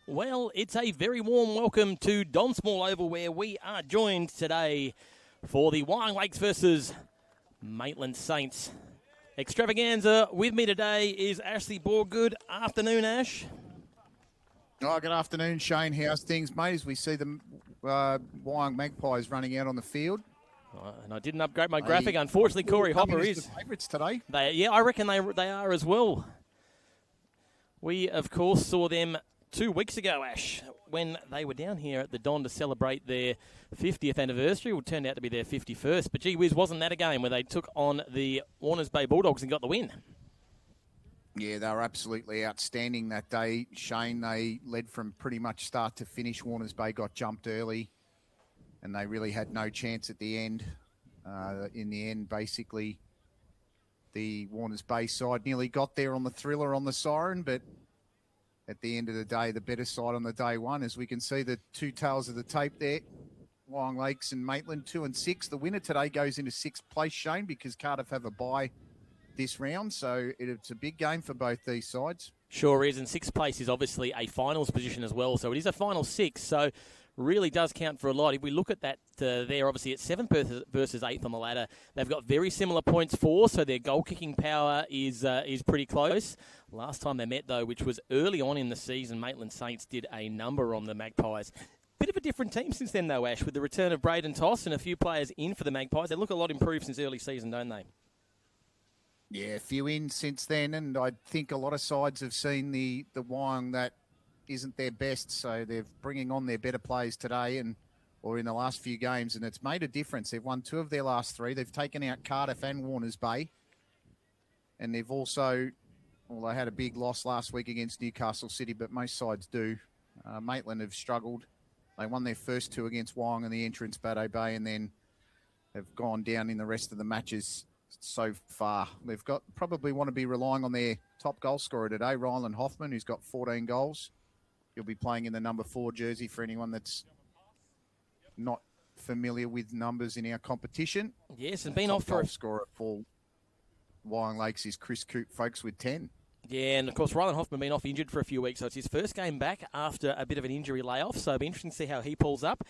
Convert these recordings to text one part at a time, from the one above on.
Well, it's a very warm welcome to Don Small Oval, where we are joined today for the Wyong Lakes versus Maitland Saints extravaganza. With me today is Ashley Bohr. Good afternoon, Ash. Oh, good afternoon, Shane. How's things, mate? As we see the Wyong Magpies running out on the field. And I didn't upgrade my graphic. Unfortunately, Corey Hopper is. Favourites today. I reckon they are as well. We, of course, saw them 2 weeks ago, Ash, when they were down here at the Don to celebrate their 50th anniversary. It turned out to be their 51st. But, gee whiz, wasn't that a game where they took on the Warners Bay Bulldogs and got the win? Yeah, they were absolutely outstanding that day, Shane. They led from pretty much start to finish. Warners Bay got jumped early, and they really had no chance at the end. In the end, basically, the Warners Bay side nearly got there on the thriller on the siren, but at the end of the day, the better side on the day one. As we can see the two tails of the tape there, Wyong Lakes and Maitland, 2 and 6. The winner today goes into 6th place, Shane, because Cardiff have a bye this round. So it's a big game for both these sides. Sure is, and 6th place is obviously a finals position as well. So it is a final 6, so really does count for a lot. If we look at that, they're obviously at 7th versus 8th on the ladder. They've got very similar points for, so their goal-kicking power is pretty close. Last time they met, though, which was early on in the season, Maitland Saints did a number on the Magpies. Bit of a different team since then, though, Ash, with the return of Braden Toss and a few players in for the Magpies. They look a lot improved since early season, don't they? Yeah, a few in since then, and I think a lot of sides have seen the Wyong that isn't their best, so they're bringing on their better players today or in the last few games, and it's made a difference. They've won 2 of their last 3. They've taken out Cardiff and Warners Bay, and they've also, well, they had a big loss last week against Newcastle City, but most sides do. Maitland have struggled. They won their first 2 against Wyong in the entrance, Baddo Bay, and then have gone down in the rest of the matches so far. They've got probably want to be relying on their top goal scorer today, Ryland Hoffman, who's got 14 goals. He'll be playing in the number 4 jersey for anyone that's not familiar with numbers in our competition. Yes, and been off for goal scorer for Wyong Lakes is Chris Coop, folks, with 10. Yeah, and of course, Ryland Hoffman been off injured for a few weeks, so it's his first game back after a bit of an injury layoff, so it'll be interesting to see how he pulls up.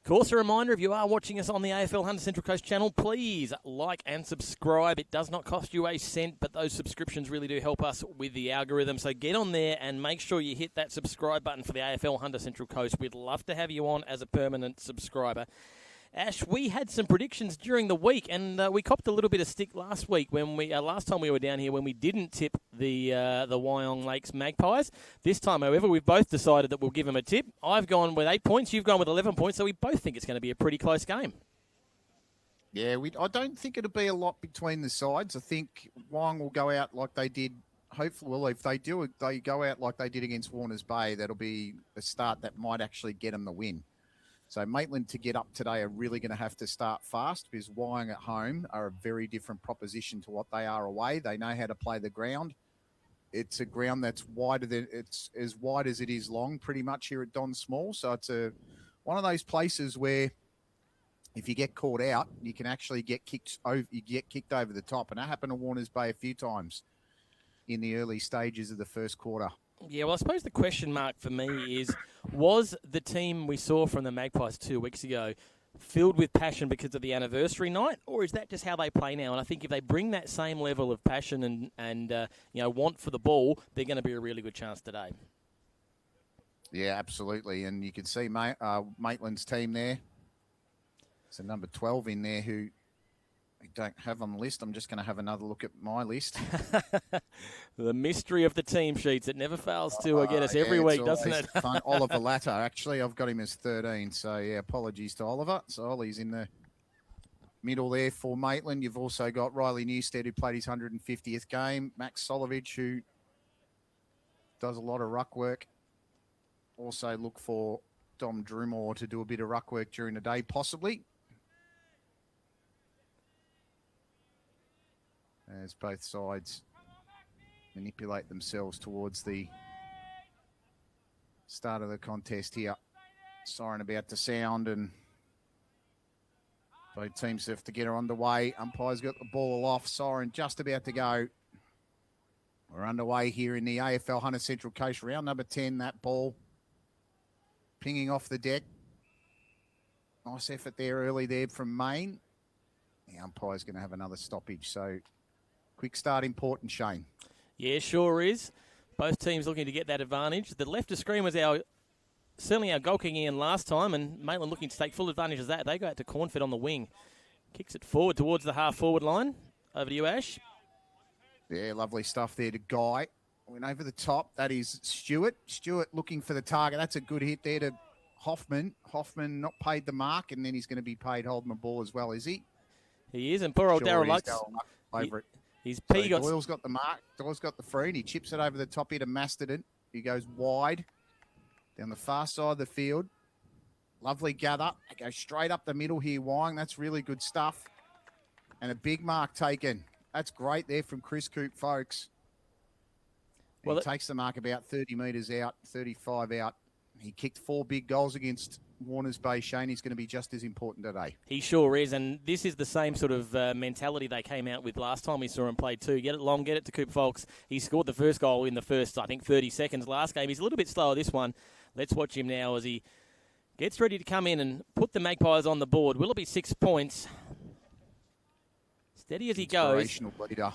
Of course, a reminder, if you are watching us on the AFL Hunter Central Coast channel, please like and subscribe. It does not cost you a cent, but those subscriptions really do help us with the algorithm. So get on there and make sure you hit that subscribe button for the AFL Hunter Central Coast. We'd love to have you on as a permanent subscriber. Ash, we had some predictions during the week, and we copped a little bit of stick last week when last time we were down here when we didn't tip the Wyong Lakes Magpies. This time, however, we've both decided that we'll give them a tip. I've gone with 8 points, you've gone with 11 points, so we both think it's going to be a pretty close game. Yeah, I don't think it'll be a lot between the sides. I think Wyong will go out like they did. Hopefully, well, if they do, they go out like they did against Warners Bay. That'll be a start that might actually get them the win. So Maitland to get up today are really going to have to start fast because Wyong at home are a very different proposition to what they are away. They know how to play the ground. It's a ground that's it's as wide as it is long, pretty much here at Don Small. So it's one of those places where if you get caught out, you can actually get kicked over the top, and that happened to Warners Bay a few times in the early stages of the first quarter. Yeah, well, I suppose the question mark for me is, was the team we saw from the Magpies 2 weeks ago filled with passion because of the anniversary night, or is that just how they play now? And I think if they bring that same level of passion and want for the ball, they're going to be a really good chance today. Yeah, absolutely. And you can see Maitland's team there. It's a number 12 in there who I don't have on the list. I'm just going to have another look at my list. The mystery of the team sheets. It never fails to get us every week, doesn't it? Fun. Oliver Latter, actually. I've got him as 13. So, yeah, apologies to Oliver. So, Ollie's in the middle there for Maitland. You've also got Riley Newstead, who played his 150th game. Max Solovich, who does a lot of ruck work. Also look for Dom Drumore to do a bit of ruck work during the day, possibly. As both sides manipulate themselves towards the start of the contest here. Siren about to sound, and both teams have to get her underway. Umpire's got the ball off. Siren just about to go. We're underway here in the AFL Hunter Central Coast. Round number 10, that ball pinging off the deck. Nice effort there early there from Maine. The umpire's going to have another stoppage. So, quick start important, Shane. Yeah, sure is. Both teams looking to get that advantage. The left of screen was certainly our goal kicking in last time, and Maitland looking to take full advantage of that. They go out to Cornford on the wing. Kicks it forward towards the half-forward line. Over to you, Ash. Yeah, lovely stuff there to Guy. Went over the top. That is Stewart. Stewart looking for the target. That's a good hit there to Hoffman. Hoffman not paid the mark, and then he's going to be paid holding the ball as well, is he? He is, and poor old Darryl Lux. Over it. His P got... Doyle's got the mark. Doyle's got the free, and he chips it over the top here to Masterton. He goes wide down the far side of the field. Lovely gather. It goes straight up the middle here, Wyong. That's really good stuff. And a big mark taken. That's great there from Chris Coop, folks. Well, he takes the mark about 30 metres out, 35 out. He kicked 4 big goals against Warners Bay. Shane, he's going to be just as important today. He sure is, and this is the same sort of mentality they came out with last time we saw him play too. Get it long, get it to Coop Folks. He scored the first goal in the first, I think, 30 seconds last game. He's a little bit slower this one. Let's watch him now as he gets ready to come in and put the Magpies on the board. Will it be 6 points? Steady as he goes. Inspirational leader.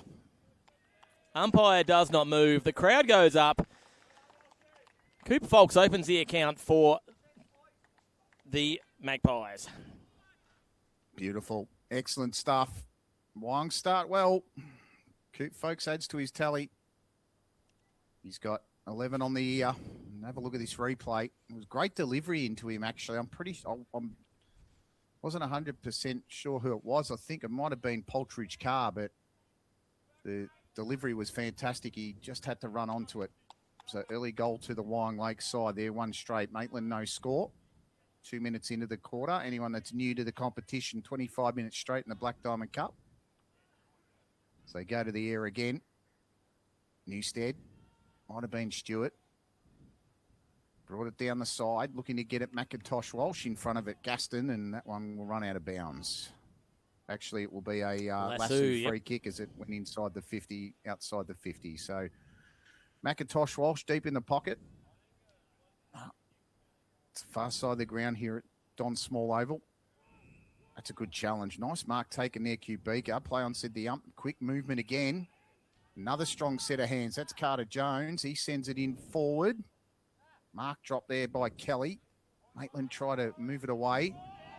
Umpire does not move. The crowd goes up. Cooper Folks opens the account for the Magpies. Beautiful. Excellent stuff. Wyong start well. Coop Folks adds to his tally. He's got 11 on the year. Have a look at this replay. It was great delivery into him, actually. I'm wasn't 100% sure who it was. I think it might have been Poltridge Carr, but the delivery was fantastic. He just had to run onto it. So early goal to the Wyong Lake side there, 1 straight. Maitland, no score. 2 minutes into the quarter. Anyone that's new to the competition, 25 minutes straight in the Black Diamond Cup. So they go to the air again. Newstead. Might have been Stewart. Brought it down the side, looking to get it McIntosh Walsh in front of it, Gaston, and that one will run out of bounds. Actually, it will be a Lasso free kick as it went inside the 50, outside the 50. So McIntosh Walsh deep in the pocket. It's the far side of the ground here at Don Small Oval. That's a good challenge. Nice mark taken there, Kubika. Play on, said the ump. Quick movement again. Another strong set of hands. That's Carter Jones. He sends it in forward. Mark drop there by Kelly. Maitland try to move it away.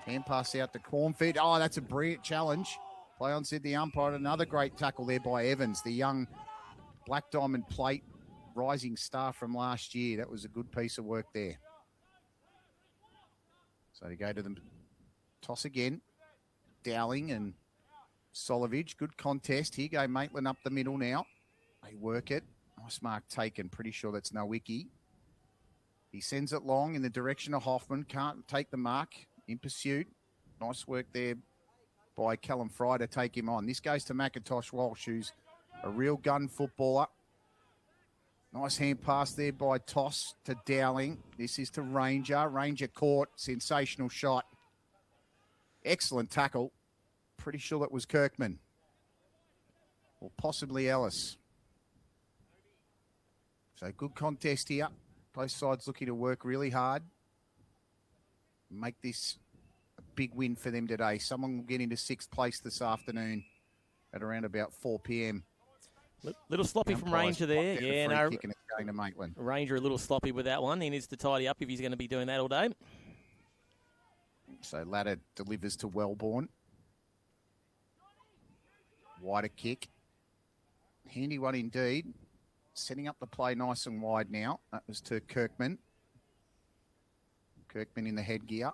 Hand pass out to Cornford. Oh, that's a brilliant challenge. Play on, said the umpire. Another great tackle there by Evans, the young Black Diamond Plate rising star from last year. That was a good piece of work there. So to go to the toss again. Dowling and Solovich. Good contest. Here go Maitland up the middle now. They work it. Nice mark taken. Pretty sure that's Nowicki. He sends it long in the direction of Hoffman. Can't take the mark in pursuit. Nice work there by Callum Fry to take him on. This goes to McIntosh Walsh, who's a real gun footballer. Nice hand pass there by Toss to Dowling. This is to Ranger. Ranger caught. Sensational shot. Excellent tackle. Pretty sure that was Kirkman. Or possibly Ellis. So good contest here. Both sides looking to work really hard. Make this a big win for them today. Someone will get into 6th place this afternoon at around about 4 p.m. Little sloppy from Ranger there. Yeah, no. Kicking it going to Maitland. Ranger a little sloppy with that one. He needs to tidy up if he's going to be doing that all day. So Ladder delivers to Wellborn. Wider kick. Handy one indeed. Setting up the play nice and wide now. That was to Kirkman. Kirkman in the headgear.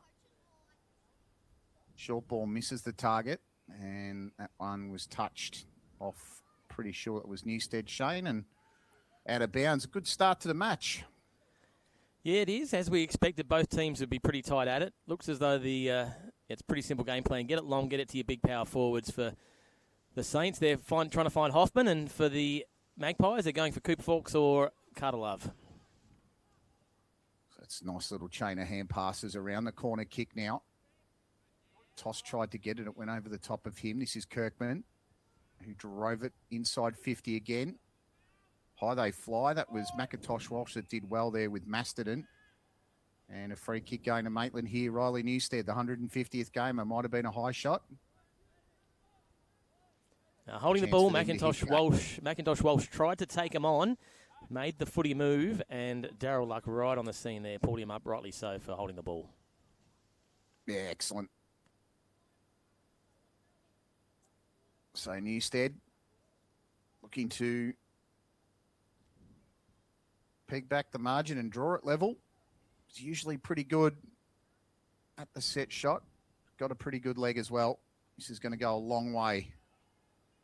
Short ball misses the target. And that one was touched off. Pretty sure it was Newstead Shane. And out of bounds. A good start to the match. Yeah, it is. As we expected, both teams would be pretty tight at it. Looks as though it's pretty simple game plan. Get it long, get it to your big power forwards. For the Saints, they're trying to find Hoffman. And for the Magpies, they're going for Cooper Fawkes or Carter Love. That's a nice little chain of hand passes around the corner kick now. Toss tried to get it. It went over the top of him. This is Kirkman, who drove it inside 50 again. High they fly. That was McIntosh Walsh that did well there with Masterton. And a free kick going to Maitland here. Riley Newstead, the 150th game. It might have been a high shot. Now, holding the ball, McIntosh Walsh tried to take him on, made the footy move, and Darryl Luck right on the scene there, pulled him up, rightly so, for holding the ball. Yeah, excellent. So Newstead looking to peg back the margin and draw it level. It's usually pretty good at the set shot. Got a pretty good leg as well. This is going to go a long way.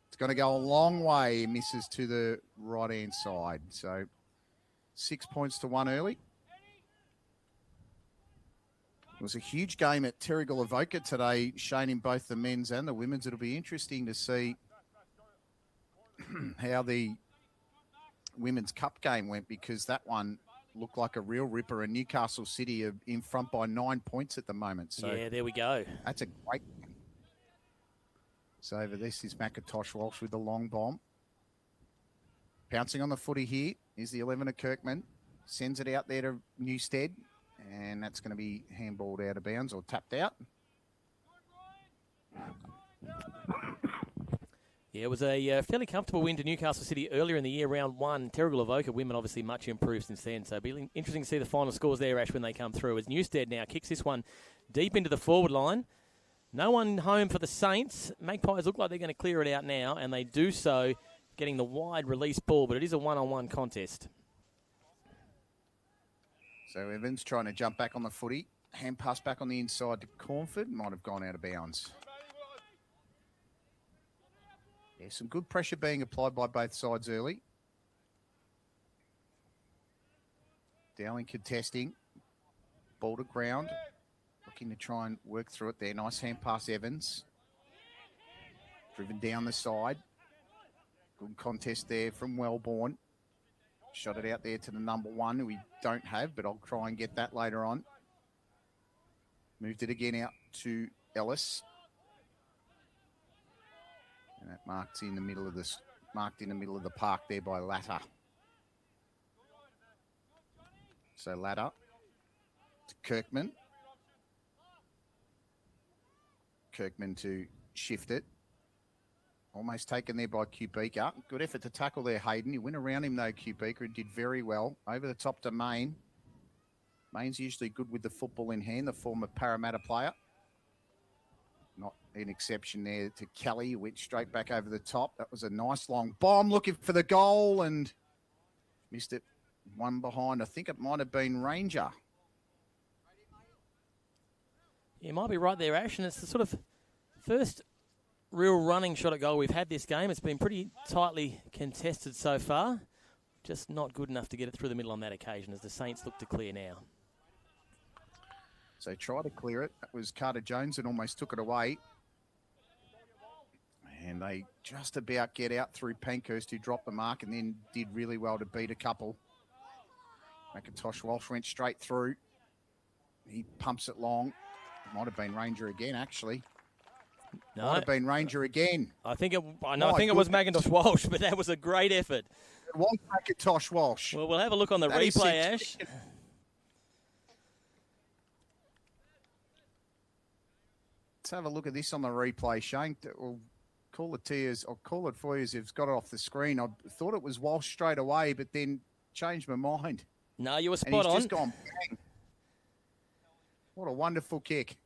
It's going to go a long way. Misses to the right-hand side. So 6 points to 1 early. It was a huge game at Terrigal Avoca today, Shane, in both the men's and the women's. It'll be interesting to see how the Women's Cup game went, because that one looked like a real ripper, and Newcastle City are in front by 9 points at the moment. So yeah, there we go. That's a great game. So over this is McIntosh Walsh with the long bomb. Pouncing on the footy here is the 11 of Kirkman. Sends it out there to Newstead, and that's going to be handballed out of bounds or tapped out. Yeah, it was a fairly comfortable win to Newcastle City earlier in the year, round one. Terrigal Avoca women obviously much improved since then, so it'll be interesting to see the final scores there, Ash, when they come through. As Newstead now kicks this one deep into the forward line. No one home for the Saints. Magpies look like they're going to clear it out now, and they do so, getting the wide release ball, but it is a one-on-one contest. So Evans trying to jump back on the footy. Hand pass back on the inside to Cornford. Might have gone out of bounds. Yeah, some good pressure being applied by both sides early. Dowling contesting. Ball to ground. Looking to try and work through it there. Nice hand pass, Evans. Driven down the side. Good contest there from Wellborn. Shot it out there to the number one, who we don't have, but I'll try and get that later on. Moved it again out to Ellis. And that marked in the middle of the park there by Latter. So Latter to Kirkman. Kirkman to shift it. Almost taken there by Kubika. Good effort to tackle there, Hayden. You went around him though, Kubika, and did very well. Over the top to Main. Main's usually good with the football in hand, the former Parramatta player. Not an exception there to Kelly, who went straight back over the top. That was a nice long bomb, looking for the goal, and missed it. One behind. I think it might have been Ranger. You might be right there, Ash, and it's the sort of first real running shot at goal we've had this game. It's been pretty tightly contested so far. Just not good enough to get it through the middle on that occasion, as the Saints look to clear now. So try to clear it. That was Carter Jones that almost took it away. And they just about get out through Pankhurst, who dropped the mark and then did really well to beat a couple. McIntosh Walsh went straight through. He pumps it long. Might have been Ranger again, actually. No, might have been Ranger again. I think it was Macintosh Walsh, but that was a great effort. It was Macintosh Walsh. Well, we'll have a look on the replay, Ash. Let's have a look at this on the replay, Shane. We'll call it to you. I'll call it for you as you've got it off the screen. I thought it was Walsh straight away, but then changed my mind. No, you were spot and he's on. Just gone bang. What a wonderful kick.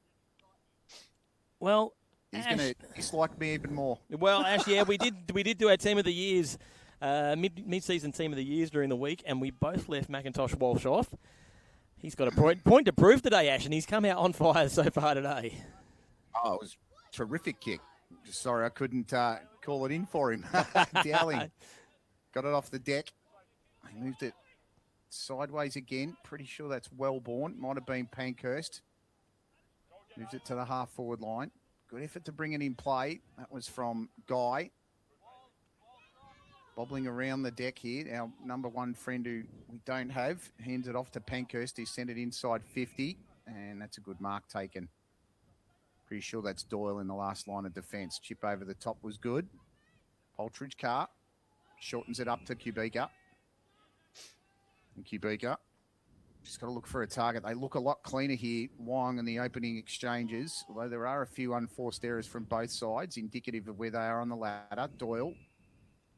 Well, he's going to dislike me even more. Well, Ash, yeah, we did do our team of the years, mid-season team of the years during the week, and we both left Macintosh Walsh off. He's got a point to prove today, Ash, and he's come out on fire so far today. Oh, it was a terrific kick. Sorry, I couldn't call it in for him. Dowling got it off the deck. He moved it sideways again. Pretty sure that's Wellborn. Might have been Pankhurst. Moved it to the half-forward line. Good effort to bring it in play. That was from Guy. Bobbling around the deck here. Our number one friend who we don't have. Hands it off to Pankhurst. He sent it inside 50. And that's a good mark taken. Pretty sure that's Doyle in the last line of defence. Chip over the top was good. Poltridge car. Shortens it up to Kubika. And Kubika. Just got to look for a target. They look a lot cleaner here, Wyong and the opening exchanges, although there are a few unforced errors from both sides, indicative of where they are on the ladder. Doyle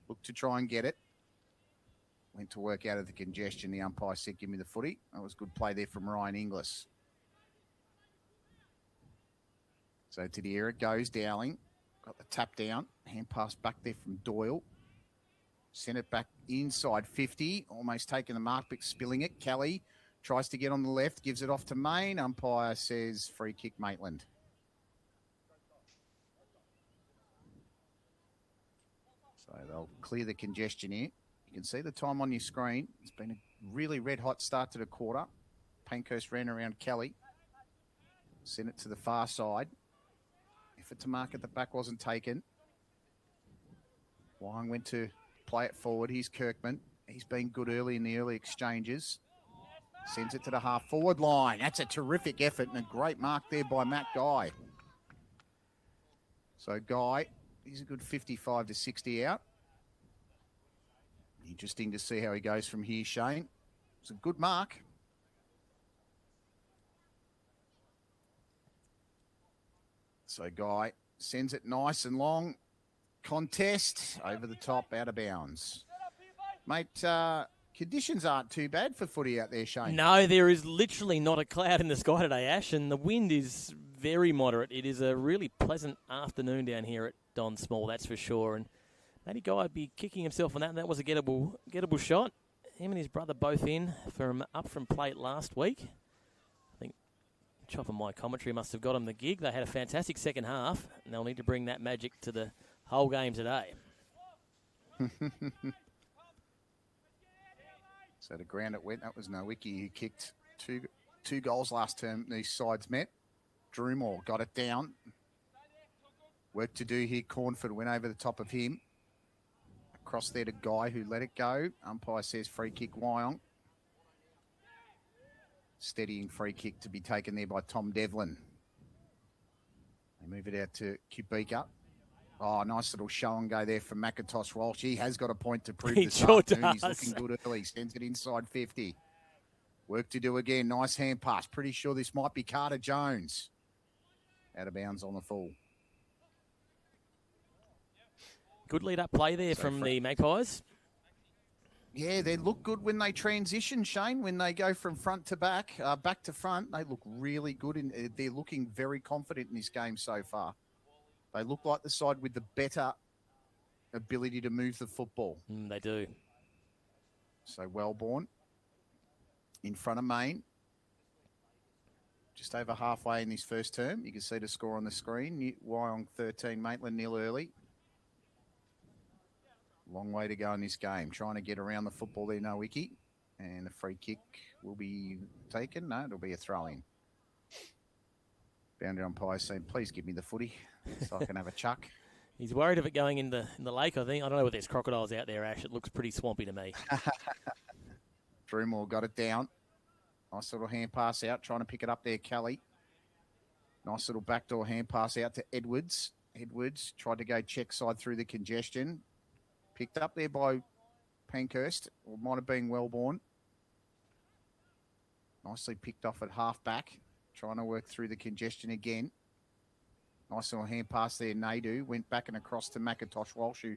looked to try and get it. Went to work out of the congestion. The umpire said, give me the footy. That was good play there from Ryan Inglis. So to the air it goes, Dowling. Got the tap down. Hand pass back there from Doyle. Sent it back inside 50. Almost taking the mark, but spilling it. Kelly tries to get on the left, gives it off to Main. Umpire says free kick Maitland. So they'll clear the congestion here. You can see the time on your screen. It's been a really red hot start to the quarter. Pankhurst ran around Kelly. Sent it to the far side. Effort to mark at the back wasn't taken. Wyong went to play it forward. Here's Kirkman. He's been good early in the early exchanges. Sends it to the half-forward line. That's a terrific effort and a great mark there by Matt Guy. So Guy, he's a good 55 to 60 out. Interesting to see how he goes from here, Shane. It's a good mark. So Guy sends it nice and long. Contest over the top, out of bounds. Mate, conditions aren't too bad for footy out there, Shane. No, there is literally not a cloud in the sky today, Ash, and the wind is very moderate. It is a really pleasant afternoon down here at Don Small, that's for sure. And Matty Guy would be kicking himself on that, and that was a gettable shot. Him and his brother both in from up from plate last week. I think Chop and my commentary must have got him the gig. They had a fantastic second half, and they'll need to bring that magic to the whole game today. So the ground it went, that was Nowicki who kicked two goals last term. These sides met. Drumore got it down. Work to do here. Cornford went over the top of him. Across there to Guy who let it go. Umpire says free kick Wyong. Steadying free kick to be taken there by Tom Devlin. They move it out to Kubika. Oh, nice little show and go there from McIntosh Walsh. He has got a point to prove this afternoon. He's looking good early. Sends it inside 50. Work to do again. Nice hand pass. Pretty sure this might be Carter Jones. Out of bounds on the full. Good lead-up play there from the Magpies. Yeah, they look good when they transition, Shane. When they go from front to back, back to front, they look really good. And they're looking very confident in this game so far. They look like the side with the better ability to move the football. They do. So Wellborn in front of Main. Just over halfway in this first term. You can see the score on the screen. Wyong 13, Maitland 0 early. Long way to go in this game. Trying to get around the football there, Nowicki. And the free kick will be taken. No, it'll be a throw-in. Boundary umpire saying, please give me the footy so I can have a chuck. He's worried of it going in the lake, I think. I don't know whether there's crocodiles out there, Ash. It looks pretty swampy to me. Drumore got it down. Nice little hand pass out, trying to pick it up there, Kelly. Nice little backdoor hand pass out to Edwards. Edwards tried to go check side through the congestion. Picked up there by Pankhurst, or might have been Wellborn. Nicely picked off at half back. Trying to work through the congestion again. Nice little hand pass there, Naidu. Went back and across to McIntosh Walsh, who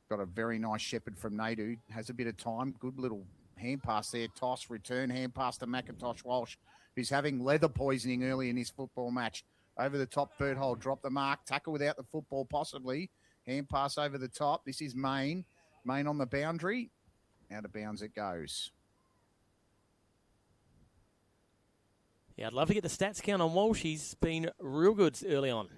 got a very nice shepherd from Naidu. Has a bit of time. Good little hand pass there. Toss, return, hand pass to McIntosh Walsh, who's having leather poisoning early in his football match. Over the top, third hole, drop the mark. Tackle without the football, possibly. Hand pass over the top. This is Main. Main on the boundary. Out of bounds it goes. Yeah, I'd love to get the stats count on Walsh. He's been real good early on.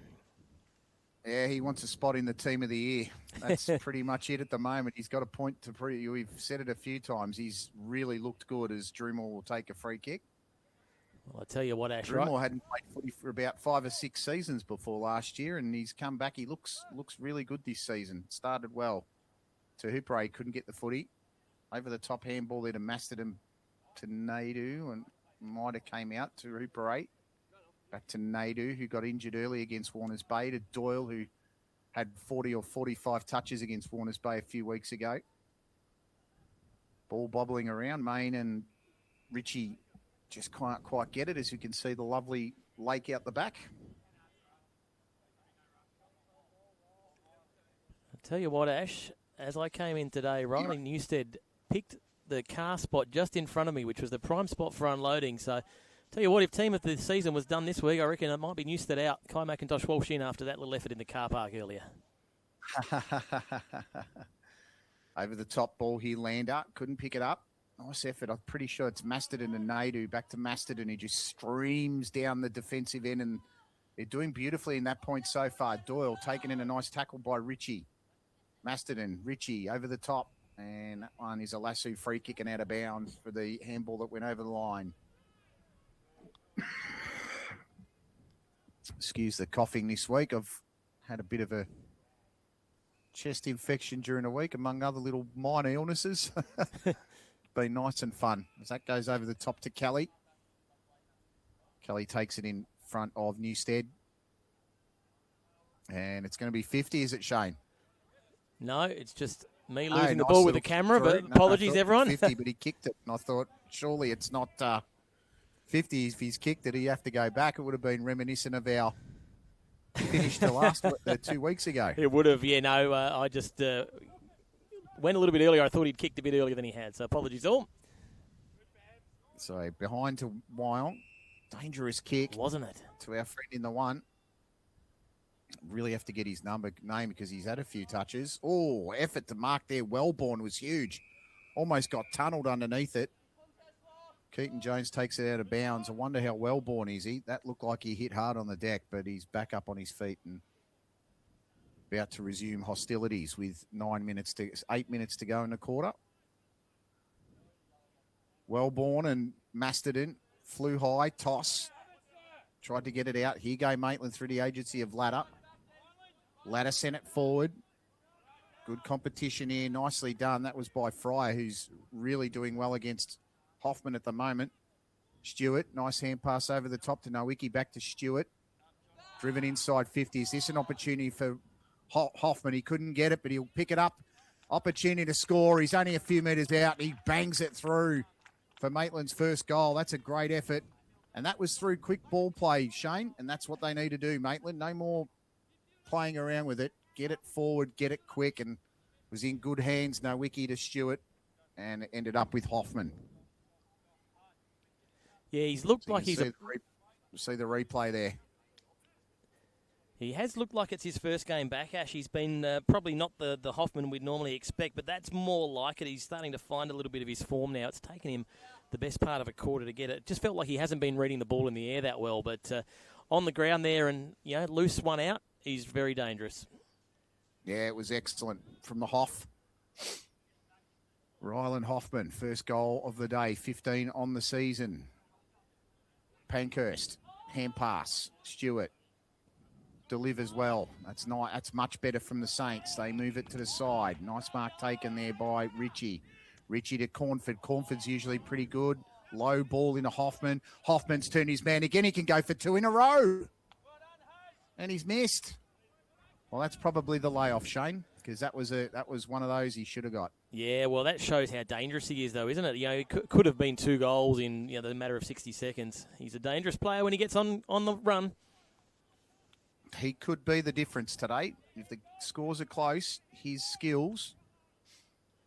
Yeah, he wants a spot in the team of the year. That's pretty much it at the moment. He's got a point to prove. We've said it a few times. He's really looked good as Drumore will take a free kick. Well, I tell you what, Ash, Drumore hadn't played footy for about 5 or 6 seasons before last year, and he's come back. He looks really good this season. Started well. To Hooper, couldn't get the footy. Over the top handball there to Mastodon to Naidu, and might have came out to Hooper. Back to Naidu, who got injured early against Warners Bay, to Doyle, who had 40 or 45 touches against Warners Bay a few weeks ago. Ball bobbling around. Main and Richie just can't quite get it, as you can see the lovely lake out the back. I'll tell you what, Ash, as I came in today, Riley Newstead picked the car spot just in front of me, which was the prime spot for unloading. So, tell you what, if team of the season was done this week, I reckon it might be Newstead out. Kai McIntosh Walsh in after that little effort in the car park earlier. Over the top ball here, Lander. Couldn't pick it up. Nice effort. I'm pretty sure it's Masterton and Naidu. Back to Masterton. He just streams down the defensive end, and they're doing beautifully in that point so far. Doyle taken in a nice tackle by Richie. Masterton, Richie over the top. And that one is a lasso free kick and out of bounds for the handball that went over the line. Excuse the coughing this week. I've had a bit of a chest infection during the week, among other little minor illnesses. Been nice and fun. As that goes over the top to Kelly. Kelly takes it in front of Newstead. And it's going to be 50, is it, Shane? No, it's just me losing the ball with the camera, but apologies, everyone. 50, but he kicked it. And I thought, surely it's not 50. If he's kicked it, he'd have to go back. It would have been reminiscent of our finish to last 2 weeks ago. It would have, yeah, no. I just went a little bit earlier. I thought he'd kicked a bit earlier than he had, so apologies all. So behind to Wyong. Dangerous kick. Wasn't it? To our friend in the one. Really have to get his name because he's had a few touches. Oh, effort to mark there. Wellborn was huge. Almost got tunnelled underneath it. Keaton Jones takes it out of bounds. I wonder how Wellborn is he. That looked like he hit hard on the deck, but he's back up on his feet and about to resume hostilities with 8 minutes to go in the quarter. Wellborn and Masterton flew high, toss. Tried to get it out. Here go Maitland through the agency of Ladder. Ladder sent it forward. Good competition here. Nicely done. That was by Fryer, who's really doing well against Hoffman at the moment. Stewart, nice hand pass over the top to Nowicki. Back to Stewart. Driven inside 50. Is this an opportunity for Hoffman? He couldn't get it, but he'll pick it up. Opportunity to score. He's only a few metres out. He bangs it through for Maitland's first goal. That's a great effort. And that was through quick ball play, Shane. And that's what they need to do, Maitland. No more playing around with it. Get it forward, get it quick. And was in good hands. Nowicki to Stewart. And it ended up with Hoffman. Yeah, he's looked like he's... See the replay there. He has looked like it's his first game back, Ash. He's been probably not the Hoffman we'd normally expect, but that's more like it. He's starting to find a little bit of his form now. It's taken him the best part of a quarter to get it. It just felt like he hasn't been reading the ball in the air that well, but on the ground there and, you know, loose one out, he's very dangerous. Yeah, it was excellent from the Hoff. Rylan Hoffman, first goal of the day, 15 on the season. Pankhurst, hand pass, Stewart. Delivers well. That's nice. That's much better from the Saints. They move it to the side. Nice mark taken there by Richie. Richie to Cornford. Cornford's usually pretty good. Low ball into Hoffman. Hoffman's turned his man again. He can go for two in a row. And he's missed. Well, that's probably the layoff, Shane, because that was one of those he should have got. Yeah, well, that shows how dangerous he is, though, isn't it? You know, it could have been 2 goals in the matter of 60 seconds. He's a dangerous player when he gets on the run. He could be the difference today. If the scores are close, his skills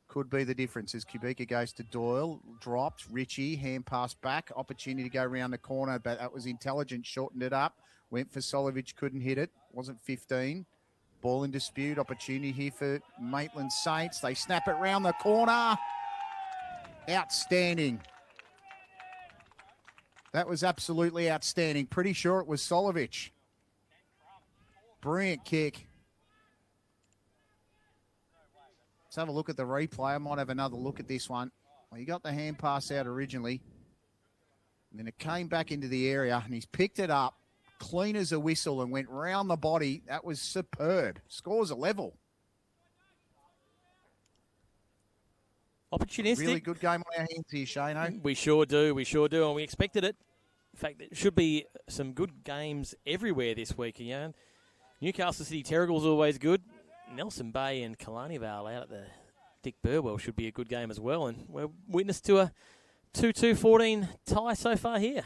could be the difference as Kubica goes to Doyle, dropped, Richie, hand pass back, opportunity to go around the corner, but that was intelligent, shortened it up, went for Solovich, couldn't hit it, wasn't 15. Ball in dispute, opportunity here for Maitland Saints. They snap it round the corner. Outstanding. That was absolutely outstanding. Pretty sure it was Solovich. Brilliant kick. Let's have a look at the replay. I might have another look at this one. Well, he got the hand pass out originally. And then it came back into the area and he's picked it up, clean as a whistle, and went round the body. That was superb. Scores a level. Opportunistic. Really good game on our hands here, Shane. We sure do. And we expected it. In fact, there should be some good games everywhere this week. You know, Newcastle City Terrigal's always good. Nelson Bay and Kalani Vale out at the Dick Burwell should be a good game as well. And we're witness to a 2-2-14 tie so far here.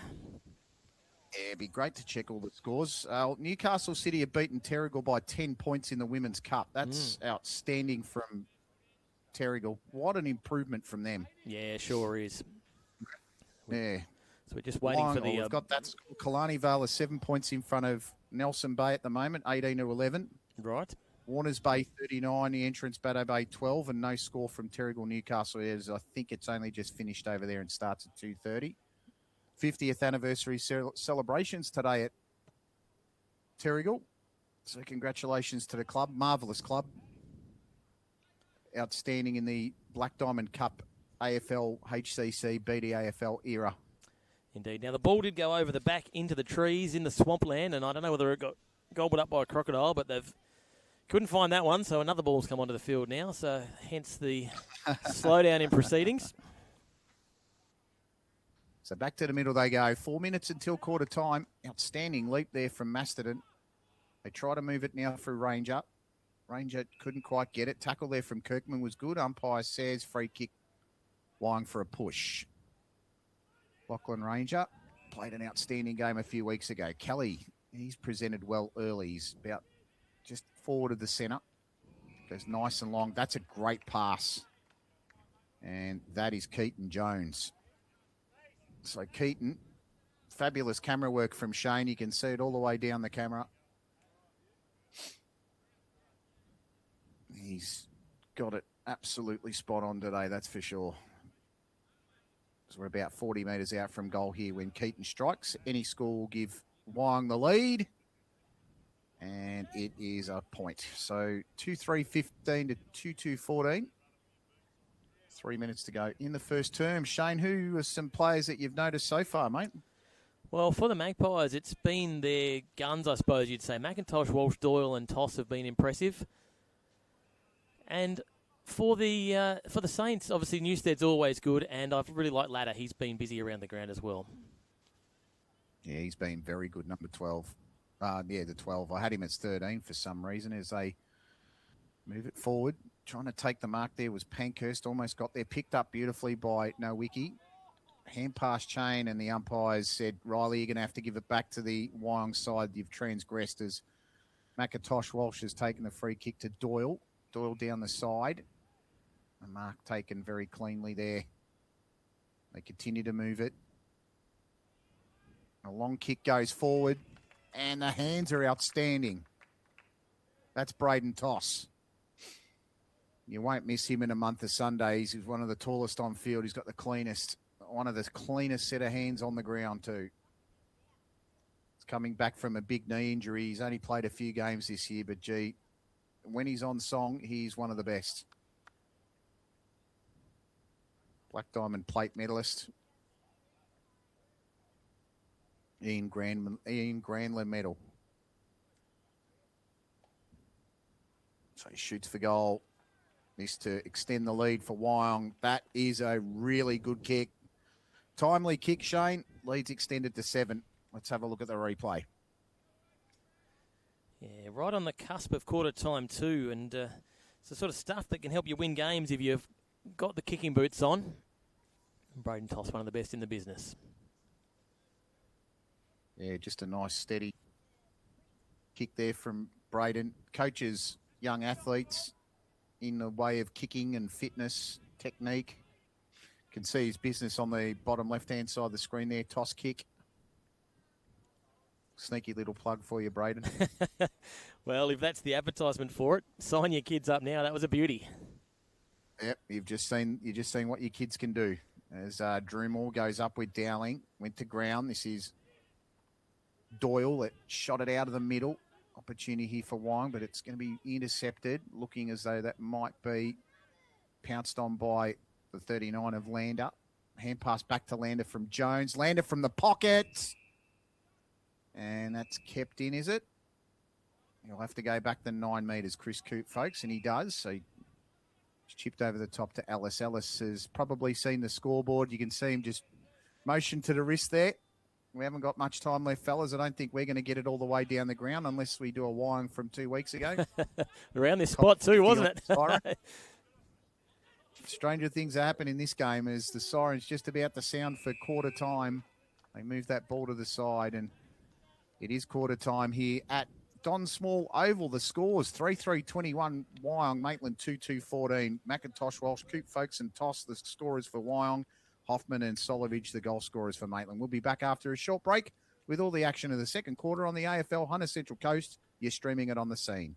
Yeah, it'd be great to check all the scores. Newcastle City have beaten Terrigal by 10 points in the Women's Cup. That's outstanding from Terrigal. What an improvement from them. Yeah, sure is. Yeah. So we're just waiting for the... We've got that score. Killarney Vale is 7 points in front of Nelson Bay at the moment, 18-11. Right. Warners Bay 39, the entrance Baddo Bay 12, and no score from Terrigal Newcastle. I think it's only just finished over there and starts at 2:30. 50th anniversary celebrations today at Terrigal. So congratulations to the club. Marvellous club. Outstanding in the Black Diamond Cup AFL, HCC, BDAFL era. Indeed. Now, the ball did go over the back into the trees in the swampland, and I don't know whether it got gobbled up by a crocodile, but they've couldn't find that one, so another ball's come onto the field now, so hence the slowdown in proceedings. So back to the middle they go. 4 minutes until quarter time. Outstanding leap there from Masterton. They try to move it now through Ranger. Ranger couldn't quite get it. Tackle there from Kirkman was good. Umpire says free kick. Wyong for a push. Lachlan Ranger played an outstanding game a few weeks ago. Kelly, he's presented well early. He's about just forward of the centre. Goes nice and long. That's a great pass. And that is Keaton Jones. So Keaton, fabulous camera work from Shane. You can see it all the way down the camera. He's got it absolutely spot on today, that's for sure. So we're about 40 metres out from goal here when Keaton strikes. Any score will give Wyong the lead. And it is a point. So 2-3-15 to 2-2-14. 3 minutes to go in the first term. Shane, who are some players that you've noticed so far, mate? Well, for the Magpies, it's been their guns, I suppose you'd say. McIntosh, Walsh, Doyle and Toss have been impressive. And for the Saints, obviously Newstead's always good, and I've really liked Ladder. He's been busy around the ground as well. Yeah, he's been very good, number 12. The 12. I had him as 13 for some reason as they move it forward. Trying to take the mark there was Pankhurst. Almost got there. Picked up beautifully by Nowicki. Hand pass chain, and the umpires said, Riley, you're going to have to give it back to the Wyong side. You've transgressed as McIntosh Walsh has taken the free kick to Doyle. Doyle down the side. A mark taken very cleanly there. They continue to move it. A long kick goes forward. And the hands are outstanding. That's Braden Toss. You won't miss him in a month of Sundays. He's one of the tallest on field. He's got the cleanest, one of the cleanest set of hands on the ground too. He's coming back from a big knee injury. He's only played a few games this year, but gee, when he's on song, he's one of the best. Black Diamond plate medalist. Ian Granlund medal. So he shoots for goal. This to extend the lead for Wyong. That is a really good kick. Timely kick, Shane. Lead's extended to 7. Let's have a look at the replay. Yeah, right on the cusp of quarter time too. And it's the sort of stuff that can help you win games if you've got the kicking boots on. Braden Toss, one of the best in the business. Yeah, just a nice, steady kick there from Braden. Coaches young athletes in the way of kicking and fitness, technique. Can see his business on the bottom left-hand side of the screen there. Toss kick. Sneaky little plug for you, Braden. Well, if that's the advertisement for it, sign your kids up now. That was a beauty. Yep, you've just seen what your kids can do. As Drew Moore goes up with Dowling, went to ground. This is Doyle that shot it out of the middle. Opportunity here for Wyong, but it's going to be intercepted, looking as though that might be pounced on by the 39 of Lander. Hand pass back to Lander from Jones. Lander from the pocket. And that's kept in, is it? He'll have to go back the 9 metres, Chris Coop, folks, and he does. So he's chipped over the top to Ellis. Ellis has probably seen the scoreboard. You can see him just motion to the wrist there. We haven't got much time left, fellas. I don't think we're going to get it all the way down the ground unless we do a Wyong from 2 weeks ago. Around this spot too, wasn't it? stranger things happen in this game as the siren's just about to sound for quarter time. They move that ball to the side, and it is quarter time here at Don Small Oval. The scores 3-3-21 Wyong, Maitland 2-2-14. McIntosh, Walsh, Coop, Folkes and Toss, the scorers for Wyong. Hoffman and Solovich, the goal scorers for Maitland. We'll be back after a short break with all the action of the second quarter on the AFL Hunter Central Coast. You're streaming it on The Scene.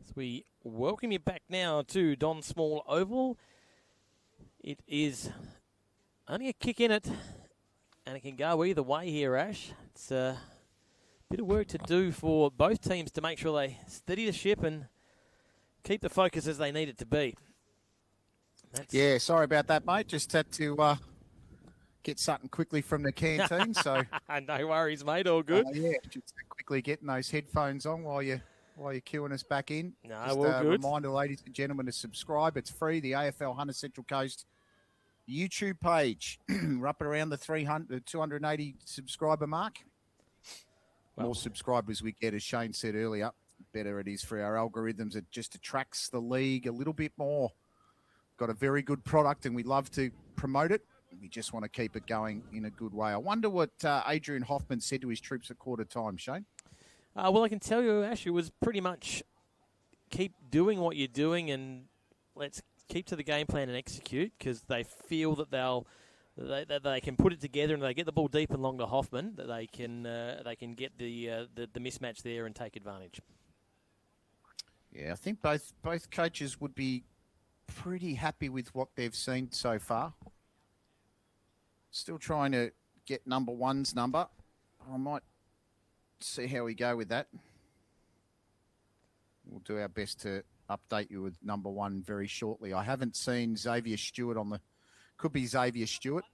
As we welcome you back now to Don Small Oval. It is only a kick in it, and it can go either way here, Ash. It's a bit of work to do for both teams to make sure they steady the ship and keep the focus as they need it to be. Yeah, sorry about that, mate. Just had to get something quickly from the canteen. So no worries, mate. All good. Yeah, just quickly getting those headphones on while you're queuing us back in. No, just all good. Reminder, ladies and gentlemen, to subscribe. It's free. The AFL Hunter Central Coast YouTube page. We're up around the 280 subscriber mark. More subscribers we get, as Shane said earlier, better it is for our algorithms. It just attracts the league a little bit more. Got a very good product and we love to promote it. We just want to keep it going in a good way. I wonder what Adrian Hoffman said to his troops at quarter time, Shane. Well, I can tell you, Ash, it was pretty much keep doing what you're doing and let's keep to the game plan and execute, because they feel that they can put it together and they get the ball deep and long to Hoffman, that they can get the mismatch there and take advantage. Yeah, I think both coaches would be pretty happy with what they've seen so far. Still trying to get number one's number. I might see how we go with that. We'll do our best to update you with number one very shortly. I haven't seen Xavier Stewart on the... Could be Xavier Stewart.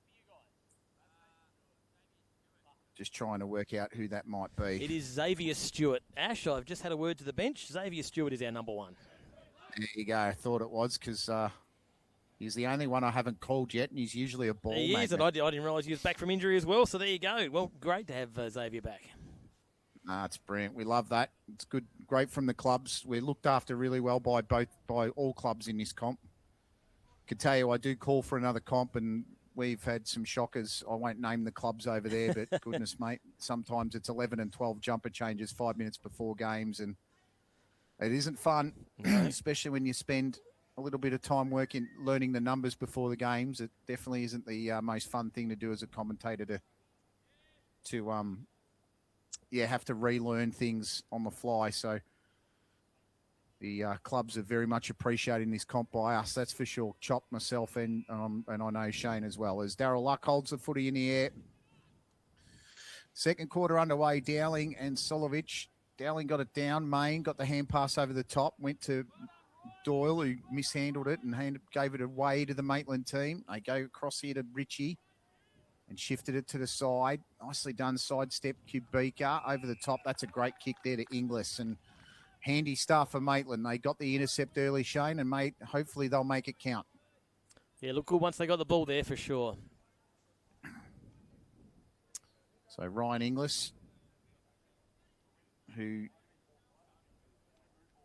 Just trying to work out who that might be. It is Xavier Stewart. Ash, I've just had a word to the bench. Xavier Stewart is our number one. There you go. I thought it was because he's the only one I haven't called yet, and he's usually a ball He magnet. is, and I didn't realise he was back from injury as well, so there you go. Well, great to have Xavier back. It's brilliant. We love that. It's good, great from the clubs. We're looked after really well by all clubs in this comp. Could tell you, I do call for another comp, and we've had some shockers. I won't name the clubs over there, but goodness, mate, sometimes it's 11 and 12 jumper changes 5 minutes before games, and it isn't fun, especially when you spend a little bit of time learning the numbers before the games. It definitely isn't the most fun thing to do as a commentator to have to relearn things on the fly. So the clubs are very much appreciating this comp by us, that's for sure. Chop, myself, and I know Shane as well. As Darryl Luck holds the footy in the air. Second quarter underway, Dowling and Solovich. Dowling got it down. Main got the hand pass over the top, went to Doyle, who mishandled it and gave it away to the Maitland team. They go across here to Richie and shifted it to the side. Nicely done, sidestep Kubica over the top. That's a great kick there to Inglis, and handy stuff for Maitland. They got the intercept early, Shane, and hopefully they'll make it count. Yeah, look good once they got the ball there for sure. So Ryan Inglis, who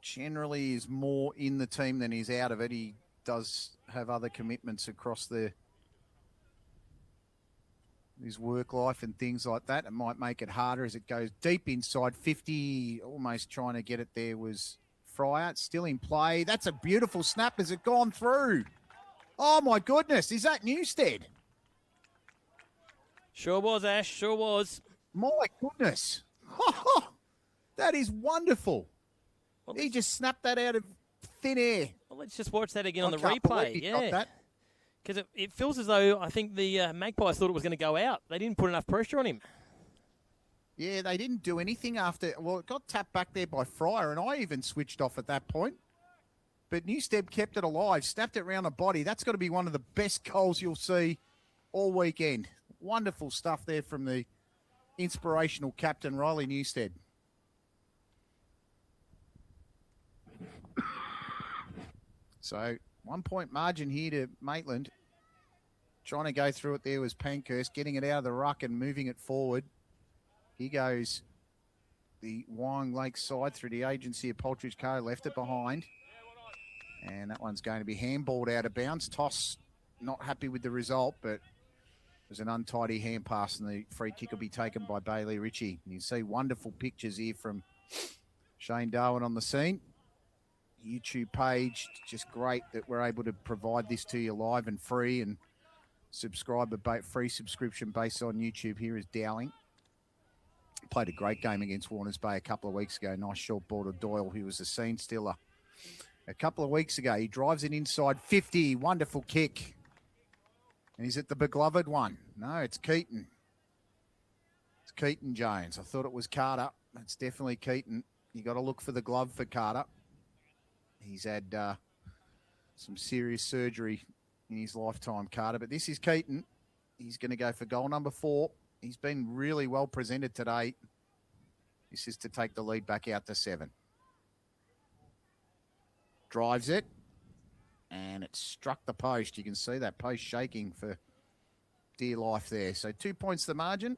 generally is more in the team than he's out of it. He does have other commitments across his work life and things like that. It might make it harder as it goes deep inside 50. Almost trying to get it there was Fryer. It's still in play. That's a beautiful snap. Has it gone through? Oh, my goodness. Is that Newstead? Sure was, Ash. Sure was. My goodness. That is wonderful. Well, he just snapped that out of thin air. Well, let's just watch that again on the replay. Yeah. Because it feels as though I think the Magpies thought it was going to go out. They didn't put enough pressure on him. Yeah, they didn't do anything after. Well, it got tapped back there by Fryer, and I even switched off at that point. But Newstead kept it alive, snapped it around the body. That's got to be one of the best goals you'll see all weekend. Wonderful stuff there from the inspirational captain, Riley Newstead. So 1 point margin here to Maitland. Trying to go through it there was Pankhurst, getting it out of the ruck and moving it forward. Here goes the Wyong Lake side through the agency of Poltridge Co. Left it behind. And that one's going to be handballed out of bounds. Toss, not happy with the result, but it was an untidy hand pass, and the free kick will be taken by Bailey Ritchie. And you see wonderful pictures here from Shane Darwin on the scene. YouTube page, just great that we're able to provide this to you live and free, and free subscription based on YouTube. Here is Dowling. Played a great game against Warners Bay a couple of weeks ago. Nice short ball to Doyle, who was a scene stealer a couple of weeks ago. He drives it inside 50. Wonderful kick. And is it the beloved one? No, it's Keaton. It's Keaton Jones. I thought it was Carter. It's definitely Keaton. You got to look for the glove for Carter. He's had some serious surgery in his lifetime, Carter. But this is Keaton. He's going to go for goal number 4. He's been really well presented today. This is to take the lead back out to 7. Drives it. And it struck the post. You can see that post shaking for dear life there. So 2 points the margin.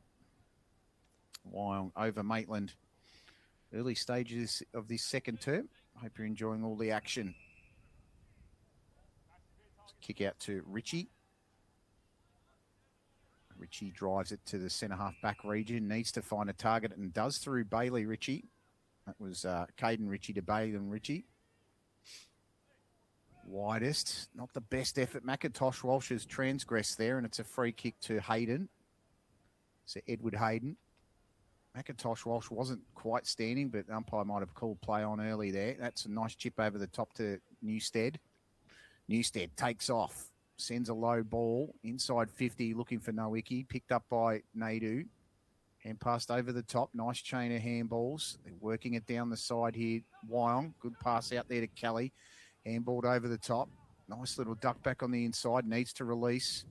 Wyong over Maitland. Early stages of this second term. Hope you're enjoying all the action. Kick out to Richie. Richie drives it to the centre-half back region. Needs to find a target and does through Bailey Ritchie. That was Caden Ritchie to Bailey and Ritchie. Widest. Not the best effort. McIntosh Walsh has transgressed there, and it's a free kick to Hayden. So Edward Hayden. McIntosh Walsh wasn't quite standing, but the umpire might have called play on early there. That's a nice chip over the top to Newstead. Newstead takes off. sends a low ball inside 50, looking for Nowicki. Picked up by Nadu and passed over the top. Nice chain of handballs. They're working it down the side here. Wyong, good pass out there to Kelly. Handballed over the top. Nice little duck back on the inside. Needs to release.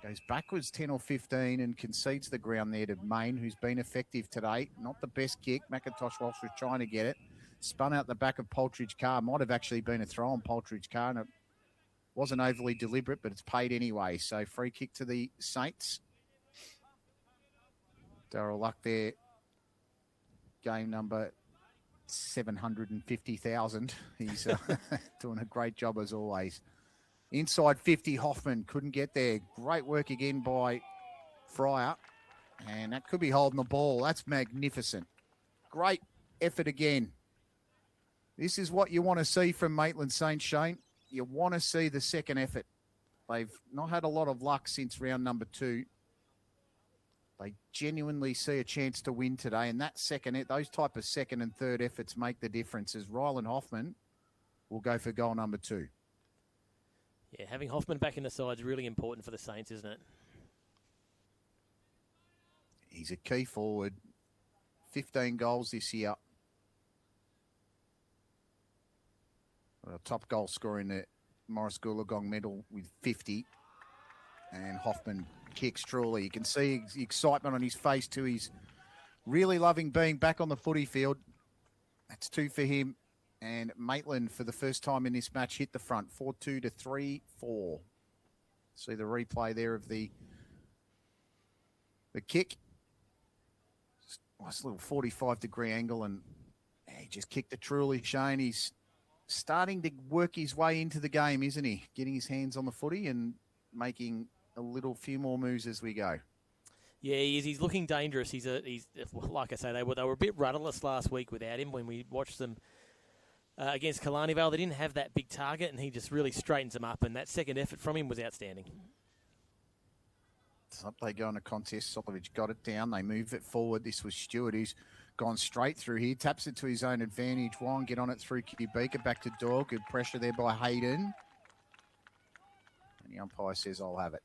Goes backwards 10 or 15 and concedes the ground there to Main, who's been effective today. Not the best kick. McIntosh Walsh was trying to get it. Spun out the back of Poltridge Carr. Might have actually been a throw on Poltridge Carr, and it wasn't overly deliberate, but it's paid anyway. So free kick to the Saints. Darryl Luck there. Game number 750,000. He's doing a great job as always. Inside 50, Hoffman couldn't get there. Great work again by Fryer. And that could be holding the ball. That's magnificent. Great effort again. This is what you want to see from Maitland Saints, Shane. You want to see the second effort. They've not had a lot of luck since round number 2. They genuinely see a chance to win today. And that those type of second and third efforts make the difference, as Ryland Hoffman will go for goal number 2. Yeah, having Hoffman back in the side is really important for the Saints, isn't it? He's a key forward. 15 goals this year. A top goal scorer in the Morris Goolagong medal with 50. And Hoffman kicks truly. You can see the excitement on his face too. He's really loving being back on the footy field. That's 2 for him. And Maitland, for the first time in this match, hit the front. 4-2 to 3-4. See the replay there of the kick. Nice little 45-degree angle. And he just kicked it truly, Shane. He's starting to work his way into the game, isn't he? Getting his hands on the footy and making a few more moves as we go. Yeah, he is. He's looking dangerous. He's like I say, they were a bit rudderless last week without him when we watched them against Killarney Vale. They didn't have that big target, and he just really straightens them up, and that second effort from him was outstanding. So up they go in a contest. Solovich got it down. They move it forward. This was Stewart, who's gone straight through here. Taps it to his own advantage. Wyong get on it through Kubika. Back to Doyle. Good pressure there by Hayden. And the umpire says, I'll have it.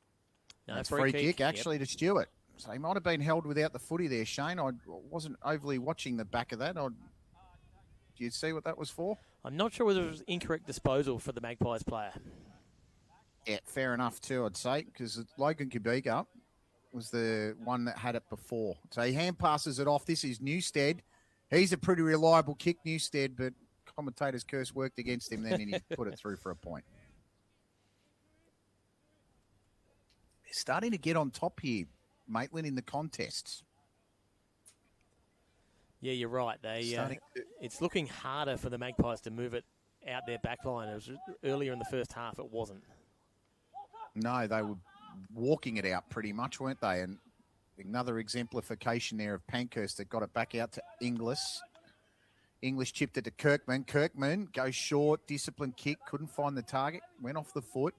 No, that's free kick actually to Stewart. So he might have been held without the footy there, Shane. I wasn't overly watching the back of that. Do you see what that was for? I'm not sure whether it was incorrect disposal for the Magpies player. Yeah, fair enough too, I'd say, because Logan Kubika was the one that had it before. So he hand passes it off. This is Newstead. He's a pretty reliable kick, Newstead, but commentator's curse worked against him then and he put it through for a point. They're starting to get on top here, Maitland, in the contests. Yeah, you're right. It's looking harder for the Magpies to move it out their back line. It was earlier in the first half, it wasn't. No, they were walking it out pretty much, weren't they? And another exemplification there of Pankhurst that got it back out to Inglis. Inglis chipped it to Kirkman. Kirkman goes short, disciplined kick, couldn't find the target, went off the foot,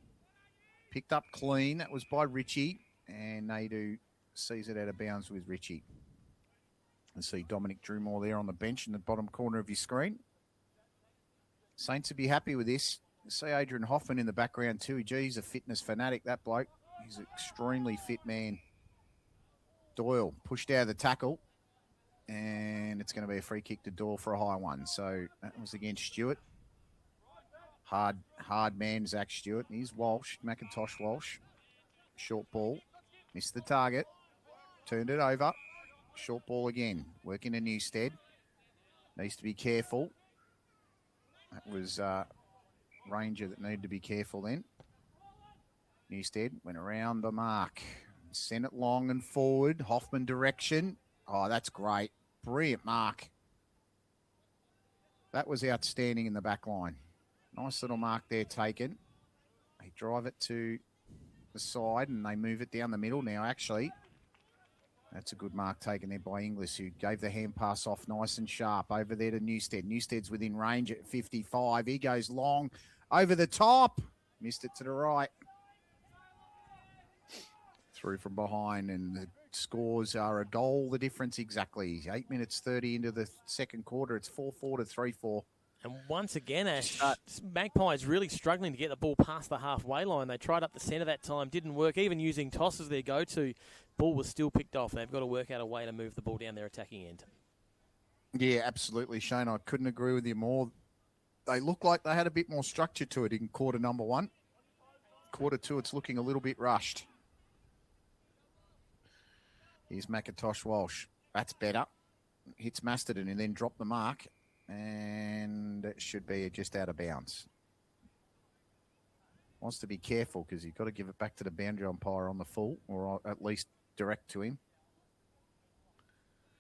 picked up clean. That was by Ritchie, and Nadu sees it out of bounds with Ritchie. And see Dominic Drumore there on the bench in the bottom corner of your screen. Saints would be happy with this. See Adrian Hoffman in the background too. Gee, he's a fitness fanatic, that bloke. He's an extremely fit man. Doyle pushed out of the tackle. And it's going to be a free kick to Doyle for a high one. So that was against Stewart. Hard man, Zach Stewart. And here's Walsh, McIntosh Walsh. Short ball. Missed the target. Turned it over. Short ball again. Working to Newstead. Needs to be careful. That was Ranger that needed to be careful then. Newstead went around the mark. Sent it long and forward. Hoffman direction. Oh, that's great. Brilliant mark. That was outstanding in the back line. Nice little mark there taken. They drive it to the side and they move it down the middle now, actually. That's a good mark taken there by Inglis, who gave the hand pass off nice and sharp over there to Newstead. Newstead's within range at 55. He goes long over the top. Missed it to the right. Through from behind, and the scores are a goal the difference exactly. 8 minutes 30 into the second quarter. It's 4-4 to 3-4. And once again, Ash, Magpies really struggling to get the ball past the halfway line. They tried up the centre that time, didn't work. Even using toss as their go-to, ball was still picked off. They've got to work out a way to move the ball down their attacking end. Yeah, absolutely, Shane. I couldn't agree with you more. They look like they had a bit more structure to it in quarter number 1. Quarter 2, it's looking a little bit rushed. Here's McIntosh Walsh. That's better. Hits Masterton and then dropped the mark. And it should be just out of bounds. Wants to be careful because you've got to give it back to the boundary umpire on the full, or at least direct to him.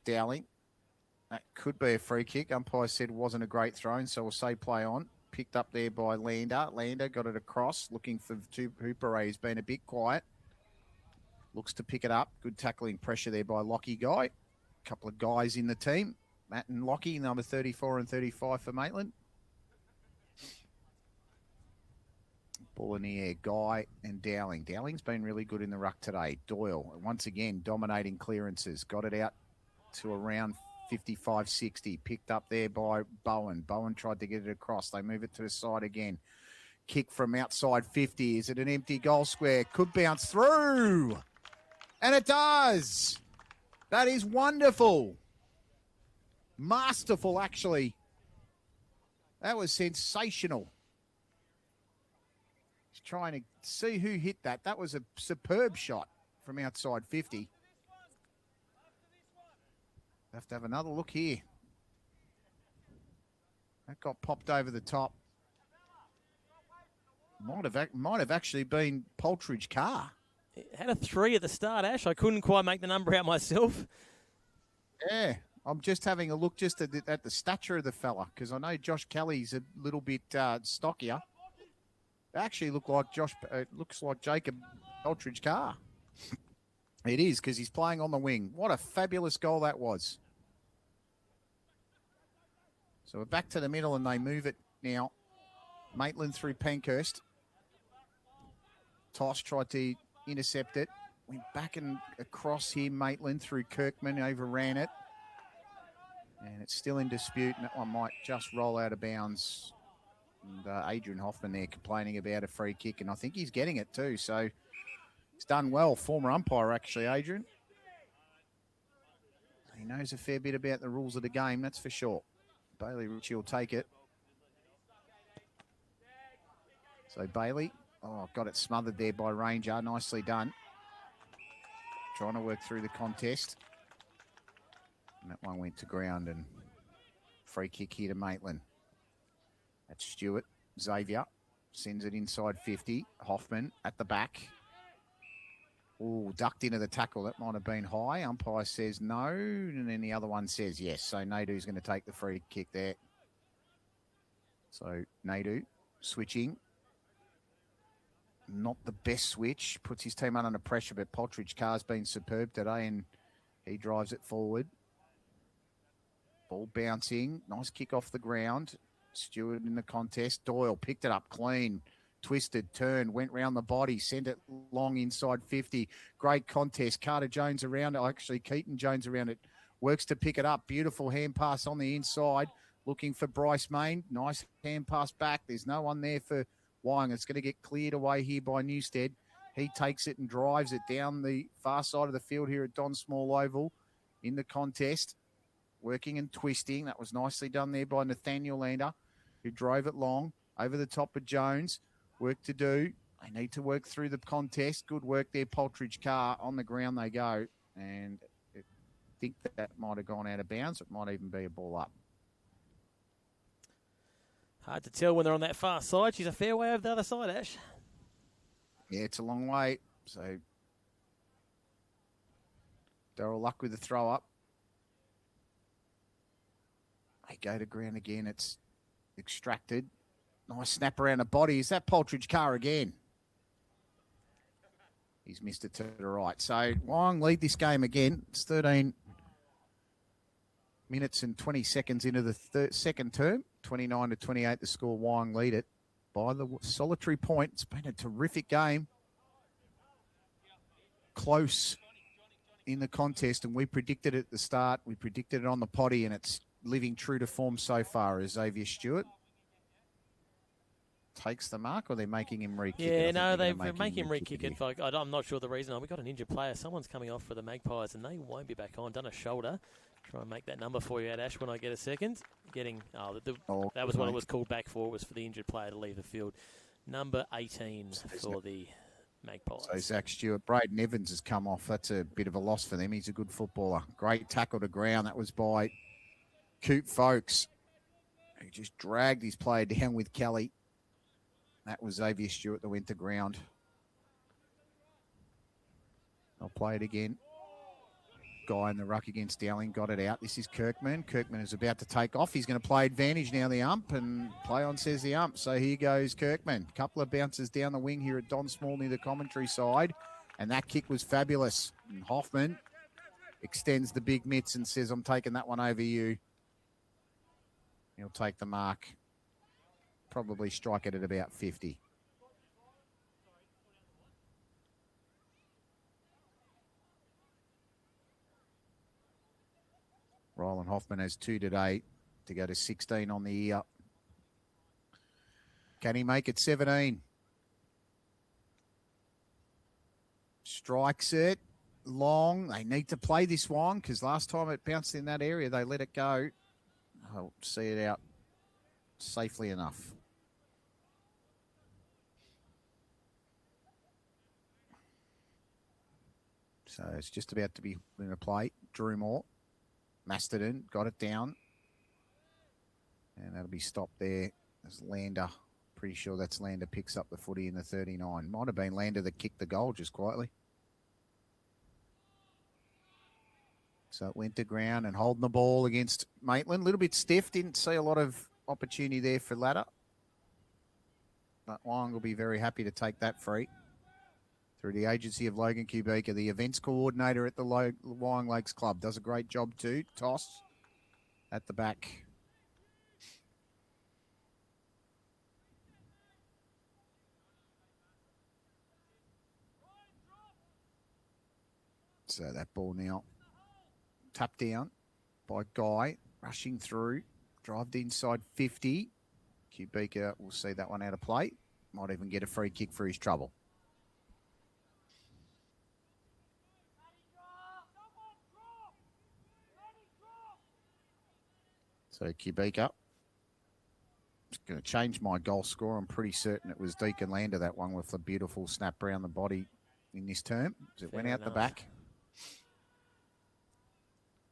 Dowling. That could be a free kick. Umpire said it wasn't a great throw, so we'll say play on. Picked up there by Lander. Lander got it across, looking for Hooper. He's been a bit quiet. Looks to pick it up. Good tackling pressure there by Lockie Guy. A couple of guys in the team. Matt and Lockie, number 34 and 35 for Maitland. Ball in the air, Guy and Dowling. Dowling's been really good in the ruck today. Doyle, once again, dominating clearances. Got it out to around 55-60. Picked up there by Bowen. Bowen tried to get it across. They move it to the side again. Kick from outside 50. Is it an empty goal square? Could bounce through. And it does. That is wonderful. Masterful, actually. That was sensational. He's trying to see who hit that. That was a superb shot from outside 50. Have to have another look here. That got popped over the top. Might have actually been Poltridge Carr. It had a 3 at the start, Ash. I couldn't quite make the number out myself. Yeah. I'm just having a look just at the stature of the fella, because I know Josh Kelly's a little bit stockier. They actually looks like Jacob Poltridge Carr. It is, because he's playing on the wing. What a fabulous goal that was. So we're back to the middle and they move it now. Maitland through Pankhurst. Toss tried to intercept it. Went back and across here, Maitland through Kirkman, overran it. And it's still in dispute, and that one might just roll out of bounds. And Adrian Hoffman there complaining about a free kick, and I think he's getting it too. So he's done well. Former umpire, actually, Adrian. He knows a fair bit about the rules of the game, that's for sure. Bailey Ritchie will take it. So Bailey, got it smothered there by Ranger. Nicely done. Trying to work through the contest. And that one went to ground, and free kick here to Maitland. That's Stewart. Xavier sends it inside 50. Hoffman at the back. Oh, ducked into the tackle. That might have been high. Umpire says no, and then the other one says yes. So Nadu's going to take the free kick there. So Nadu switching. Not the best switch. Puts his team under pressure, but Poltridge Carr's been superb today, and he drives it forward. Ball bouncing. Nice kick off the ground. Stewart in the contest. Doyle picked it up clean. Twisted, turned, went round the body, sent it long inside 50. Great contest. Carter Jones around it. Actually, Keaton Jones around it. Works to pick it up. Beautiful hand pass on the inside. Looking for Bryce Main. Nice hand pass back. There's no one there for Wyong. It's going to get cleared away here by Newstead. He takes it and drives it down the far side of the field here at Don Small Oval in the contest. Working and twisting. That was nicely done there by Nathaniel Lander, who drove it long over the top of Jones. Work to do. They need to work through the contest. Good work there, Poltridge Carr. On the ground they go. And I think that might have gone out of bounds. It might even be a ball up. Hard to tell when they're on that far side. She's a fair way over the other side, Ash. Yeah, it's a long way. So Daryl Luck with the throw up. They go to ground again. It's extracted. Nice snap around the body. Is that Poltridge Carr again? He's missed it to the right. So Wyong lead this game again. It's 13 minutes and 20 seconds into the second term. 29-28 the score. Wyong lead it by the solitary point. It's been a terrific game. Close in the contest, and we predicted it at the start. We predicted it on the potty, and it's living true to form so far is Xavier Stewart. Takes the mark, or they're making him re-kick it? Yeah, no, they make him re-kick it. I'm not sure the reason. We got an injured player. Someone's coming off for the Magpies, and they won't be back on. Done a shoulder. Try and make that number for you, Ash, when I get a second. That was what it was called back for. It was for the injured player to leave the field. Number 18 for the Magpies. So Zach Stewart. Braden Evans has come off. That's a bit of a loss for them. He's a good footballer. Great tackle to ground. That was by Coop Folkes. He just dragged his player down with Kelly. That was Xavier Stewart that went to ground. I'll play it again. Guy in the ruck against Dowling got it out. This is Kirkman. Kirkman is about to take off. He's going to play advantage now, the ump, and play on says the ump. So here goes Kirkman. Couple of bounces down the wing here at Don Small near the commentary side. And that kick was fabulous. And Hoffman extends the big mitts and says, I'm taking that one over you. He'll take the mark. Probably strike it at about 50. Rylan Hoffman has 2 today to go to 16 on the year. Can he make it 17? Strikes it long. They need to play this one because last time it bounced in that area, they let it go. I'll see it out safely enough. So it's just about to be in a play. Drew Moore. Masterton got it down. And that'll be stopped there as Lander. Pretty sure that's Lander picks up the footy in the 39. Might have been Lander that kicked the goal just quietly. So it went to ground and holding the ball against Maitland. A little bit stiff. Didn't see a lot of opportunity there for Ladder. But Wyong will be very happy to take that free. Through the agency of Logan Kubica, the events coordinator at the Wyong Lakes Club. Does a great job too. Toss at the back. So that ball now tapped down by Guy. Rushing through. Drived inside 50. Kubica will see that one out of play. Might even get a free kick for his trouble. So Kubica. Just going to change my goal score. I'm pretty certain it was Deacon Lander, that one with the beautiful snap around the body in this term. It went out the back.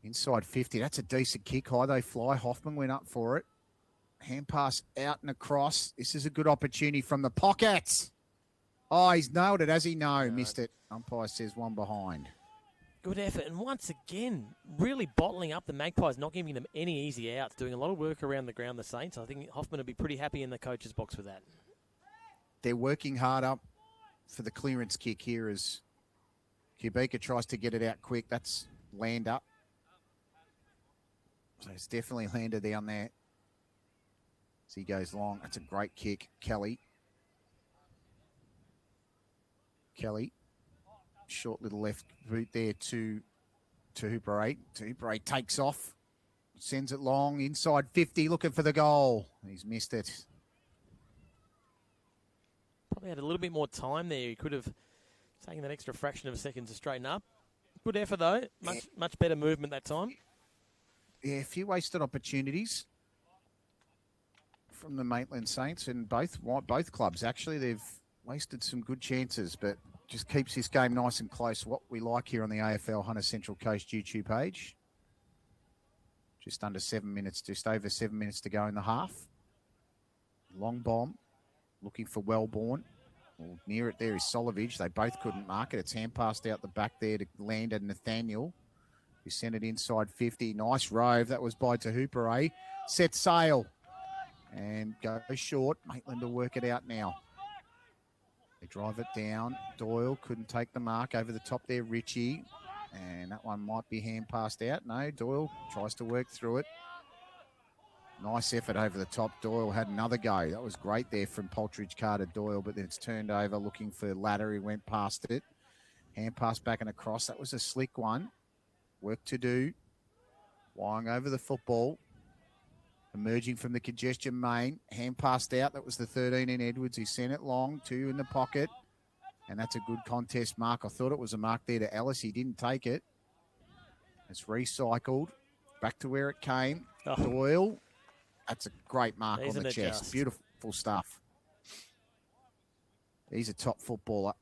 Inside 50. That's a decent kick. High they fly. Hoffman went up for it. Hand pass out and across. This is a good opportunity from the pockets. Oh, he's nailed it. Has he? No, missed it. Umpire says one behind. Good effort. And once again, really bottling up the Magpies, not giving them any easy outs, doing a lot of work around the ground, the Saints. I think Hoffman will be pretty happy in the coach's box with that. They're working hard up for the clearance kick here as Kubica tries to get it out quick. That's Lander. So it's definitely Lander down there. As he goes long. That's a great kick. Kelly. Short little left boot there to Hooper 8. Hooper 8 takes off. Sends it long. Inside 50. Looking for the goal. He's missed it. Probably had a little bit more time there. He could have taken that extra fraction of a second to straighten up. Good effort, though. Much better movement that time. Yeah, a few wasted opportunities from the Maitland Saints and both clubs. Actually, they've wasted some good chances, but just keeps this game nice and close. What we like here on the AFL Hunter Central Coast YouTube page. Just over 7 minutes to go in the half. Long bomb, looking for Wellborn. Well, near it there is Solovich. They both couldn't mark it. It's hand passed out the back there to land at Nathaniel, who sent it inside 50. Nice rove. That was by Tahupere. Set sail and go short. Maitland will work it out now. They drive it down. Doyle couldn't take the mark over the top there. Richie. And that one might be hand passed out. No, Doyle tries to work through it. Nice effort over the top. Doyle had another go. That was great there from Poltridge Carter Doyle, but then it's turned over looking for Ladder. He went past it. Hand pass back and across. That was a slick one. Work to do. Wyong over the football. Emerging from the congestion main. Hand passed out. That was the 13 in Edwards. He sent it long. 2 in the pocket. And that's a good contest mark. I thought it was a mark there to Ellis. He didn't take it. It's recycled. Back to where it came. Oh. Doyle. That's a great mark Isn't on the it chest. just? Beautiful stuff. He's a top footballer.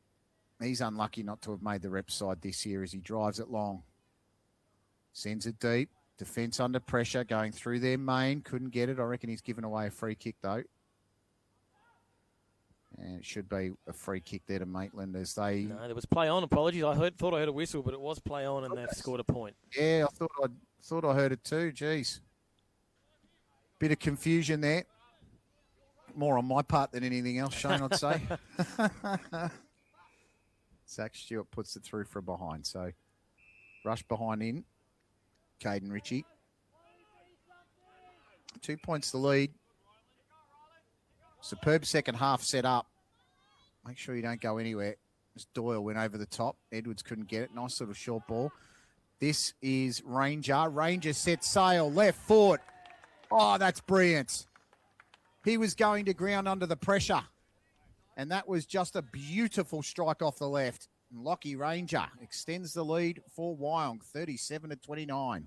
He's unlucky not to have made the rep side this year as he drives it long. Sends it deep. Defence under pressure, going through their main. Couldn't get it. I reckon he's given away a free kick, though. And it should be a free kick there to Maitland as they... No, there was play on. Apologies. Thought I heard a whistle, but it was play on, and they've scored a point. Yeah, I thought I heard it too. Jeez. Bit of confusion there. More on my part than anything else, Shane, I'd say. Zach Stewart puts it through from behind. So, rush behind in. Caden Ritchie. 2 points the lead. Superb second half set up. Make sure you don't go anywhere. As Doyle went over the top. Edwards couldn't get it. Nice little short ball. This is Ranger. Ranger set sail. Left foot. Oh, that's brilliant. He was going to ground under the pressure. And that was just a beautiful strike off the left. And Lockie Ranger extends the lead for Wyong, 37-29.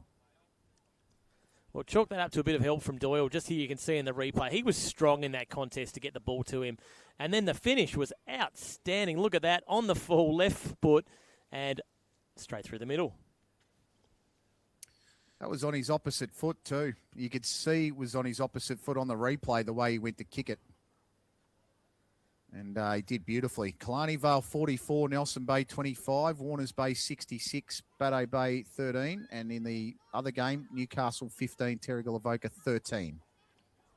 Well, chalk that up to a bit of help from Doyle. Just here you can see in the replay. He was strong in that contest to get the ball to him. And then the finish was outstanding. Look at that. On the full left foot and straight through the middle. That was on his opposite foot too. You could see it was on his opposite foot on the replay, the way he went to kick it. And he did beautifully. Killarney Vale 44, Nelson Bay 25, Warners Bay 66, Baddo Bay 13. And in the other game, Newcastle 15, Terrigal Avoca 13.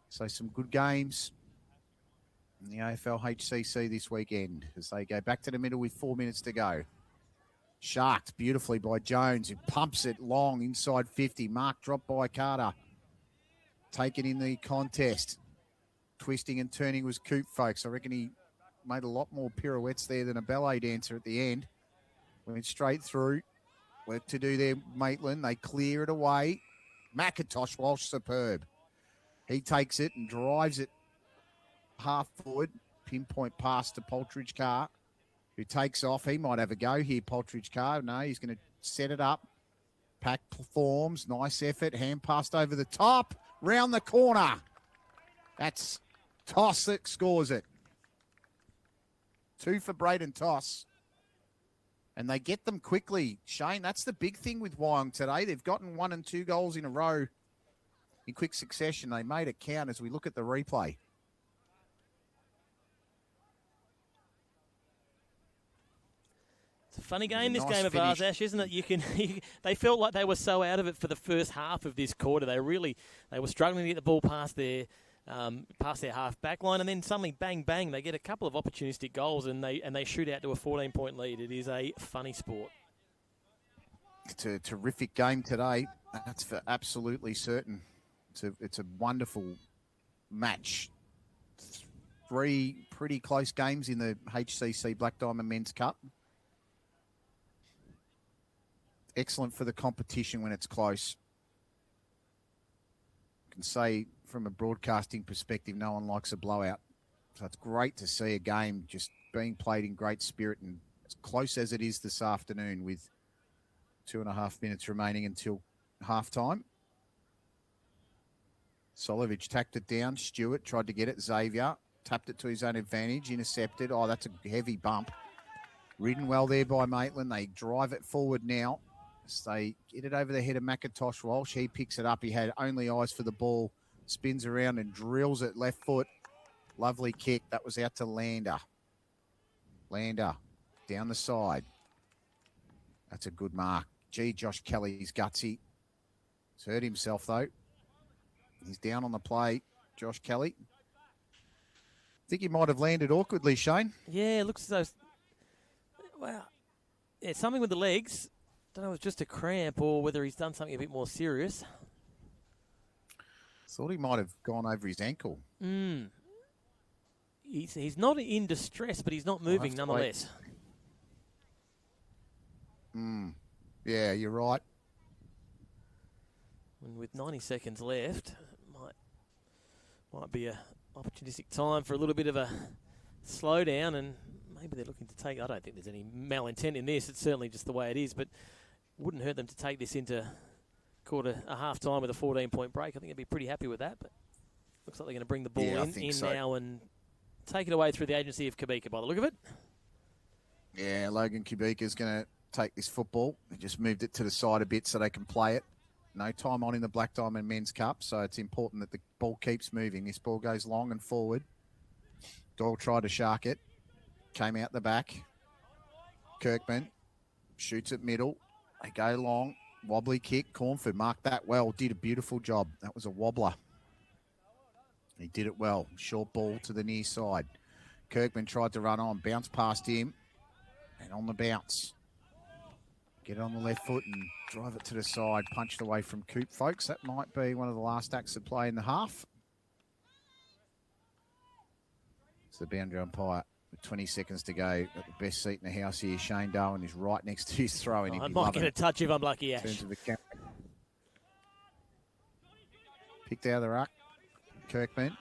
So some good games in the AFL HCC this weekend as they go back to the middle with 4 minutes to go. Sharked beautifully by Jones, who pumps it long inside 50. Mark dropped by Carter. Taken in the contest. Twisting and turning was Coop, folks. I reckon he made a lot more pirouettes there than a ballet dancer at the end. Went straight through. Work to do there, Maitland. They clear it away. McIntosh Walsh, superb. He takes it and drives it half forward. Pinpoint pass to Poltridge Carr, who takes off. He might have a go here, Poltridge Carr. No, he's going to set it up. Pack forms. Nice effort. Hand passed over the top. Round the corner. That's Toss that scores it. 2 for Braden Toss. And they get them quickly. Shane, that's the big thing with Wyong today. They've gotten 1 and 2 goals in a row in quick succession. They made it count as we look at the replay. It's a funny game, this game of ours, Ash, isn't it? They felt like they were so out of it for the first half of this quarter. They were struggling to get the ball past their half back line, and then suddenly, bang, bang, they get a couple of opportunistic goals, and they shoot out to a 14-point lead. It is a funny sport. It's a terrific game today. That's for absolutely certain. It's a wonderful match. 3 pretty close games in the HCC Black Diamond Men's Cup. Excellent for the competition when it's close. I can say from a broadcasting perspective, no one likes a blowout. So it's great to see a game just being played in great spirit and as close as it is this afternoon with 2.5 minutes remaining until halftime. Solovich tacked it down. Stewart tried to get it. Xavier tapped it to his own advantage. Intercepted. Oh, that's a heavy bump. Ridden well there by Maitland. They drive it forward now. So they get it over the head of McIntosh Walsh. He picks it up. He had only eyes for the ball. Spins around and drills it left foot. Lovely kick. That was out to Lander. Lander down the side. That's a good mark. Gee, Josh Kelly's gutsy. He's hurt himself, though. He's down on the play, Josh Kelly. I think he might have landed awkwardly, Shane. Yeah, it looks as though... Wow. Yeah, something with the legs. Don't know if it's just a cramp or whether he's done something a bit more serious. Thought he might have gone over his ankle. He's not in distress, but he's not moving nonetheless. Yeah, you're right. And with 90 seconds left, might Might be a opportunistic time for a little bit of a slowdown, and maybe they're looking to take. I don't think there's any malintent in this. It's certainly just the way it is, but wouldn't hurt them to take this into a half time with a 14-point break. I think they'd be pretty happy with that. But looks like they're going to bring the ball in so. Now and take it away through the agency of Kubika by the look of it. Yeah, Logan Kubika's going to take this football. They just moved it to the side a bit so they can play it. No time on in the Black Diamond Men's Cup, so it's important that the ball keeps moving. This ball goes long and forward. Doyle tried to shark it. Came out the back. Kirkman shoots at middle. They go long. Wobbly kick. Cornford marked that well. Did a beautiful job. That was a wobbler. He did it well. Short ball to the near side. Kirkman tried to run on. Bounced past him. And on the bounce. Get it on the left foot and drive it to the side. Punched away from Coop, folks. That might be one of the last acts of play in the half. It's the boundary umpire with 20 seconds to go. Got the best seat in the house here. Shane Darwin is right next to his throw-in. I might get a touch if I'm lucky, Ash. Turns to the camera. Picked out of the ruck. Kirkman.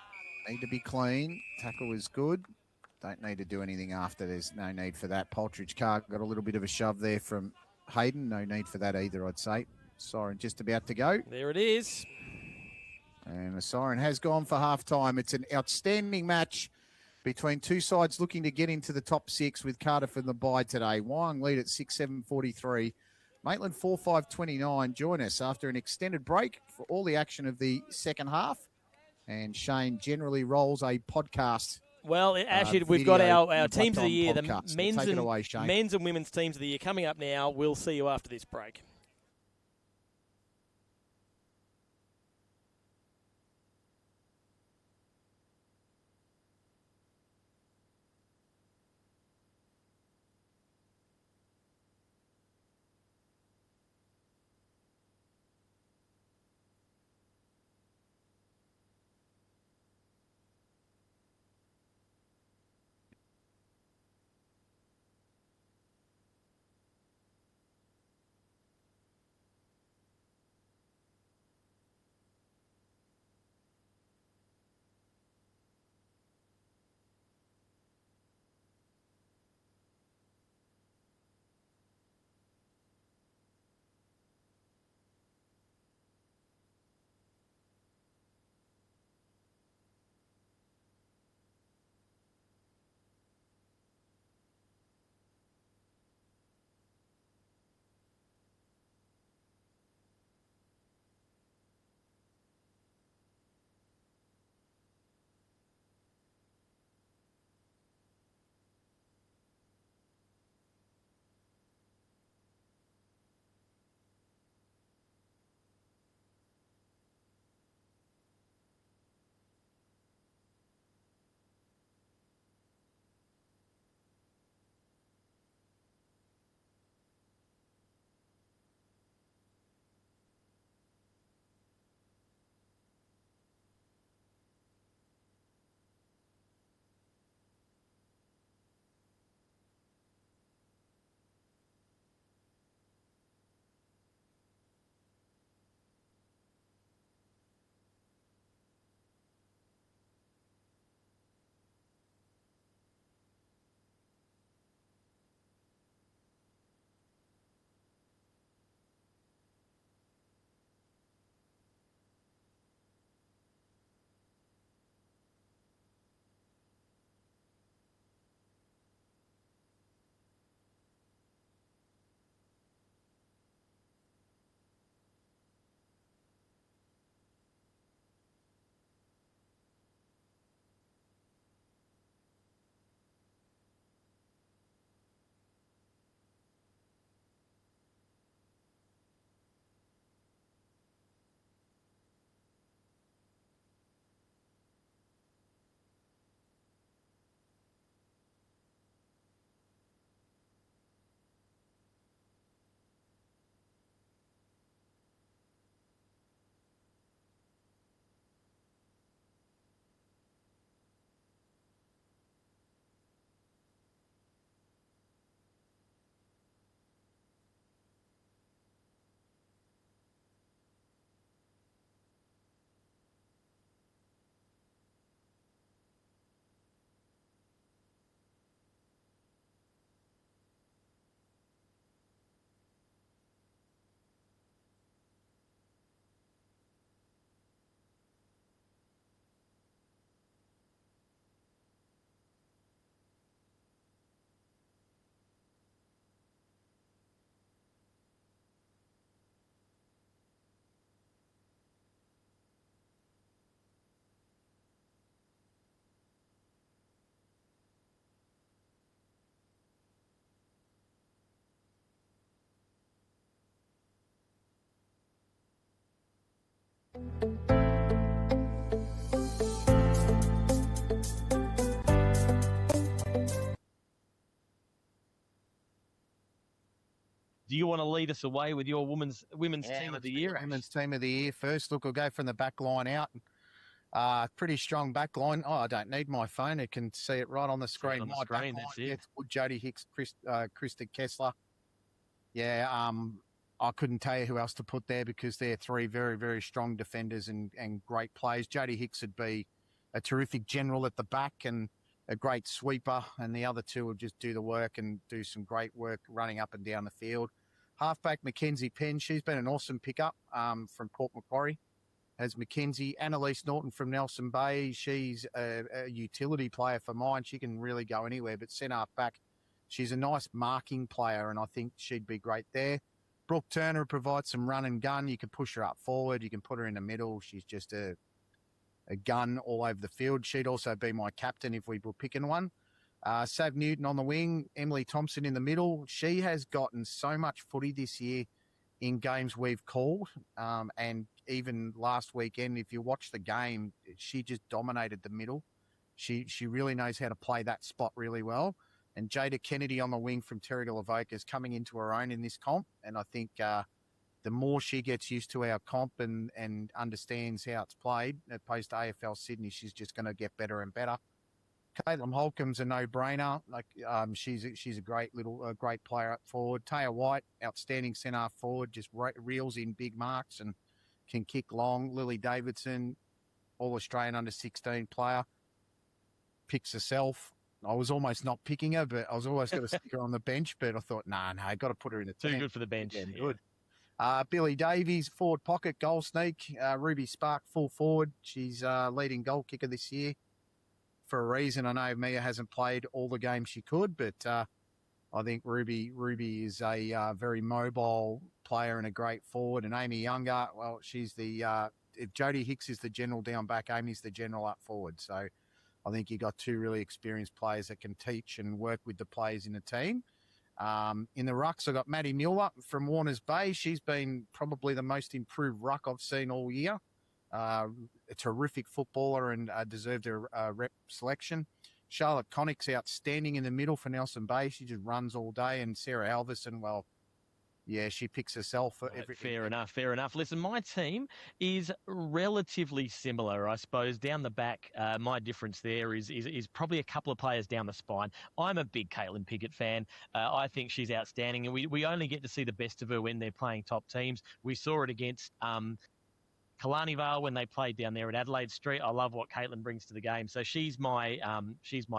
Need to be clean. Tackle is good. Don't need to do anything after. There's no need for that. Poltridge car got a little bit of a shove there from Hayden. No need for that either, I'd say. Siren just about to go. There it is. And the siren has gone for half-time. It's an outstanding match between two sides looking to get into the top six with Cardiff in the bye today. Wyong lead at 6-7-43. Maitland 4-5-29. Join us after an extended break for all the action of the second half. And Shane generally rolls a podcast. Well, actually, we've got our teams of the year, the men's and women's teams of the year coming up now. We'll see you after this break. Do you want to lead us away with your women's team of the year? Women's team of the year first. Look, we'll go from the back line out. Pretty strong back line. Oh, I don't need my phone. I can see it right on the screen. On the screen, that's it. It's Jodie Hicks, Krista Kessler. Yeah, I couldn't tell you who else to put there because they're three very, very strong defenders and great players. Jodie Hicks would be a terrific general at the back and a great sweeper, and the other two will just do the work and do some great work running up and down the field. Halfback Mackenzie Penn, she's been an awesome pickup from Port Macquarie. As Mackenzie, Annalise Norton from Nelson Bay, she's a utility player for mine. She can really go anywhere, but centre half back, she's a nice marking player, and I think she'd be great there. Brooke Turner provides some run and gun. You can push her up forward. You can put her in the middle. She's just a gun all over the field. She'd also be my captain if we were picking one. Sav Newton on the wing, Emily Thompson in the middle. She has gotten so much footy this year in games we've called. And even last weekend, if you watch the game, she just dominated the middle. She really knows how to play that spot really well. And Jada Kennedy on the wing from Terry de Lavoca is coming into her own in this comp. And I think the more she gets used to our comp and understands how it's played, opposed to AFL Sydney, she's just going to get better and better. Caitlin Holcomb's a no-brainer. She's a great player up forward. Taya White, outstanding centre forward, just reels in big marks and can kick long. Lily Davidson, All-Australian under-16 player, picks herself. I was almost not picking her, but I was always going to stick her on the bench. But I thought, no, got to put her in the team. Too good for the bench. Yeah, good. Billy Davies, forward pocket, goal sneak. Ruby Spark, full forward. She's leading goal kicker this year. For a reason, I know Mia hasn't played all the games she could, but I think Ruby is a very mobile player and a great forward. And Amy Younger, well, she's if Jodie Hicks is the general down back, Amy's the general up forward. So I think you got two really experienced players that can teach and work with the players in the team. In the rucks, I got Maddie Mueller from Warners Bay. She's been probably the most improved ruck I've seen all year. A terrific footballer and deserved a rep selection. Charlotte Connick's outstanding in the middle for Nelson Bay. She just runs all day. And Sarah Alverson, well, yeah, she picks herself for everything. Fair enough. Listen, my team is relatively similar, I suppose. Down the back, my difference there is probably a couple of players down the spine. I'm a big Caitlin Pickett fan. I think she's outstanding, and we only get to see the best of her when they're playing top teams. We saw it against Kalani Vale when they played down there at Adelaide Street. I love what Caitlin brings to the game. So she's my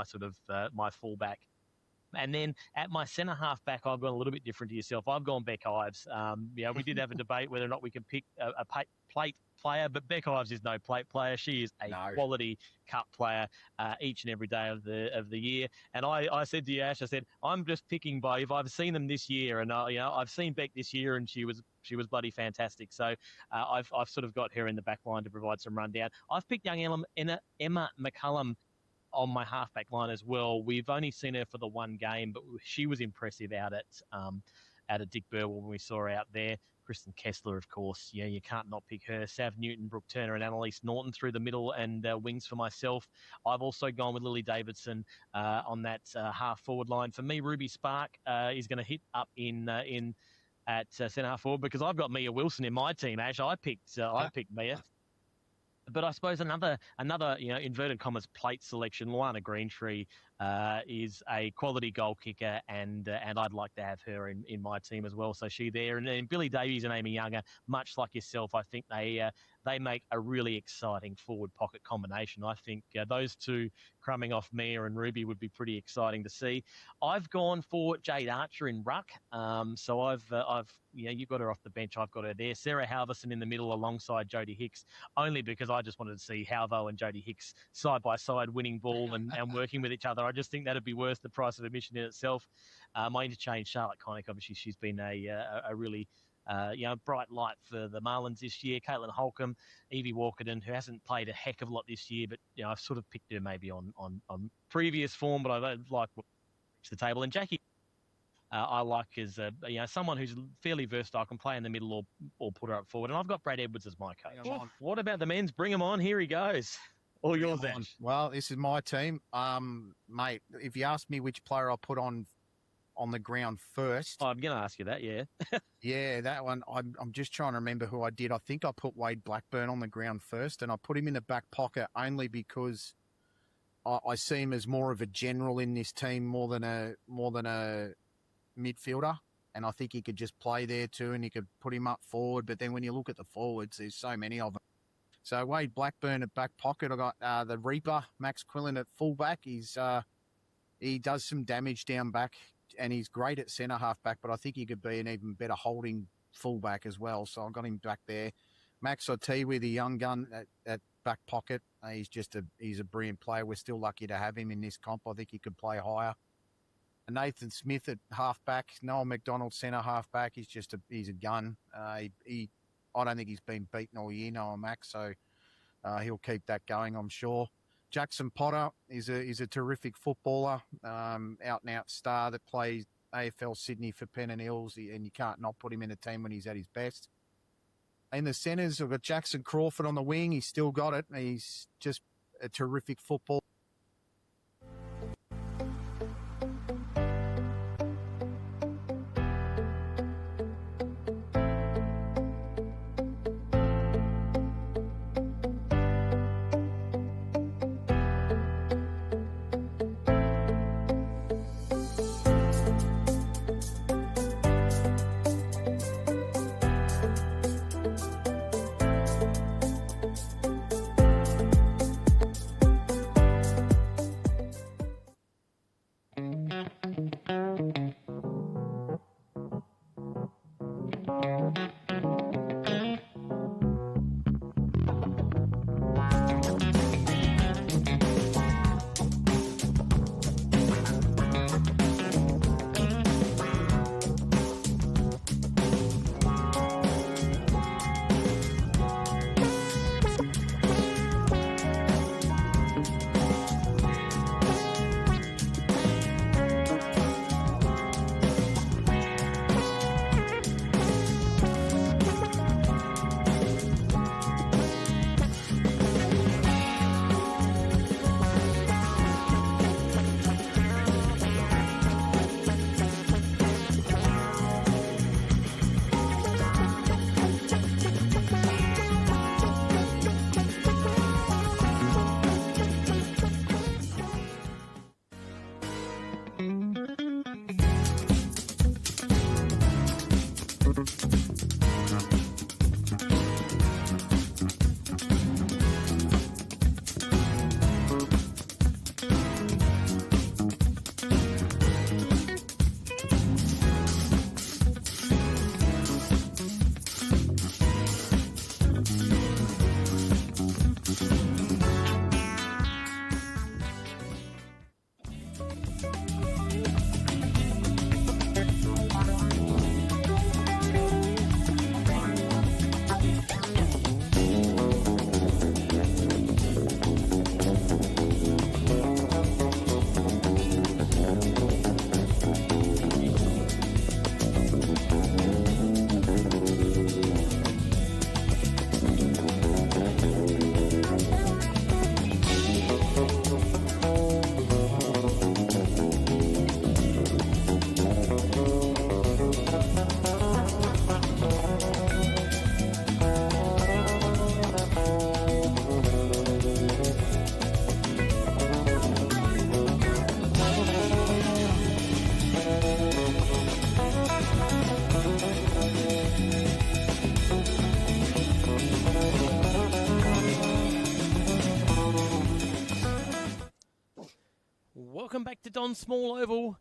sort of my fullback. And then at my centre half back, I've gone a little bit different to yourself. I've gone Beck Ives. We did have a debate whether or not we can pick a plate player, but Beck Ives is no plate player. She is a quality cup player each and every day of the year. And I said to you, Ash, I said, I'm just picking by if I've seen them this year, and I've seen Beck this year, and she was bloody fantastic. So I've sort of got her in the back line to provide some rundown. I've picked young Emma McCullum on my halfback line as well. We've only seen her for the one game, but she was impressive out at Dick Burwell when we saw her out there. Kristen Kessler, of course, you can't not pick her. Sav Newton, Brooke Turner, and Annalise Norton through the middle and wings for myself. I've also gone with Lily Davidson on that half forward line. For me, Ruby Spark is going to hit up at centre half forward because I've got Mia Wilson in my team. Ash, I picked Mia. But I suppose another inverted commas plate selection. Luana Greentree is a quality goal kicker, and I'd like to have her in my team as well. So she there, and then Billy Davies and Amy Younger, much like yourself, I think they make a really exciting forward pocket combination. I think those two crumbing off Mia and Ruby would be pretty exciting to see. I've gone for Jade Archer in ruck. So I've you got her off the bench. I've got her there. Sarah Halverson in the middle alongside Jodie Hicks, only because I just wanted to see Halvo and Jodie Hicks side by side winning ball and working with each other. I just think that'd be worth the price of admission in itself. My interchange, Charlotte Connick, obviously she's been a really bright light for the Marlins this year. Caitlin Holcomb, Evie Walkerton, who hasn't played a heck of a lot this year, but I've sort of picked her maybe on previous form, but I don't like what the table. And Jackie I like as someone who's fairly versatile, can play in the middle or put her up forward. And I've got Brad Edwards as my coach. What about the men's? Bring him on. Here he goes. All yours, Ash. Well, this is my team. Mate, if you ask me which player I put on the ground first. Oh, I'm going to ask you that, yeah. Yeah, that one. I'm just trying to remember who I did. I think I put Wade Blackburn on the ground first, and I put him in the back pocket only because I see him as more of a general in this team more than a midfielder, and I think he could just play there too, and you could put him up forward. But then when you look at the forwards, there's so many of them. So Wade Blackburn at back pocket. I got the Reaper, Max Quillen at fullback. He does some damage down back, and he's great at centre half back, but I think he could be an even better holding fullback as well. So I got him back there. Max Otiwi, the young gun at back pocket. He's a brilliant player. We're still lucky to have him in this comp. I think he could play higher. And Nathan Smith at half back. Noel McDonald centre half back. He's a gun. I don't think he's been beaten all year, Noah Max. So he'll keep that going, I'm sure. Jackson Potter is a terrific footballer, out and out star that plays AFL Sydney for Pennant Hills, and you can't not put him in a team when he's at his best. In the centres, I've got Jackson Crawford on the wing. He's still got it. He's just a terrific footballer. Welcome back to Don Small Oval.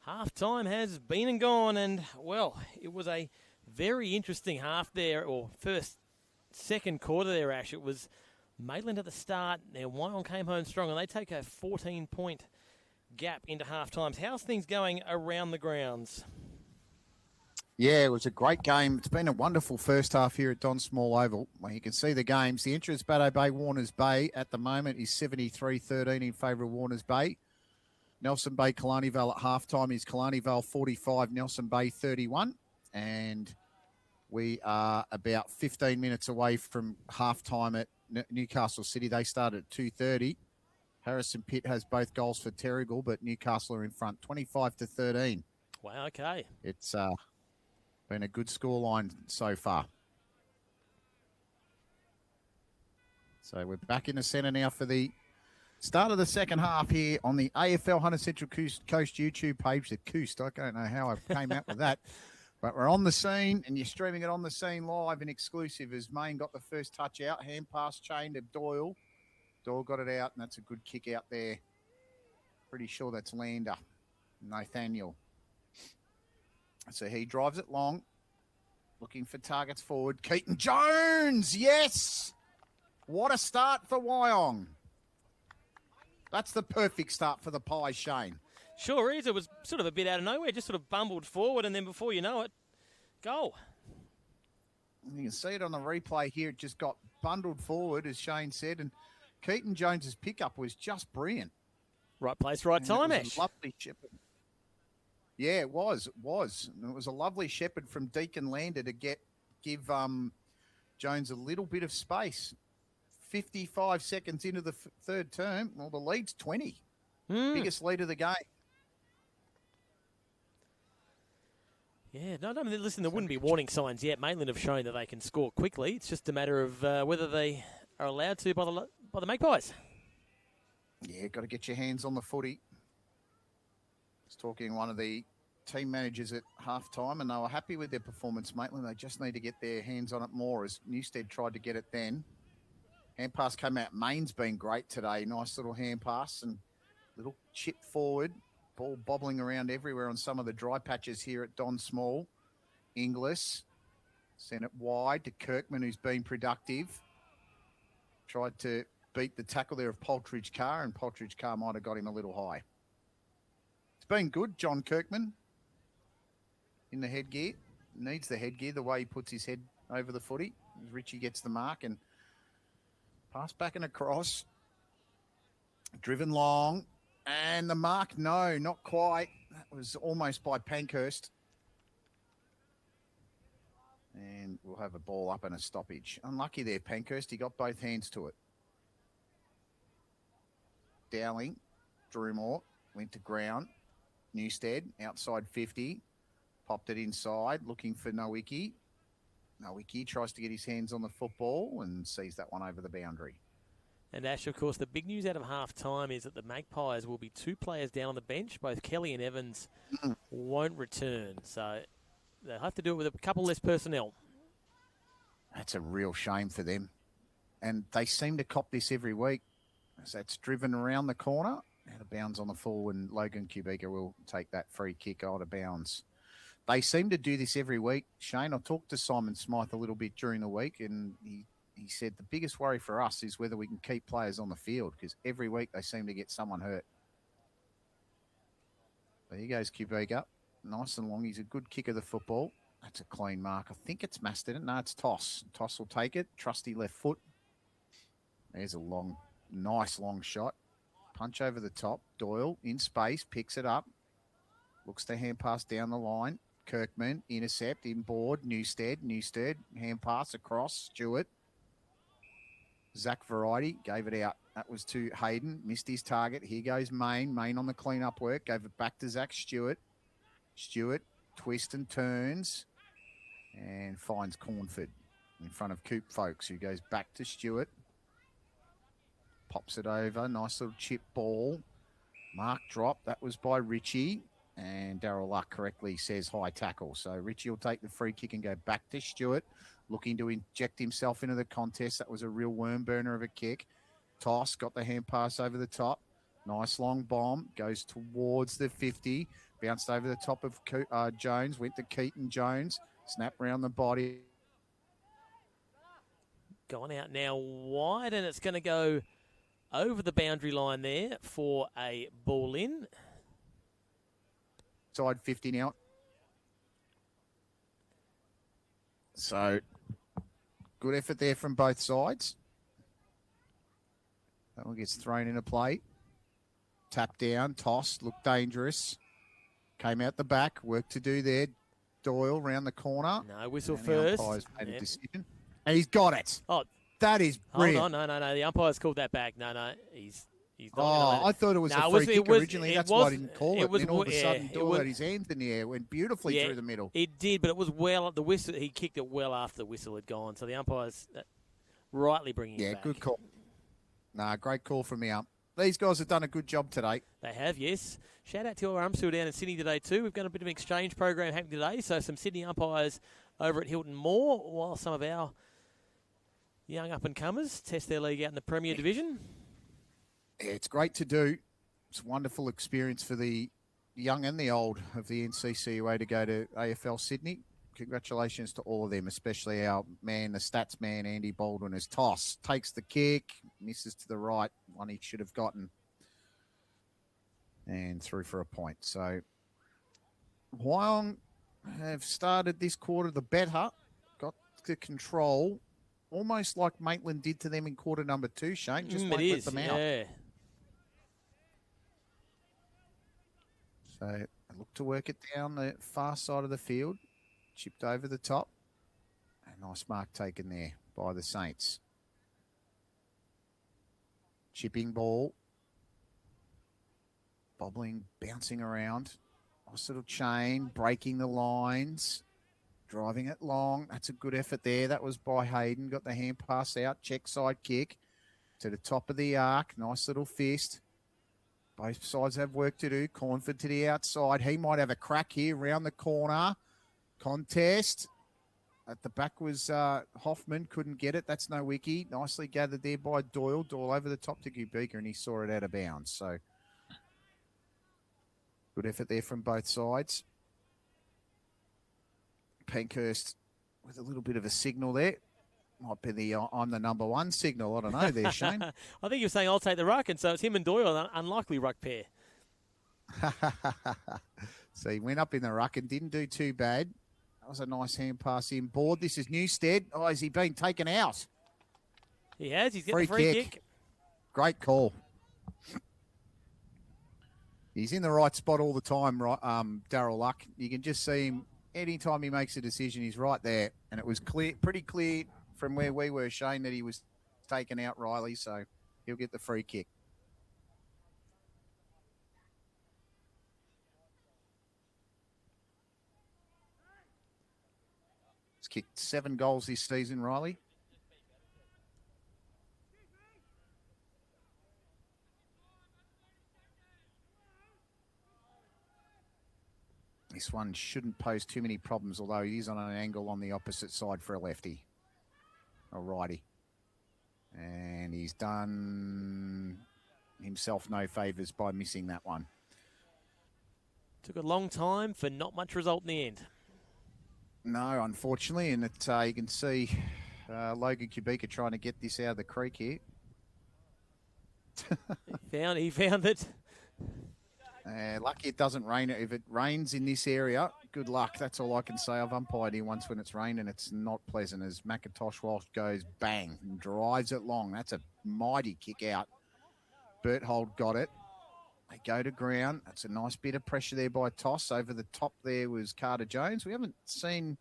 Half-time has been and gone, and, well, it was a very interesting half there, or second quarter there, Ash. It was Maitland at the start. Now, Wyong came home strong, and they take a 14-point gap into half-times. How's things going around the grounds? Yeah, it was a great game. It's been a wonderful first half here at Don Small Oval. Well, you can see the games. The entrance Baddo Bay Warners Bay at the moment is 73-13 in favour of Warners Bay. Nelson Bay, Killarney Vale at halftime is Killarney Vale 45, Nelson Bay 31. And we are about 15 minutes away from halftime at Newcastle City. They started at 2:30. Harrison Pitt has both goals for Terrigal, but Newcastle are in front, 25-13. Wow, okay. It's been a good scoreline so far. So we're back in the centre now for the start of the second half here on the AFL Hunter Central Coast YouTube page. The Coast, I don't know how I came out with that. But we're on the scene, and you're streaming it on the scene live and exclusive as Main got the first touch out. Hand pass chain to Doyle. Doyle got it out, and that's a good kick out there. Pretty sure that's Lander, Nathaniel. So he drives it long, looking for targets forward. Keaton Jones, yes! What a start for Wyong. That's the perfect start for the Pies, Shane. Sure is. It was sort of a bit out of nowhere, just sort of bumbled forward, and then before you know it, goal. You can see it on the replay here. It just got bundled forward, as Shane said, and Keaton Jones's pickup was just brilliant. Right place, right time, Ash. Lovely shepherd. Yeah, it was. It was. And it was a lovely shepherd from Deacon Lander to give Jones a little bit of space. 55 seconds into the third term. Well, the lead's 20. Biggest lead of the game. Yeah, no, listen, there wouldn't be warning signs yet. Maitland have shown that they can score quickly. It's just a matter of whether they are allowed to by the Magpies. Yeah, got to get your hands on the footy. I was talking to one of the team managers at halftime, and they were happy with their performance, Maitland. They just need to get their hands on it more, as Newstead tried to get it then. Hand pass came out. Main's been great today. Nice little hand pass and little chip forward. Ball bobbling around everywhere on some of the dry patches here at Don Small. Inglis sent it wide to Kirkman, who's been productive. Tried to beat the tackle there of Poltridge Carr, and Poltridge Carr might have got him a little high. It's been good, John Kirkman, in the headgear. Needs the headgear, the way he puts his head over the footy. Richie gets the mark and pass back and across. Driven long. And the mark, no, not quite. That was almost by Pankhurst. And we'll have a ball up and a stoppage. Unlucky there, Pankhurst. He got both hands to it. Dowling, Drewmore, went to ground. Newstead, outside 50. Popped it inside, looking for Nowicki. Nowicki tries to get his hands on the football and sees that one over the boundary. And Ash, of course, the big news out of half-time is that the Magpies will be 2 players down on the bench. Both Kelly and Evans won't return. So they'll have to do it with a couple less personnel. That's a real shame for them. And they seem to cop this every week. As that's driven around the corner, out of bounds on the full, and Logan Kubica will take that free kick out of bounds. They seem to do this every week. Shane, I talked to Simon Smythe a little bit during the week, and he said the biggest worry for us is whether we can keep players on the field, because every week they seem to get someone hurt. There he goes, Kubica. Nice and long. He's a good kick of the football. That's a clean mark. I think it's Masterton. No, it's Toss. Toss will take it. Trusty left foot. There's a nice long shot. Punch over the top. Doyle in space. Picks it up. Looks to hand pass down the line. Kirkman, intercept, inboard. Newstead. Hand pass across. Stewart. Zach Variety gave it out. That was to Hayden. Missed his target. Here goes Main. Main on the clean-up work. Gave it back to Zach Stewart. Stewart twists and turns and finds Cornford in front of Coop Folks, who goes back to Stewart. Pops it over. Nice little chip ball. Mark drop. That was by Richie. And Darryl Luck correctly says high tackle. So Richie will take the free kick and go back to Stewart, looking to inject himself into the contest. That was a real worm burner of a kick. Toss got the hand pass over the top. Nice long bomb. Goes towards the 50. Bounced over the top of Jones. Went to Keaton Jones. Snap round the body. Gone out now wide, and it's going to go over the boundary line there for a ball in. Side 50 now. So, good effort there from both sides. That one gets thrown into play. Tap down, toss, looked dangerous. Came out the back, work to do there. Doyle round the corner. No, whistle and first. The umpire's made a decision. And he's got it. Oh, that is brilliant. Hold on, no. The umpire's called that back. No, he's not. Oh, I thought it was a free kick originally. That's why I didn't call it. And then all of a sudden, Doyle had his hands in the air, went beautifully through the middle. It did, but it was the whistle. He kicked it well after the whistle had gone. So the umpire's rightly bringing it back. Yeah, good call. Great call from the ump. These guys have done a good job today. They have, yes. Shout out to our umps who are down in Sydney today too. We've got a bit of an exchange program happening today. So some Sydney umpires over at Hilton Moor, while some of our young up-and-comers test their league out in the Premier Division. Yeah, it's great to do. It's a wonderful experience for the young and the old of the NCCUA to go to AFL Sydney. Congratulations to all of them, especially our man, the stats man, Andy Baldwin, as toss. Takes the kick, misses to the right, one he should have gotten, and through for a point. So Wyong have started this quarter the better, got the control, almost like Maitland did to them in quarter number 2, Shane. Just won't let them out. Yeah. So I look to work it down the far side of the field. Chipped over the top. A nice mark taken there by the Saints. Chipping ball. Bobbling, bouncing around. Nice little chain, breaking the lines. Driving it long. That's a good effort there. That was by Hayden. Got the hand pass out. Check side kick to the top of the arc. Nice little fist. Both sides have work to do. Cornford to the outside. He might have a crack here round the corner. Contest. At the back was Hoffman. Couldn't get it. That's no wiki. Nicely gathered there by Doyle. Doyle over the top to Gubika, and he saw it out of bounds. So good effort there from both sides. Pankhurst with a little bit of a signal there. Might be the I'm the number 1 signal. I don't know there, Shane. I think you're saying I'll take the ruck, and so it's him and Doyle, an unlikely ruck pair. So he went up in the ruck and didn't do too bad. That was a nice hand pass in board. This is Newstead. Oh, has he been taken out? He has. He's getting a free kick. Great call. He's in the right spot all the time, right, Darryl Luck. You can just see him anytime he makes a decision. He's right there, and it was clear, pretty clear from where we were, Shane, that he was taken out, Riley. So he'll get the free kick. He's kicked 7 goals this season, Riley. This one shouldn't pose too many problems, although he is on an angle on the opposite side for a lefty. A righty. And he's done himself no favours by missing that one. Took a long time for not much result in the end. No, unfortunately, and you can see Logan Kubika trying to get this out of the creek here. He found it. Lucky it doesn't rain. If it rains in this area, good luck. That's all I can say. I've umpired here once when it's rained, and it's not pleasant as McIntosh Walsh goes bang and drives it long. That's a mighty kick out. Berthold got it. They go to ground. That's a nice bit of pressure there by Toss. Over the top there was Carter Jones. We haven't seen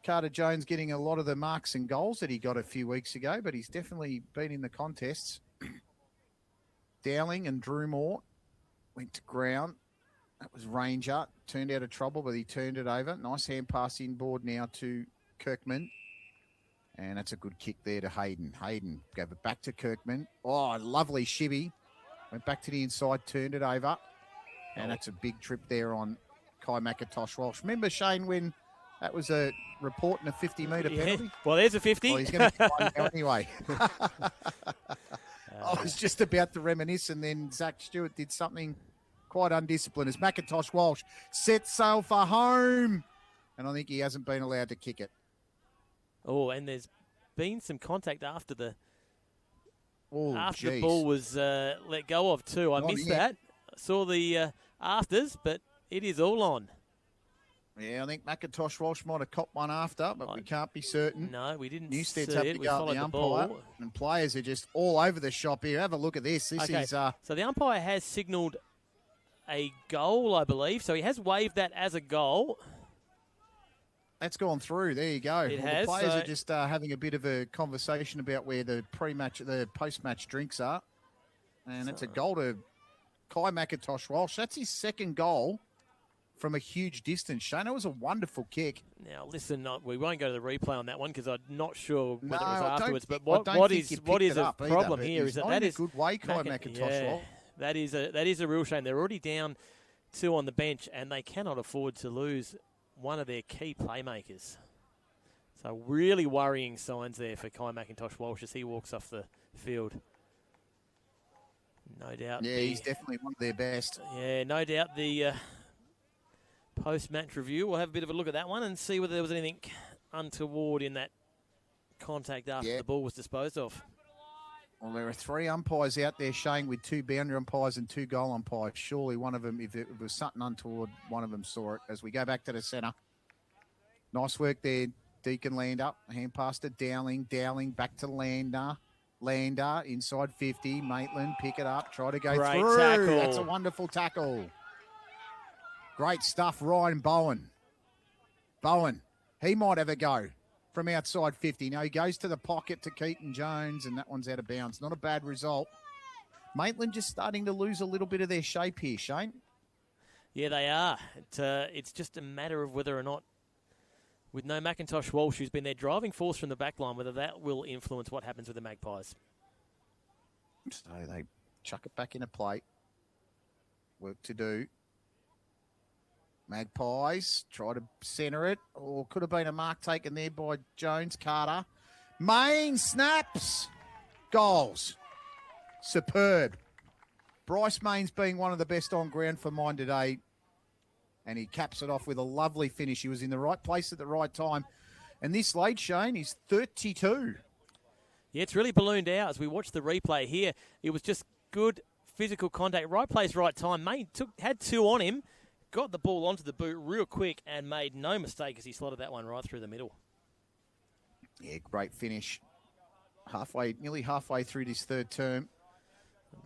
Carter Jones getting a lot of the marks and goals that he got a few weeks ago, but he's definitely been in the contests. Dowling and Drew Moore went to ground. That was Ranger. Turned out of trouble, but he turned it over. Nice hand pass inboard now to Kirkman. And that's a good kick there to Hayden. Hayden gave it back to Kirkman. Oh, lovely shibby. Went back to the inside, turned it over. And that's a big trip there on Kai McIntosh Walsh. Remember, Shane, when that was a report and a 50-metre penalty? Well, there's a 50. Well, he's going to get one now anyway. I was just about to reminisce, and then Zach Stewart did something quite undisciplined as McIntosh Walsh sets sail for home. And I think he hasn't been allowed to kick it. Oh, and there's been some contact after the the ball was let go of too. I missed that. I saw the afters, but it is all on. Yeah, I think McIntosh Walsh might have copped one after, but we can't be certain. No, we didn't Newstead's see have it. to We go up followed the the umpire, ball. and players are just all over the shop here. Have a look at this. This Okay, is so the umpire has signalled a goal, I believe. So he has waved that as a goal. that's gone through. There you go. It well, has, the players so- are just having a bit of a conversation about where the post-match drinks are, and it's a goal to Kai McIntosh Walsh. That's his second goal from a huge distance. Shane, it was a wonderful kick. Now, listen, we won't go to the replay on that one because I'm not sure whether it was I don't afterwards. But think- I don't what think is you what picked is it a up either, problem but here he's is that not that in a is good way, Kai McIntosh Walsh. that is a real shame. They're already down 2 on the bench, and they cannot afford to lose one of their key playmakers. So really worrying signs there for Kai McIntosh Walsh as he walks off the field. No doubt. Yeah, he's definitely one of their best. Yeah, no doubt the post-match review. We'll have a bit of a look at that one and see whether there was anything untoward in that contact after the ball was disposed of. Well, there are 3 umpires out there, Shane, with 2 boundary umpires and 2 goal umpires. Surely one of them, if it was something untoward, one of them saw it. As we go back to the centre. Nice work there, Deacon Lander. Hand pass to Dowling. Dowling back to Lander. Lander inside 50. Maitland, pick it up. Try to go Great through. tackle. That's a wonderful tackle. Great stuff, Ryan Bowen. Bowen, he might have a go from outside 50. No, he goes to the pocket to Keaton Jones, and that one's out of bounds. Not a bad result. Maitland just starting to lose a little bit of their shape here, Shane. Yeah, they are. It's just a matter of whether or not, with no McIntosh Walsh, who's been their driving force from the back line, whether that will influence what happens with the Magpies. So they chuck it back in a plate. Work to do. Magpies try to centre it. Or could have been a mark taken there by Jones. Carter. Main snaps. Goals. Superb. Bryce Main's being one of the best on ground for mine today. And he caps it off with a lovely finish. He was in the right place at the right time. And this late, Shane, he's 32. Yeah, it's really ballooned out as we watch the replay here. It was just good physical contact. Right place, right time. Main had 2 on him. Got the ball onto the boot real quick and made no mistake as he slotted that one right through the middle. Yeah, great finish. Nearly halfway through this third term.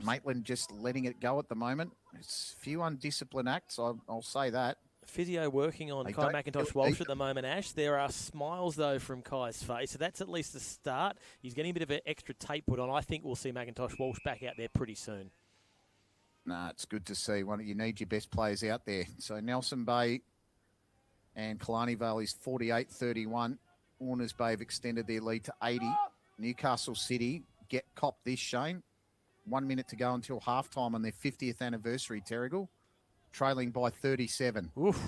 Maitland just letting it go at the moment. It's a few undisciplined acts, I'll say that. Physio working on Kai McIntosh Walsh at the moment, Ash. There are smiles, though, from Kai's face, so that's at least a start. He's getting a bit of an extra tape put on. I think we'll see McIntosh Walsh back out there pretty soon. Nah, it's good to see. You need your best players out there. So Nelson Bay and Killarney Vale is 48-31. Warners Bay have extended their lead to 80. Newcastle City get copped this, Shane. 1 minute to go until halftime on their 50th anniversary, Terrigal. Trailing by 37. Oof.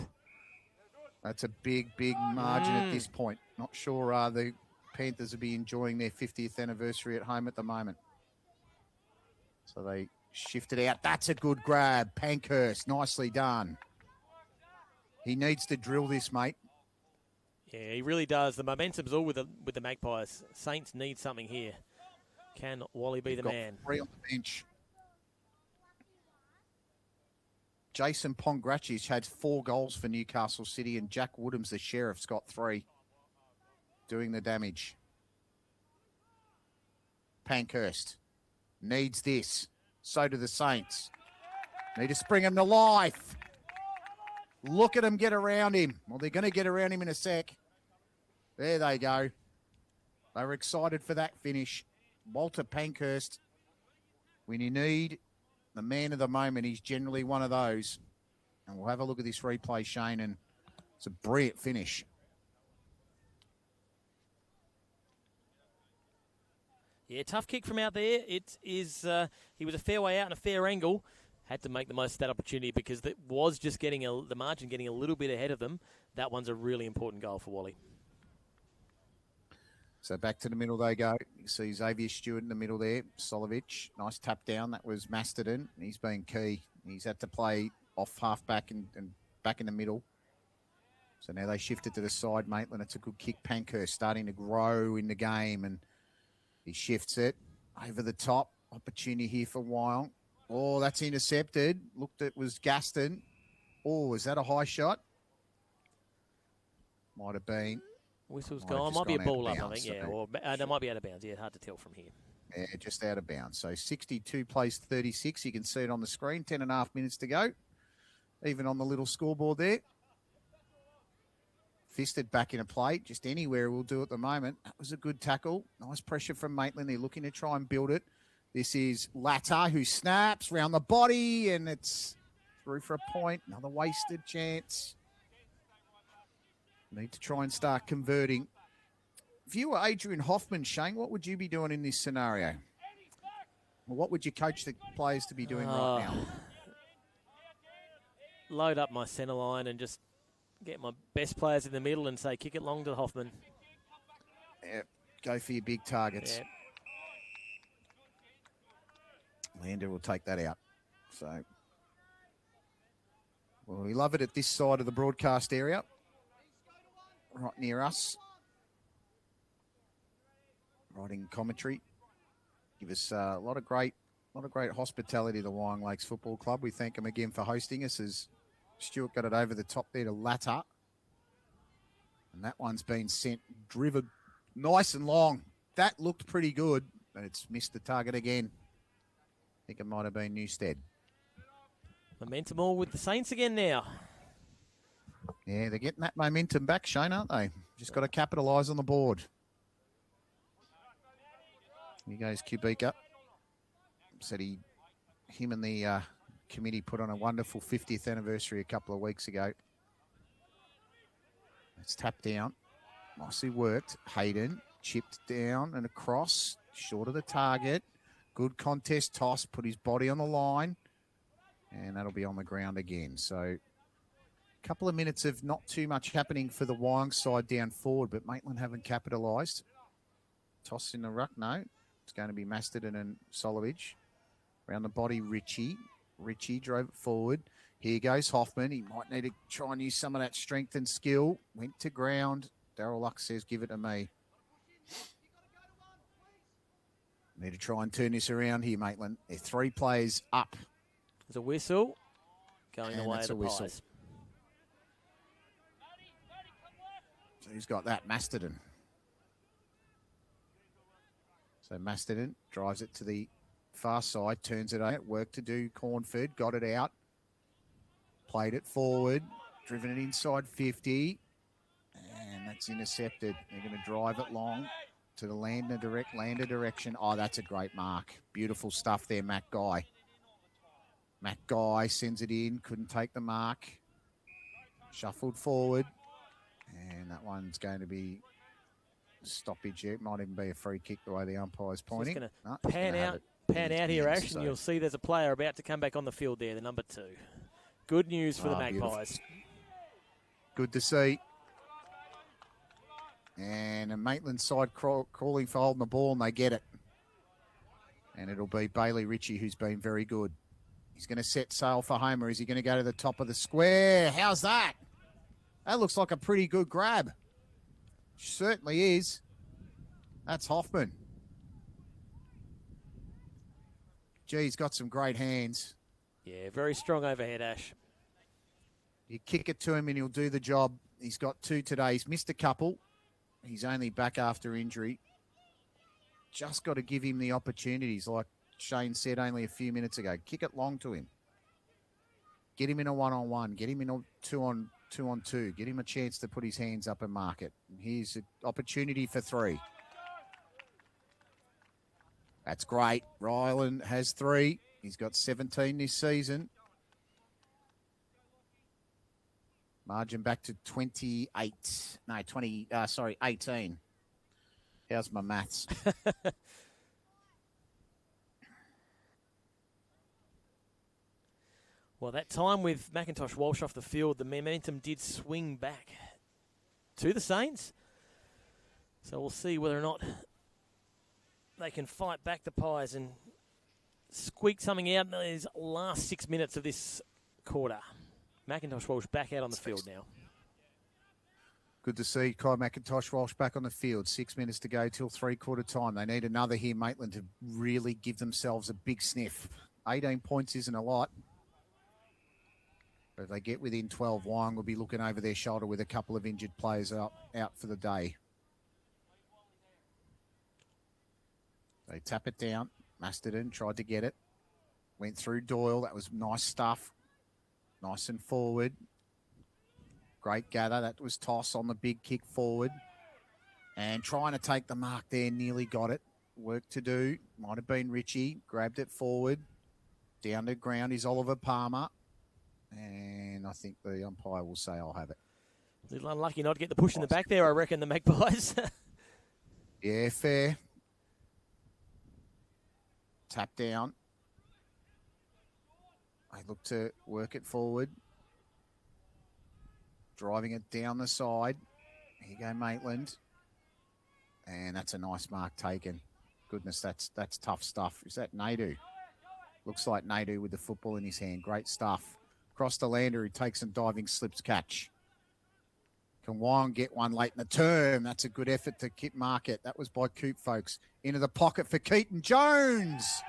That's a big margin at this point. Not sure the Panthers will be enjoying their 50th anniversary at home at the moment. So they shifted out. That's a good grab. Pankhurst, nicely done. He needs to drill this, mate. Yeah, he really does. The momentum's all with the Magpies. Saints need something here. Can Wally be the man? 3 on the bench. Jason Pongracic had 4 goals for Newcastle City, and Jack Woodhams, the Sheriff's, got 3. Doing the damage. Pankhurst needs this. So do the Saints. Need to spring him to life. Look at him get around him. Well, they're going to get around him in a sec. There they go. They were excited for that finish. Walter Pankhurst, when you need the man of the moment, he's generally one of those. And we'll have a look at this replay, Shane, and it's a brilliant finish. Yeah, tough kick from out there. It is. He was a fair way out and a fair angle. Had to make the most of that opportunity because it was just getting the margin getting a little bit ahead of them. That one's a really important goal for Wally. So back to the middle they go. You see Xavier Stewart in the middle there. Solovic, nice tap down. That was Masterton. He's been key. He's had to play off half back and back in the middle. So now they shifted to the side, Maitland. It's a good kick. Pankhurst starting to grow in the game, and he shifts it over the top. Opportunity here for Wyong. Oh, that's intercepted. Looked, it was Gaston. Oh, is that a high shot? Might have been. Whistle's Might have gone. just Might be a gone out of ball up, I bounds, think. Yeah, so- or no, might be out of bounds. Yeah, hard to tell from here. Yeah, just out of bounds. So 62 plays 36. You can see it on the screen. 10.5 minutes to go. Even on the little scoreboard there. Fisted back in a play. Just anywhere we'll do at the moment. That was a good tackle. Nice pressure from Maitland. They're looking to try and build it. This is Latta who snaps round the body and it's through for a point. Another wasted chance. Need to try and start converting. If you were Adrian Hoffman, Shane, what would you be doing in this scenario? Well, what would you coach the players to be doing right now? Load up my centre line and just get my best players in the middle and say, kick it long to Hoffman. Yep. Go for your big targets. Yep. Lander will take that out. So, well, we love it at this side of the broadcast area, right near us. Right in commentary. Give us a lot of great hospitality to the Wyong Lakes Football Club. We thank them again for hosting us as Stuart got it over the top there to Latta. And that one's been driven nice and long. That looked pretty good, but it's missed the target again. I think it might have been Newstead. Momentum all with the Saints again now. Yeah, they're getting that momentum back, Shane, aren't they? Just got to capitalise on the board. Here goes Kubica. Said him and the committee put on a wonderful 50th anniversary a couple of weeks ago. It's tapped down. Nicely worked. Hayden chipped down and across, short of the target. Good contest toss, put his body on the line, and that'll be on the ground again. So a couple of minutes of not too much happening for the Wyong side down forward, but Maitland haven't capitalised. Toss in the ruck, no. It's going to be Masterton and Solovich. Around the body, Richie. Richie drove it forward. Here goes Hoffman. He might need to try and use some of that strength and skill. Went to ground. Darryl Luck says, give it to me. Need to try and turn this around here, Maitland. They're 3 players up. There's a whistle going And away that's the a whistle. Pies. So who's got that? Masterton. So Masterton drives it to the far side, turns it out. Work to do. Cornford got it out. Played it forward. Driven it inside 50. And that's intercepted. They're going to drive it long to the lander direction. Oh, that's a great mark. Beautiful stuff there, Matt Guy. Matt Guy sends it in. Couldn't take the mark. Shuffled forward. And that one's going to be stoppage. It might even be a free kick the way the umpire's pointing. Just No, going to pan out here, Ash, so. and you'll see there's a player about to come back on the field there, the number 2. Good news for the Magpies. Good to see. And a Maitland side calling for holding the ball, and they get it. And it'll be Bailey Ritchie, who's been very good. He's going to set sail for Homer. Is he going to go to the top of the square? How's that? That looks like a pretty good grab. Certainly is. That's Hoffman. Gee, he's got some great hands. Yeah, very strong overhead, Ash. You kick it to him and he'll do the job. He's got 2 today. He's missed a couple. He's only back after injury. Just got to give him the opportunities, like Shane said only a few minutes ago. Kick it long to him. Get him in a 1-on-1. Get him in a 2-on-2. Get him a chance to put his hands up and mark it. Here's an opportunity for 3. That's great. Ryland has 3. He's got 17 this season. Margin back to 28. No, 18. How's my maths? Well, that time with McIntosh Walsh off the field, the momentum did swing back to the Saints. So we'll see whether or not they can fight back the Pies and squeak something out in these last 6 minutes of this quarter. McIntosh Walsh back out on the field now. Good to see Kai McIntosh Walsh back on the field. 6 minutes to go till 3/4 time. They need another here, Maitland, to really give themselves a big sniff. 18 points isn't a lot. But if they get within 12, Wyong will be looking over their shoulder with a couple of injured players out for the day. They tap it down. Masterton tried to get it. Went through Doyle. That was nice stuff. Nice and forward. Great gather. That was toss on the big kick forward. And trying to take the mark there. Nearly got it. Work to do. Might have been Richie. Grabbed it forward. Down to ground is Oliver Palmer. And I think the umpire will say, I'll have it. A little unlucky not to get the push in the back there, I reckon, the Magpies. Yeah, fair. Tap down. They look to work it forward. Driving it down the side. Here you go, Maitland. And that's a nice mark taken. Goodness, that's tough stuff. Is that Nadu? Looks like Nadu with the football in his hand. Great stuff. Across the lander, who takes and diving slips catch. Can Wyong get one late in the term? That's a good effort to mark it. That was by Coop, folks. Into the pocket for Keaton Jones.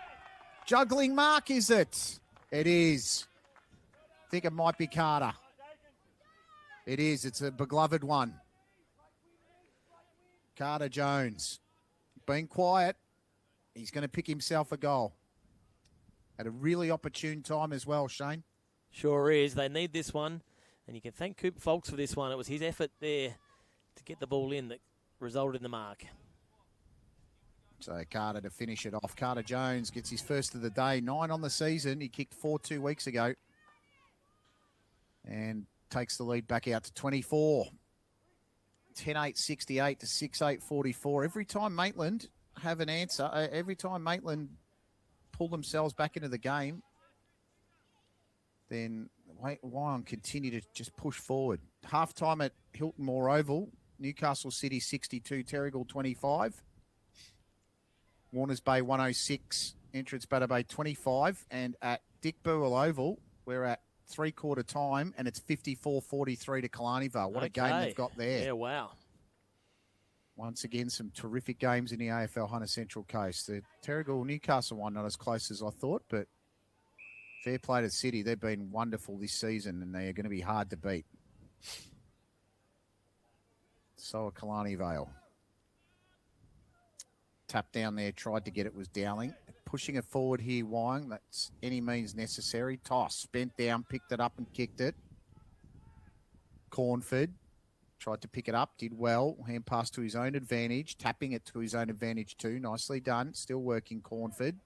Juggling mark, is it? It is. I think it might be Carter. It is. It's a beloved one. Carter Jones. Being quiet. He's going to pick himself a goal. At a really opportune time as well, Shane. Sure is. They need this one. And you can thank Coop Folks for this one. It was his effort there to get the ball in that resulted in the mark. So Carter to finish it off. Carter Jones gets his first of the day. 9 on the season. He kicked 4 2 weeks ago. And takes the lead back out to 24. 10-8-68 to 6-8-44. Every time Maitland have an answer, every time Maitland pull themselves back into the game, then Wyong continue to just push forward. Half-time at Hilton Moore Oval, Newcastle City 62, Terrigal 25. Warners Bay 106, Entrance Batter Bay 25. And at Dick Burwell Oval, we're at three-quarter time, and it's 54-43 to Killarney Vale. What a game they've got there. Yeah, wow. Once again, some terrific games in the AFL Hunter Central Coast. The Terrigal Newcastle one, not as close as I thought, but fair play to City. They've been wonderful this season, and they are going to be hard to beat. So are Killarney Vale. Tap down there, tried to get it, was Dowling. Pushing it forward here, Wyong. That's any means necessary. Toss, bent down, picked it up and kicked it. Cornford tried to pick it up, did well. Hand pass to his own advantage, tapping it to his own advantage too. Nicely done. Still working Cornford.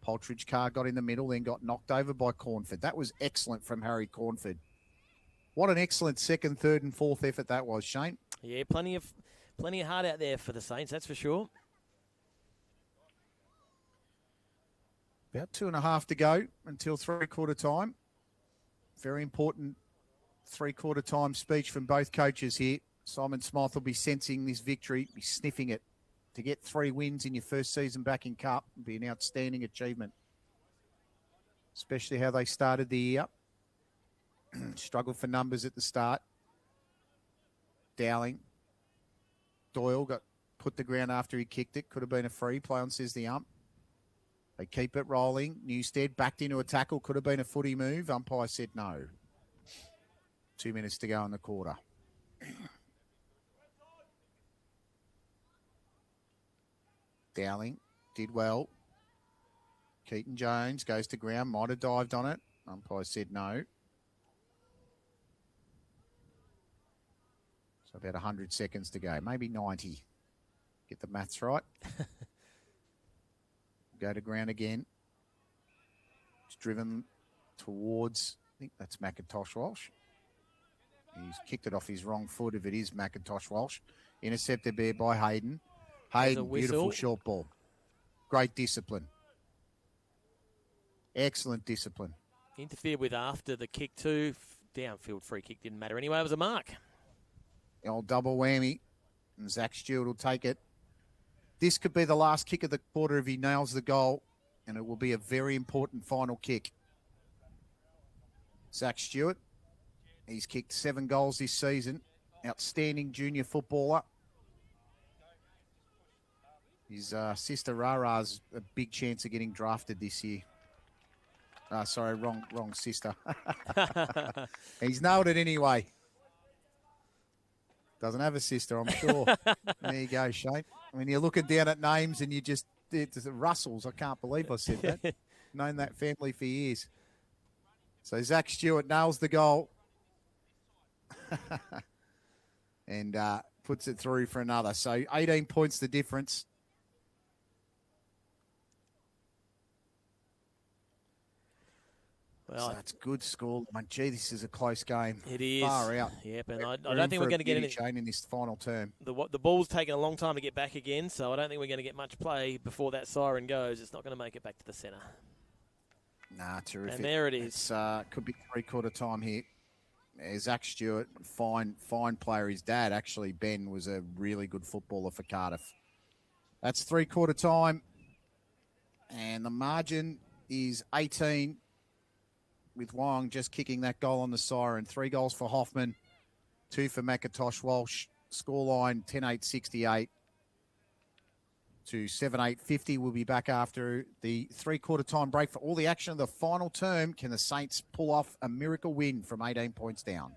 Poltridge Carr got in the middle, then got knocked over by Cornford. That was excellent from Harry Cornford. What an excellent second, third and fourth effort that was, Shane. Yeah, plenty of heart out there for the Saints, that's for sure. About 2.5 to go until three-quarter time. Very important three-quarter time speech from both coaches here. Simon Smythe will be sensing this victory, be sniffing it. To get 3 wins in your first season back in Cup would be an outstanding achievement. Especially how they started the year. Struggled for numbers at the start. Dowling. Doyle got put the ground after he kicked it. Could have been a free play on, says the ump. They keep it rolling. Newstead backed into a tackle. Could have been a footy move. Umpire said no. 2 minutes to go in the quarter. Dowling did well. Keaton Jones goes to ground. Might have dived on it. Umpire said no. So about 100 seconds to go. Maybe 90. Get the maths right. Go to ground again. It's driven towards, I think that's McIntosh Walsh. He's kicked it off his wrong foot if it is McIntosh Walsh. Intercepted there by Hayden. Hayden, beautiful short ball. Great discipline. Excellent discipline. Interfered with after the kick too. Downfield free kick didn't matter anyway. It was a mark. The old double whammy. And Zach Stewart will take it. This could be the last kick of the quarter if he nails the goal, and it will be a very important final kick. Zach Stewart, he's kicked 7 goals this season. Outstanding junior footballer. His sister Rara's a big chance of getting drafted this year. Sorry, wrong sister. He's nailed it anyway. Doesn't have a sister, I'm sure. There you go, Shane. When you're looking down at names and it's Russells, I can't believe I said that. Known that family for years. So Zach Stewart nails the goal. And puts it through for another. So 18 points the difference. Well, so that's good score. Gee, this is a close game. It is. Far out. Yep, and I don't think we're going to get any chain in this final term. The ball's taken a long time to get back again, so I don't think we're going to get much play before that siren goes. It's not going to make it back to the centre. Nah, terrific. And there it is. It's could be three-quarter time here. Zach Stewart, fine player. His dad, actually, Ben, was a really good footballer for Cardiff. That's three-quarter time. And the margin is 18, with Wyong just kicking that goal on the siren. 3 goals for Hoffman, 2 for McIntosh Walsh. Scoreline 10-8-68 to 7-8-50. We'll be back after the three-quarter time break for all the action of the final term. Can the Saints pull off a miracle win from 18 points down?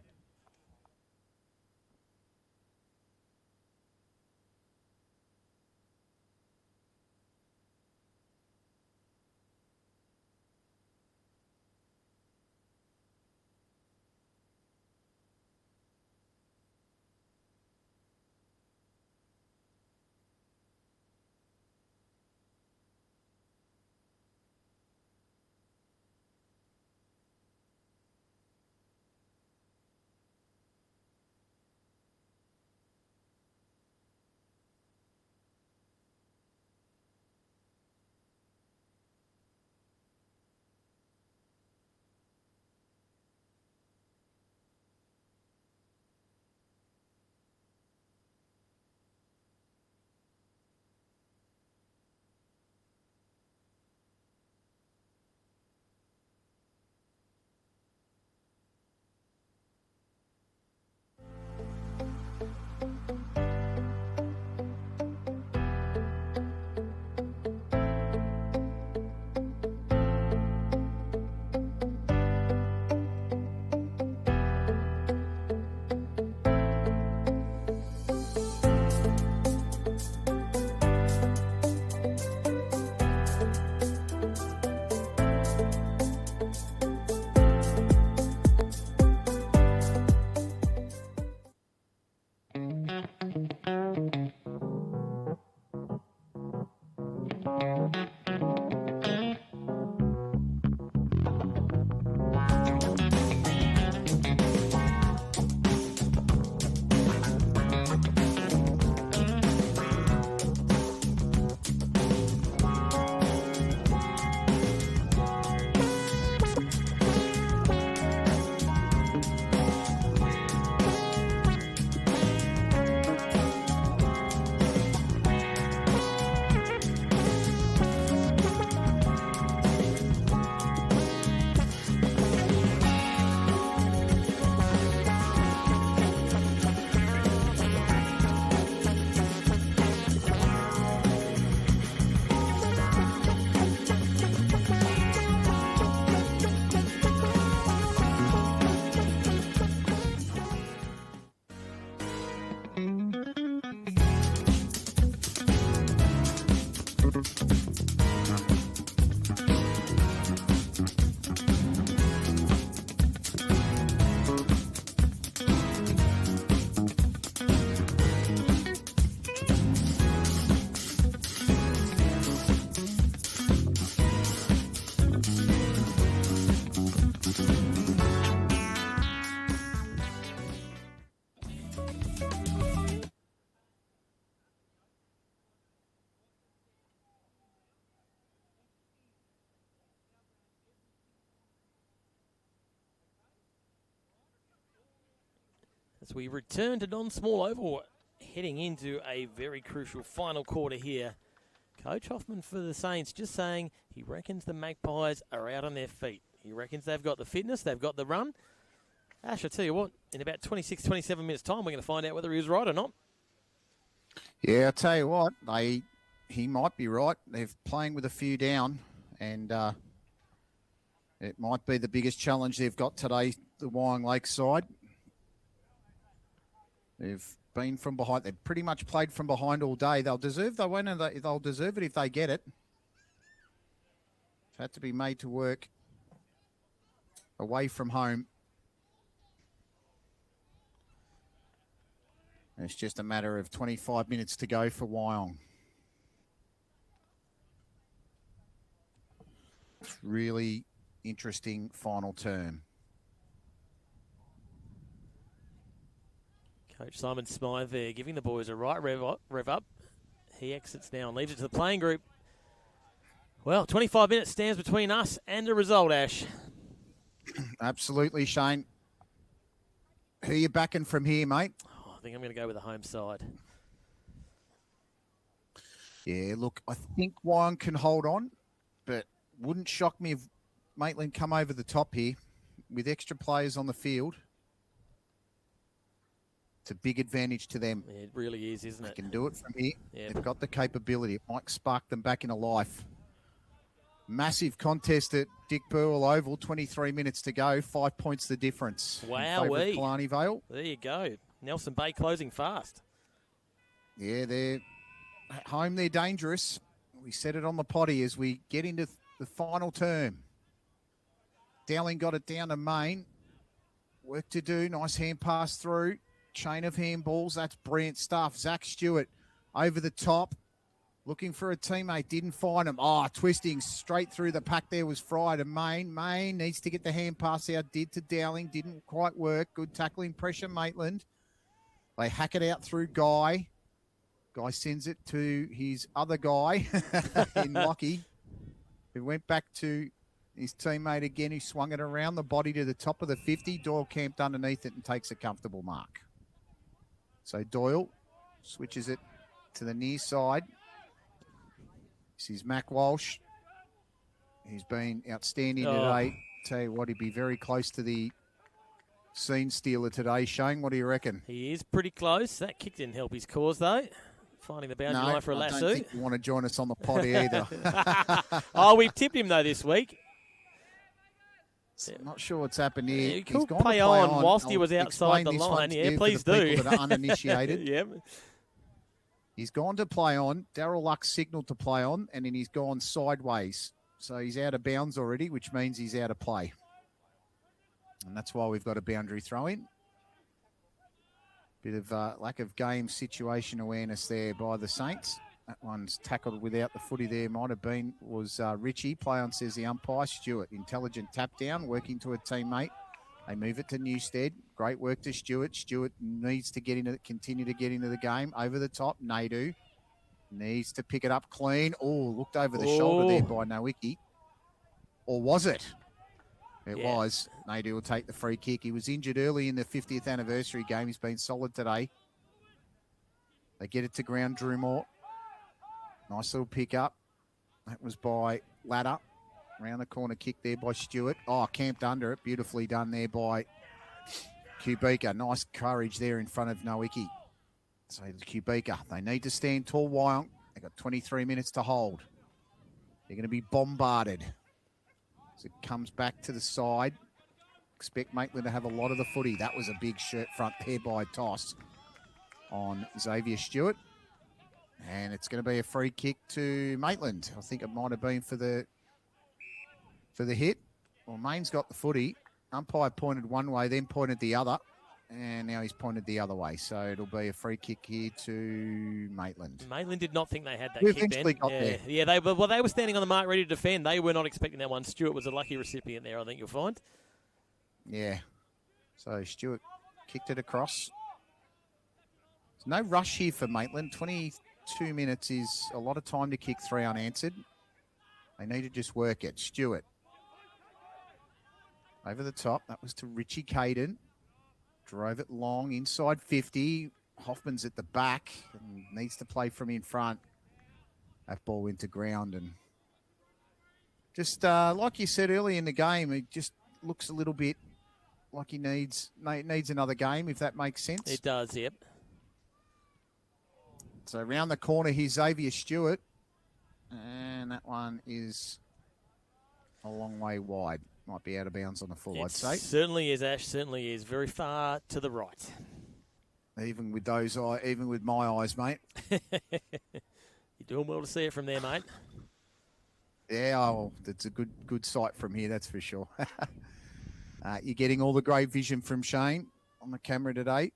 As we return to Don Small Oval, heading into a very crucial final quarter here. Coach Hoffman for the Saints just saying he reckons the Magpies are out on their feet. He reckons they've got the fitness, they've got the run. Ash, I tell you what, in about 26, 27 minutes' time, we're going to find out whether he was right or not. Yeah, I'll tell you what, he might be right. They're playing with a few down, and It might be the biggest challenge they've got today, the Wyong Lake side. They've been from behind. They've pretty much played from behind all day. They'll deserve the win, and they'll deserve it if they get it. It's had to be made to work away from home. It's just a matter of 25 minutes to go for Wyong. Really interesting final term. Coach Simon Smythe there giving the boys a right rev up. He exits now and leaves it to the playing group. Well, 25 minutes stands between us and a result, Ash. Absolutely, Shane. Who are you backing from here, mate? Oh, I think I'm going to go with the home side. Yeah, look, I think Wyong can hold on, but wouldn't shock me if Maitland come over the top here with extra players on the field. It's a big advantage to them. Yeah, it really is, isn't it? They can do it from here. Yeah. They've got the capability. It might spark them back into life. Massive contest at Dick Burwell Oval, 23 minutes to go, 5 points the difference. Wowee. Killarney Vale. There you go. Nelson Bay closing fast. Yeah, they're at home. They're dangerous. We said it on the potty as we get into the final term. Dowling got it down to Main. Work to do. Nice hand pass through. Chain of handballs. That's brilliant stuff. Zach Stewart over the top. Looking for a teammate. Didn't find him. Oh, twisting straight through the pack there was Fry to Main. Main needs to get the hand pass out. Did to Dowling. Didn't quite work. Good tackling pressure, Maitland. They hack it out through Guy. Guy sends it to his other guy in Lockie, who went back to his teammate again, who swung it around the body to the top of the 50. Doyle camped underneath it and takes a comfortable mark. So Doyle switches it to the near side. This is Mac Walsh. He's been outstanding today. Tell you what, he'd be very close to the scene stealer today. Shane, what do you reckon? He is pretty close. That kick didn't help his cause, though. Finding the boundary line for a lasso. I don't think you want to join us on the potty either. Oh, we've tipped him, though, this week. I'm not sure what's happened here. Yeah, he could play on whilst he was outside the line. Yeah, please do. That are uninitiated. Yeah. He's gone to play on. Darryl Luck signalled to play on, and then he's gone sideways. So he's out of bounds already, which means he's out of play. And that's why we've got a boundary throw in. Bit of lack of game situation awareness there by the Saints. That one's tackled without the footy there. Might have been, was Richie. Play on, says the umpire. Stewart, intelligent tap down, working to a teammate. They move it to Newstead. Great work to Stewart. Stewart needs to continue to get into the game. Over the top, Naidu needs to pick it up clean. Oh, looked over the shoulder there by Nowicki. Or was it? It was. Naidu will take the free kick. He was injured early in the 50th anniversary game. He's been solid today. They get it to ground, Drew Moore. Nice little pick up. That was by Ladder. Around the corner kick there by Stewart. Oh, camped under it. Beautifully done there by Kubika. Nice courage there in front of Nowicki. So Kubika, they need to stand tall, Wyong. They've got 23 minutes to hold. They're going to be bombarded. As it comes back to the side. Expect Maitland to have a lot of the footy. That was a big shirt front there by Toss on Xavier Stewart. And it's going to be a free kick to Maitland. I think it might have been for the hit. Well, Main's got the footy. Umpire pointed one way, then pointed the other. And now he's pointed the other way. So it'll be a free kick here to Maitland. Maitland did not think they had that we kick then. Got there. Yeah, they were standing on the mark ready to defend. They were not expecting that one. Stewart was a lucky recipient there, I think you'll find. Yeah. So Stewart kicked it across. There's no rush here for Maitland. 22 minutes is a lot of time to kick three unanswered. They need to just work it. Stewart. Over the top. That was to Richie Caden. Drove it long, inside 50. Hoffman's at the back and needs to play from in front. That ball went to ground. And just like you said earlier in the game, it just looks a little bit like he needs another game, if that makes sense. It does, yep. So around the corner, here's Xavier Stewart. And that one is a long way wide. Might be out of bounds on the full, It I'd say. certainly is, Ash. Certainly is. Very far to the right. Even with those even with my eyes, mate. You're doing well to see it from there, mate. Yeah, oh, it's a good sight from here, that's for sure. You're getting all the great vision from Shane on the camera today.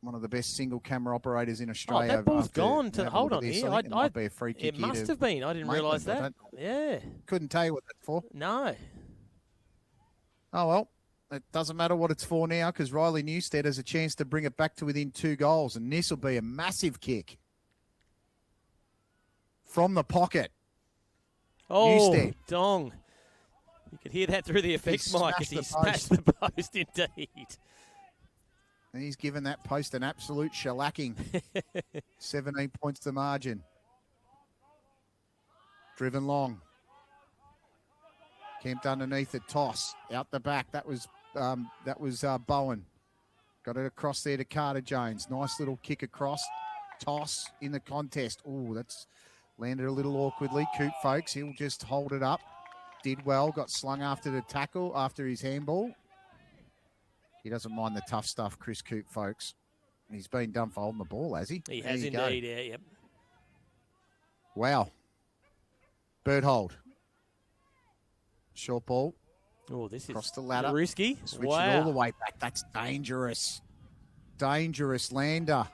One of the best single camera operators in Australia. Oh, that ball's gone. Hold on here. It might be a free kick. It must have been. I didn't realise that. Yeah. Couldn't tell you what that's for. No. Oh, well, it doesn't matter what it's for now because Riley Newstead has a chance to bring it back to within 2 goals, and this will be a massive kick from the pocket. Oh, Newstead. dong. You could hear that through the effects mic as he smashed the post, indeed. And he's given that post an absolute shellacking. 17 points to margin. Driven long. Camped underneath the toss. Out the back. That was Bowen. Got it across there to Carter Jones. Nice little kick across. Toss in the contest. Oh, that's landed a little awkwardly. Coop Folks, he'll just hold it up. Did well. Got slung after the tackle, after his handball. He doesn't mind the tough stuff, Chris Coop, folks. He's been done for holding the ball, has he? He has indeed, yeah, yep. Wow. Bird hold. Short ball. Oh, this across is the ladder. Risky. Switch it all the way back. That's dangerous. Dangerous lander.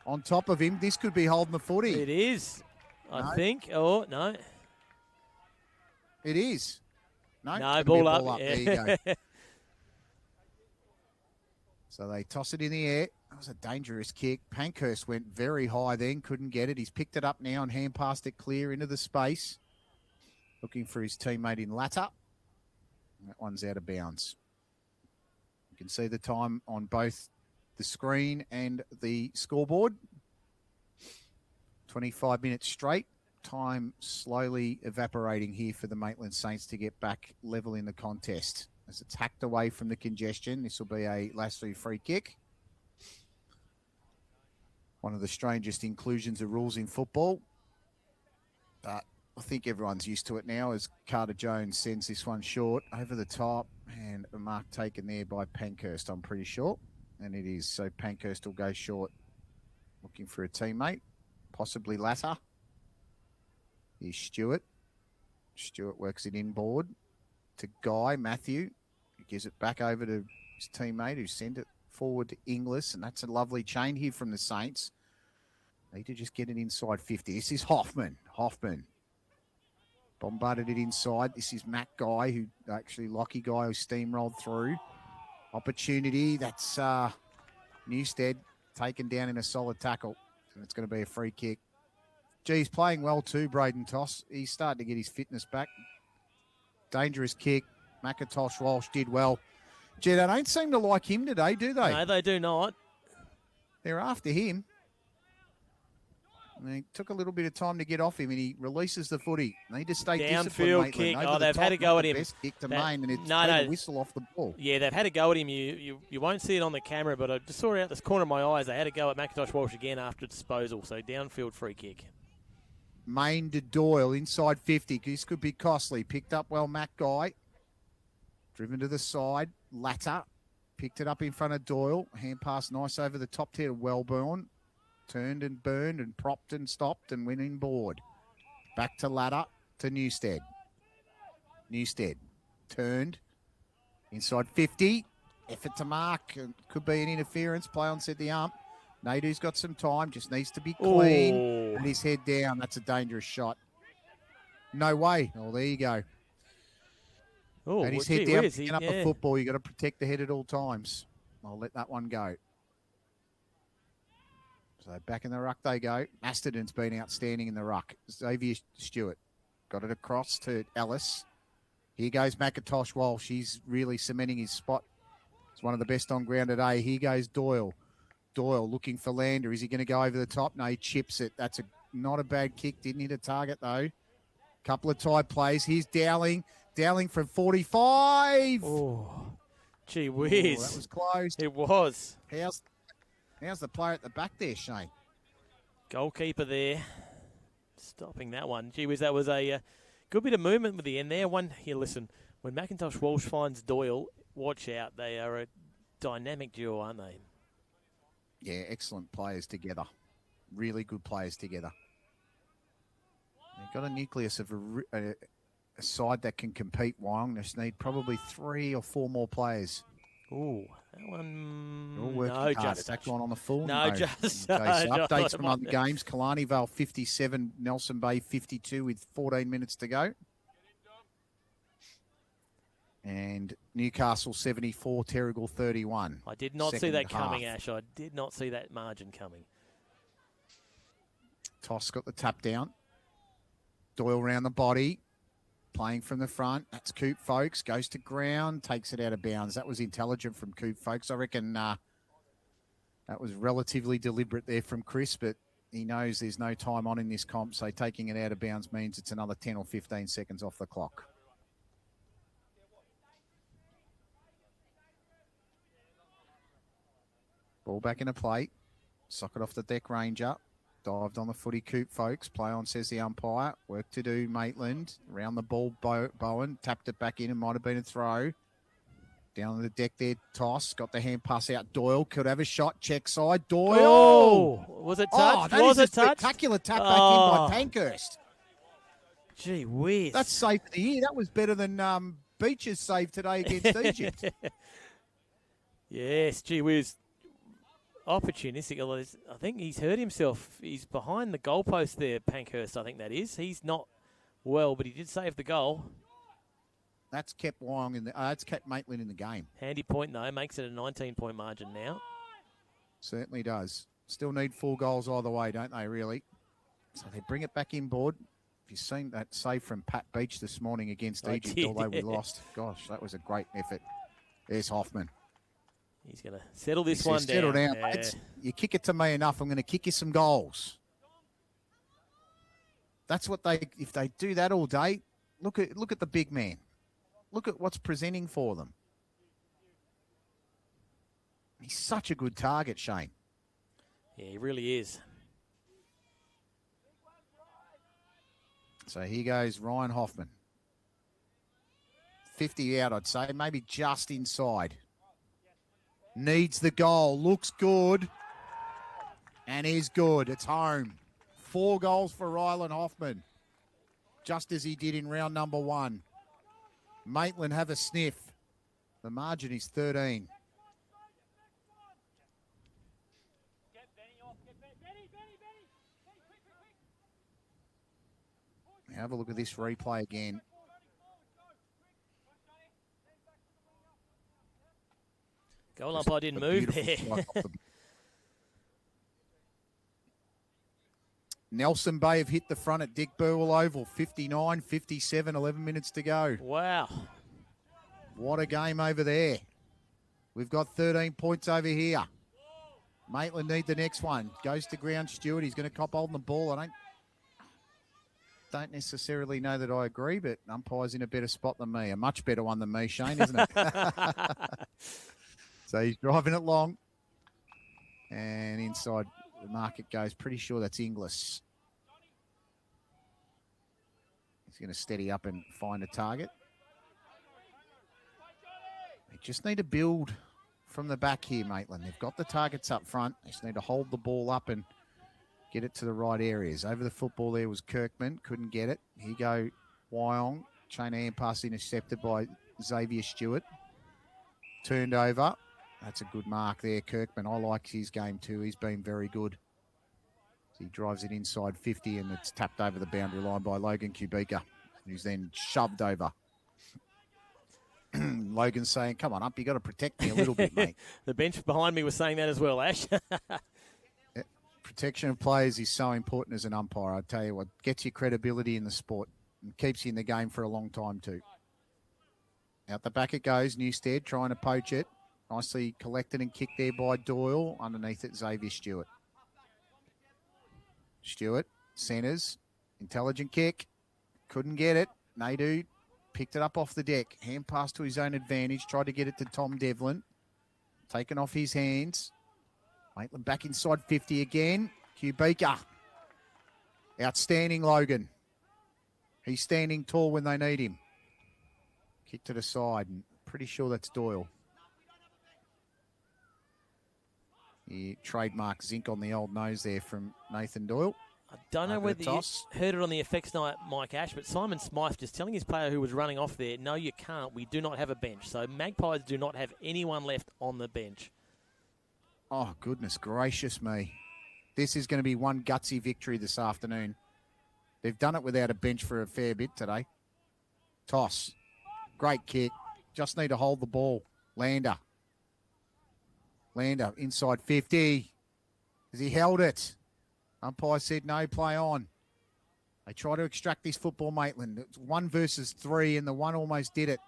On top of him, this could be holding the footy. It is, I think. Oh, no. It is. No, ball up. Yeah. There you go. So they toss it in the air. That was a dangerous kick. Pankhurst went very high then, couldn't get it. He's picked it up now and hand passed it clear into the space. Looking for his teammate in Latta. That one's out of bounds. You can see the time on both the screen and the scoreboard. 25 minutes straight. Time slowly evaporating here for the Maitland Saints to get back level in the contest. As it's hacked away from the congestion, this will be a Lassie free kick. One of the strangest inclusions of rules in football. But I think everyone's used to it now as Carter Jones sends this one short over the top, and a mark taken there by Pankhurst, I'm pretty sure. And it is. So Pankhurst will go short, looking for a teammate, possibly Latta. Here's Stewart. Stewart works it inboard to Guy Matthew, who gives it back over to his teammate who sent it forward to Inglis, and that's a lovely chain here from the Saints. Need to just get it inside 50. This is Hoffman. Bombarded it inside. This is Matt Guy, who actually Lockie Guy, who steamrolled through. Opportunity. That's Newstead taken down in a solid tackle, and it's going to be a free kick. Gee, he's playing well too, Braden Toss. He's starting to get his fitness back. Dangerous kick. McIntosh Walsh did well. Gee, they don't seem to like him today, do they? No, they do not. They're after him. And they took a little bit of time to get off him, and he releases the footy. They need to stay disciplined, downfield Maitland. kick. Over They've the had a top, go not at the him. best kick to Main, and it's a whistle off the ball. Yeah, they've had a go at him. You won't see it on the camera, but I just saw it out this corner of my eyes. They had a go at McIntosh Walsh again after disposal. So downfield free kick. Main to Doyle, inside 50. This could be costly. Picked up well, Matt Guy. Driven to the side. Latta picked it up in front of Doyle. Hand pass nice over the top tier to Wellborn. Turned and burned and propped and stopped and went inboard. Back to Latta to Newstead. Newstead turned. Inside 50. Effort to mark. Could be an interference. Play on set the ump. Nadu's got some time. Just needs to be clean. Oh. And his head down. That's a dangerous shot. No way. Oh, there you go. Oh, and his head down, picking up a football. You got to protect the head at all times. I'll let that one go. So back in the ruck they go. Masterton's been outstanding in the ruck. Xavier Stewart got it across to Ellis. Here goes McIntosh Walsh. He's really cementing his spot. He's one of the best on ground today. Here goes Doyle. Doyle looking for Lander. Is he going to go over the top? No, he chips it. That's not a bad kick. Didn't hit a target, though. Couple of tight plays. Here's Dowling. Dowling from 45. Oh, gee whiz. Oh, that was close. It was. How's the player at the back there, Shane? Goalkeeper there. Stopping that one. Gee whiz, that was a Good bit of movement with the end there. One here, listen, when McIntosh Walsh finds Doyle, watch out. They are a dynamic duo, aren't they? Yeah, excellent players together. Really good players together. They've got a nucleus of a side that can compete, Wyong. Just need probably 3 or 4 more players. Ooh, that one. They're all working hard. Just Is that gone on the full? No, just okay, so updates from other games. Killarney Vale 57, Nelson Bay 52 with 14 minutes to go. And Newcastle 74, Terrigal 31. I did not see that coming, Ash. I did not see that margin coming. Toss got the tap down. Doyle round the body. Playing from the front. That's Coop Folkes. Goes to ground. Takes it out of bounds. That was intelligent from Coop Folkes. I reckon that was relatively deliberate there from Chris, but he knows there's no time on in this comp, so taking it out of bounds means it's another 10 or 15 seconds off the clock. Ball back in a plate. Sock it off the deck, Ranger. Dived on the footy, Coop Folkes. Play on, says the umpire. Work to do, Maitland. Around the ball, Bowen. Tapped it back in. It might have been a throw. Down on the deck there, Toss. Got the hand pass out. Doyle could have a shot. Check side. Doyle. Oh, was it touch? That was is it a touch? spectacular tap back in by Pankhurst. Gee whiz. That's save for the year. That was better than Beach's save today against Egypt. Yes, gee whiz. Opportunistic. I think he's hurt himself. He's behind the goalpost there, Pankhurst, I think that is. He's not well, but he did save the goal. That's kept Wyong in the. That's kept Maitland in the game. Handy point though, makes it a 19-point margin now. Certainly does. Still need 4 goals either way, don't they? Really. So they bring it back inboard. Have you seen that save from Pat Beach this morning against Egypt? Although we lost. Gosh, that was a great effort. There's Hoffman. He's going to settle this one down. Settle down, mates. You kick it to me enough, I'm going to kick you some goals. That's what if they do that all day, look at the big man. Look at what's presenting for them. He's such a good target, Shane. Yeah, he really is. So here goes Ryan Hoffman. 50 out, I'd say, maybe just inside. Needs the goal. Looks good. And is good. It's home. 4 goals for Rylan Hoffman. Just as he did in round number 1. Maitland have a sniff. The margin is 13. Have a look at this replay again. Goal umpire didn't move there. Nelson Bay have hit the front at Dick Burwell Oval. 59, 57, 11 minutes to go. Wow. What a game over there. We've got 13 points over here. Maitland need the next one. Goes to ground, Stewart. He's going to cop hold on the ball. I don't necessarily know that I agree, but umpire's in a better spot than me. A much better one than me, Shane, isn't it? So he's driving it long. And inside the market goes. Pretty sure that's Inglis. He's going to steady up and find a target. They just need to build from the back here, Maitland. They've got the targets up front. They just need to hold the ball up and get it to the right areas. Over the football there was Kirkman. Couldn't get it. Here you go, Wyong. Chain hand pass intercepted by Xavier Stewart. Turned over. That's a good mark there, Kirkman. I like his game too. He's been very good. He drives it inside 50 and it's tapped over the boundary line by Logan Kubica, who's then shoved over. Logan's saying, come on up, you got to protect me a little bit, mate. The bench behind me was saying that as well, Ash. Protection of players is so important as an umpire. I tell you what, gets you credibility in the sport and keeps you in the game for a long time too. Out the back it goes, Newstead trying to poach it. Nicely collected and kicked there by Doyle. Underneath it, Xavier Stewart. Stewart, centres, intelligent kick. Couldn't get it. Nadu picked it up off the deck. Hand pass to his own advantage. Tried to get it to Tom Devlin. Taken off his hands. Maitland back inside 50 again. Kubica. Outstanding, Logan. He's standing tall when they need him. Kick to the side, and pretty sure that's Doyle. He trademark zinc on the old nose there from Nathan Doyle. I don't know whether you heard it on the effects night, Mike Ash, but Simon Smythe just telling his player who was running off there, no, you can't. We do not have a bench. So Magpies do not have anyone left on the bench. Oh, goodness gracious me. This is going to be one gutsy victory this afternoon. They've done it without a bench for a fair bit today. Toss. Great kick. Just need to hold the ball. Lander inside 50. Has he held it? Umpire said no, play on. They try to extract this football, Maitland. It's 1 versus 3, and the one almost did it.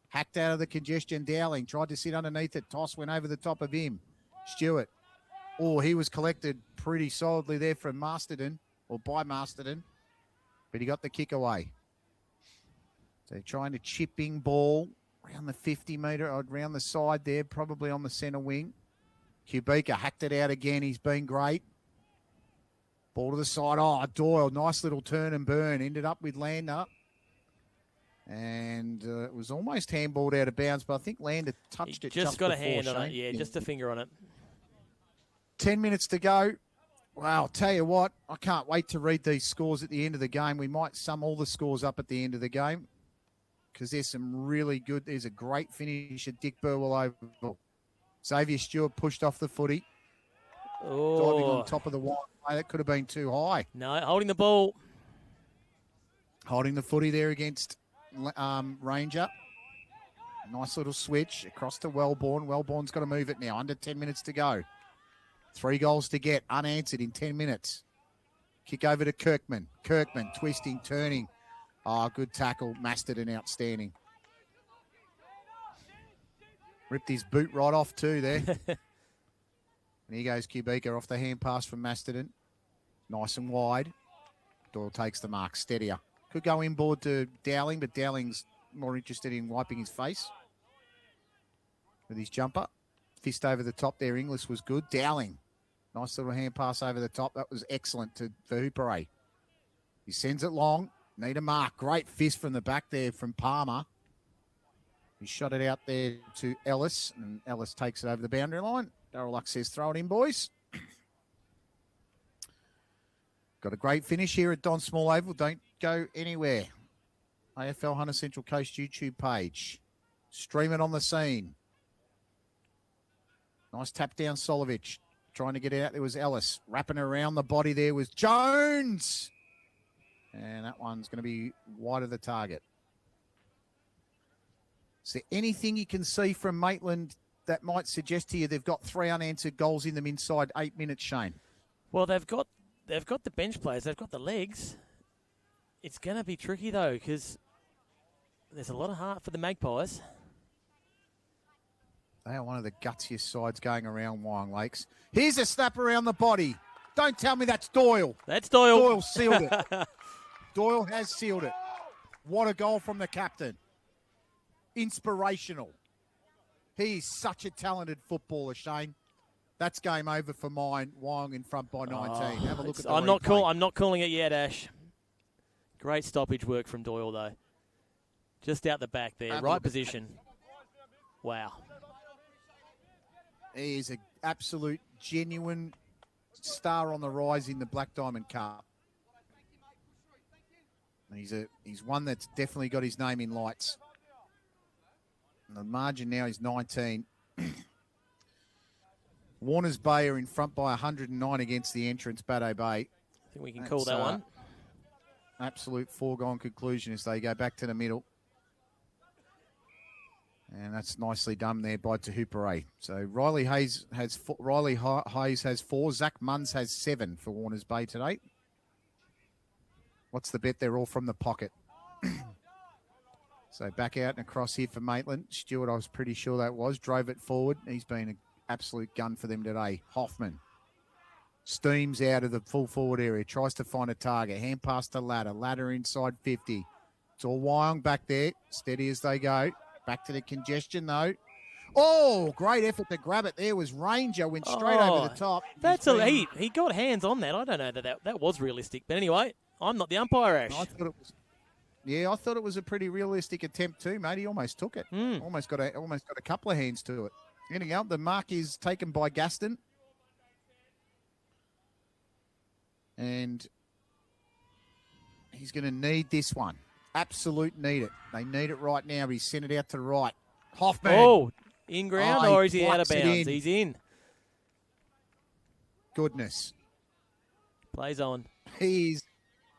Hacked out of the congestion. Dowling tried to sit underneath it. Toss went over the top of him. Stewart. Oh, he was collected pretty solidly there from Masterton, or by Masterton, but he got the kick away. So they're trying to chipping ball around the 50-metre, or around the side there, probably on the centre wing. Kubica hacked it out again. He's been great. Ball to the side. Oh, Doyle, nice little turn and burn. Ended up with Lander. And it was almost handballed out of bounds, but I think Lander touched it just got before, a hand Shane. on it, yeah, just a finger on it. 10 minutes to go. Wow, I'll tell you what, I can't wait to read these scores at the end of the game. We might sum all the scores up at the end of the game because there's some really good. There's a great finish at Dick Burwell over. Xavier Stewart pushed off the footy. Oh. Diving on top of the wire. That could have been too high. No, holding the ball. Holding the footy there against Ranger. Nice little switch across to Wellborn. Wellborn's got to move it now. Under 10 minutes to go. 3 goals to get, unanswered in 10 minutes. Kick over to Kirkman. Kirkman twisting, turning. Oh, good tackle. Masterton outstanding. Ripped his boot right off too there. And here goes Kubica off the hand pass from Masterton. Nice and wide. Doyle takes the mark. Steadier. Could go inboard to Dowling, but Dowling's more interested in wiping his face with his jumper. Fist over the top there. Inglis was good. Dowling. Nice little hand pass over the top. That was excellent for Hooper. He sends it long. Need a mark. Great fist from the back there from Palmer. He shot it out there to Ellis, and Ellis takes it over the boundary line. Darryl Luck says, throw it in, boys. Got a great finish here at Don Small Oval. Don't go anywhere. AFL Hunter Central Coast YouTube page. Stream it on the scene. Nice tap down, Solovich. Trying to get out. There was Ellis. Wrapping around the body there was Jones. And that one's going to be wide of the target. Is there anything you can see from Maitland that might suggest to you they've got 3 unanswered goals in them inside 8 minutes, Shane? Well, they've got the bench players. They've got the legs. It's going to be tricky, though, because there's a lot of heart for the Magpies. They are one of the gutsiest sides going around Wyong Lakes. Here's a snap around the body. Don't tell me that's Doyle. That's Doyle. Doyle sealed it. Doyle has sealed it. What a goal from the captain. Inspirational. He is such a talented footballer, Shane. That's game over for mine. Wyong in front by 19. Have a look at the replay. I'm not calling it yet, Ash. Great stoppage work from Doyle, though. Just out the back there. Right position. Wow. He is an absolute, genuine star on the rise in the Black Diamond Cup. He's one that's definitely got his name in lights. And the margin now is 19. Warners Bay are in front by 109 against the entrance, Baddo Bay. I think we can call that one. Absolute foregone conclusion as they go back to the middle. And that's nicely done there by Tahupere. So Riley Hayes has 4. Zach Munns has 7 for Warners Bay today. What's the bet? They're all from the pocket. So back out and across here for Maitland. Stewart, I was pretty sure that was. Drove it forward. He's been an absolute gun for them today. Hoffman steams out of the full forward area. Tries to find a target. Hand pass to Ladder. Ladder inside 50. It's all Wyong back there. Steady as they go. Back to the congestion, though. Oh, great effort to grab it. There was Ranger. Went straight over the top. That's he got hands on that. I don't know that was realistic. But anyway, I'm not the umpire, Ash. Yeah, I thought it was a pretty realistic attempt too, mate. He almost took it. Almost got a couple of hands to it. Getting out, the mark is taken by Gaston. And he's going to need this one. Absolute need it. They need it right now. He's sent it out to the right. Hoffman. Oh, in ground or is he out of bounds? He's in. Goodness. Plays on. He's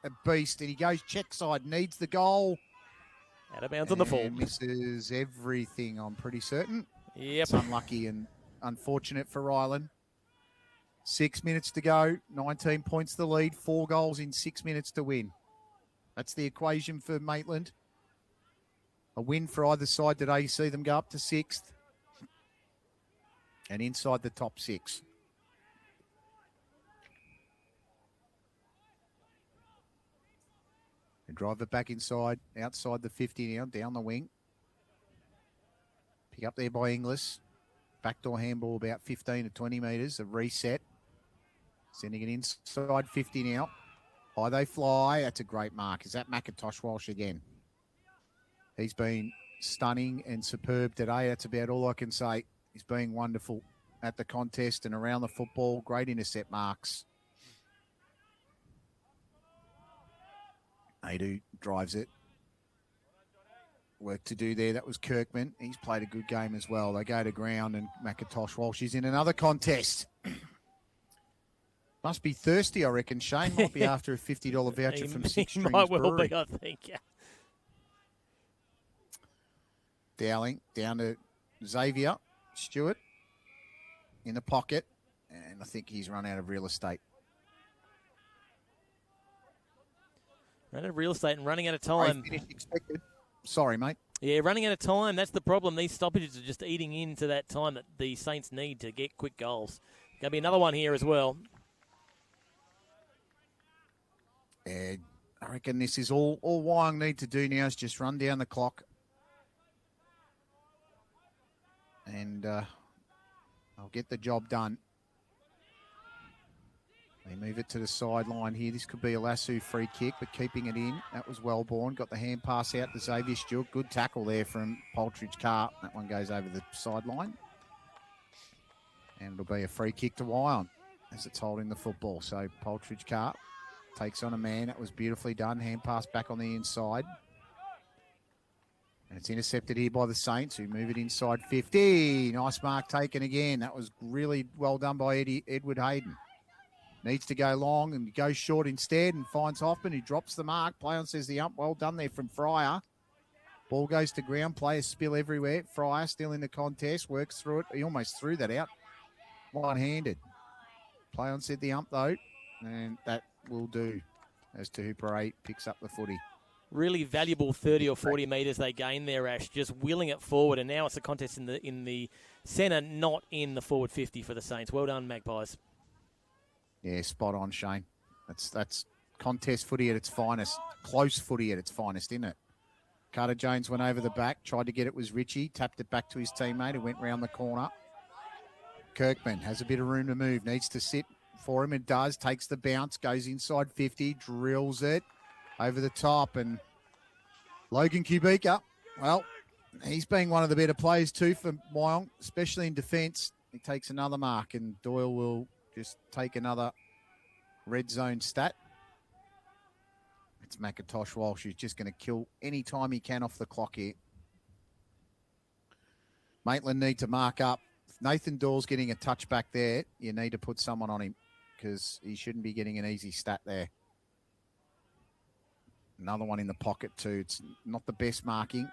a beast. And he goes check side. Needs the goal. Out of bounds on the full. Misses everything, I'm pretty certain. Yep. It's unlucky and unfortunate for Ryland. 6 minutes to go. 19 points the lead. 4 goals in 6 minutes to win. That's the equation for Maitland. A win for either side today. You see them go up to 6th. And inside the top 6. They drive it back inside. Outside the 50 now. Down the wing. Pick up there by Inglis. Backdoor handball about 15 to 20 metres. A reset. Sending it inside 50 now. High they fly. That's a great mark. Is that McIntosh Walsh again? He's been stunning and superb today. That's about all I can say. He's been wonderful at the contest and around the football. Great intercept marks. Adu drives it. Work to do there. That was Kirkman. He's played a good game as well. They go to ground and McIntosh Walsh is in another contest. Must be thirsty, I reckon. Shane might be after a $50 voucher from Six Strings might well Brewery. be, I think. Yeah. Dowling down to Xavier Stewart in the pocket. And I think he's run out of real estate. Run out of real estate and running out of time. Finish expected. Sorry, mate. Yeah, running out of time. That's the problem. These stoppages are just eating into that time that the Saints need to get quick goals. Going to be another one here as well. I reckon this is all Wyong need to do now is just run down the clock. And I'll get the job done. They move it to the sideline here. This could be a Lasso free kick, but keeping it in. That was Wellborn. Got the hand pass out to Xavier Stewart. Good tackle there from Poltridge Carr. That one goes over the sideline. And it'll be a free kick to Wyong as it's holding the football. So Poltridge Carr takes on a man. That was beautifully done. Hand pass back on the inside. And it's intercepted here by the Saints, who move it inside 50. Nice mark taken again. That was really well done by Edward Hayden. Needs to go long and goes short instead and finds Hoffman, who drops the mark. Play on says the ump. Well done there from Fryer. Ball goes to ground. Players spill everywhere. Fryer still in the contest. Works through it. He almost threw that out. One-handed. Play on said the ump, though. And that will do as to Hooper picks up the footy. Really valuable 30 or 40 metres they gain there, Ash, just wheeling it forward. And now it's a contest in the centre, not in the forward 50 for the Saints. Well done, Magpies. Yeah, spot on, Shane. That's contest footy at its finest. Close footy at its finest, isn't it? Carter Jones went over the back, tried to get it, was Richie, tapped it back to his teammate who went round the corner. Kirkman has a bit of room to move, needs to sit for him and does, takes the bounce, goes inside 50, drills it over the top. And Logan Kubica, well, he's been one of the better players too for Wyong, especially in defence. He takes another mark and Doyle will just take another red zone stat. It's McIntosh Walsh who's just going to kill any time he can off the clock here. Maitland need to mark up. If Nathan Doyle's getting a touch back there, you need to put someone on him because he shouldn't be getting an easy stat there. Another one in the pocket too. It's not the best marking.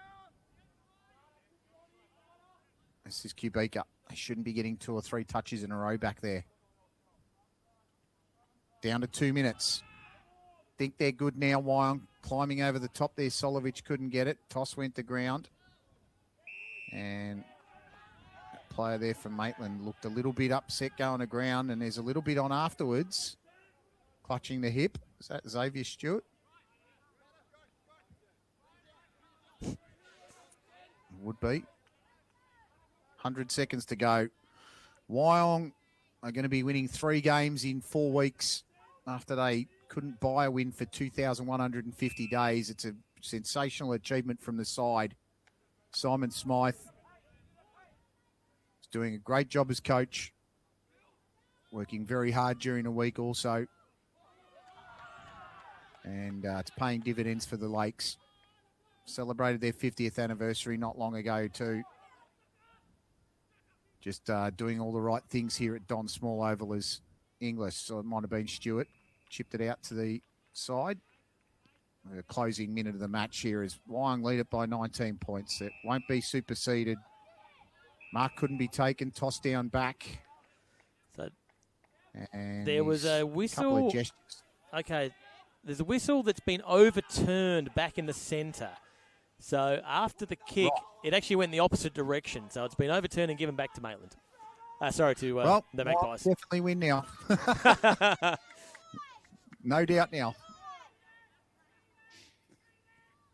This is Kubica. They shouldn't be getting 2 or 3 touches in a row back there. Down to 2 minutes. Think they're good now, Wyong. Climbing over the top there. Solovich couldn't get it. Toss went to ground. And that player there from Maitland looked a little bit upset going to ground. And there's a little bit on afterwards. Clutching the hip. Is that Xavier Stewart? Would be. 100 seconds to go. Wyong are going to be winning 3 games in 4 weeks after they couldn't buy a win for 2,150 days. It's sensational achievement from the side. Simon Smythe is doing a great job as coach, working very hard during the week also. And it's paying dividends for the Lakes. Celebrated their 50th anniversary not long ago too. Just doing all the right things here at Don Small Oval as Inglis. So it might have been Stewart. Chipped it out to the side. The closing minute of the match here is Wyong lead it by 19 points. It won't be superseded. Mark couldn't be taken. Tossed down back. So and there was a whistle. Couple of gestures. Okay. There's a whistle that's been overturned back in the centre. So after the kick, it actually went in the opposite direction. So it's been overturned and given back to Maitland. The Magpies. Definitely win now. No doubt now.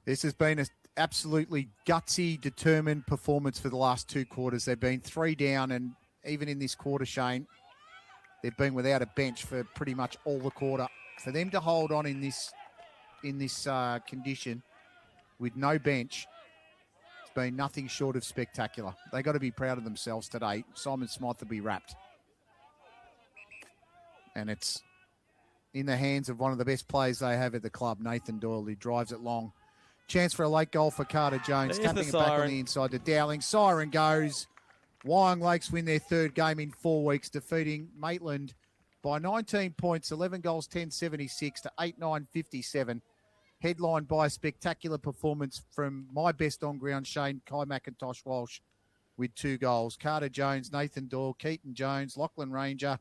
This has been an absolutely gutsy, determined performance for the last 2 quarters. They've been 3 down, and even in this quarter, Shane, they've been without a bench for pretty much all the quarter. For them to hold on in this condition with no bench, it's been nothing short of spectacular. They got to be proud of themselves today. Simon Smythe will be wrapped. And it's in the hands of one of the best players they have at the club, Nathan Doyle, who drives it long. Chance for a late goal for Carter Jones. There's Tapping it back on the inside to Dowling. Siren goes. Wyong Lakes win their 3rd game in 4 weeks, defeating Maitland by 19 points, 11 goals, 10.76 to 8.957. Headlined by a spectacular performance from my best on-ground, Shane, Kai McIntosh Walsh, with 2 goals. Carter Jones, Nathan Doyle, Keaton Jones, Lachlan Ranger,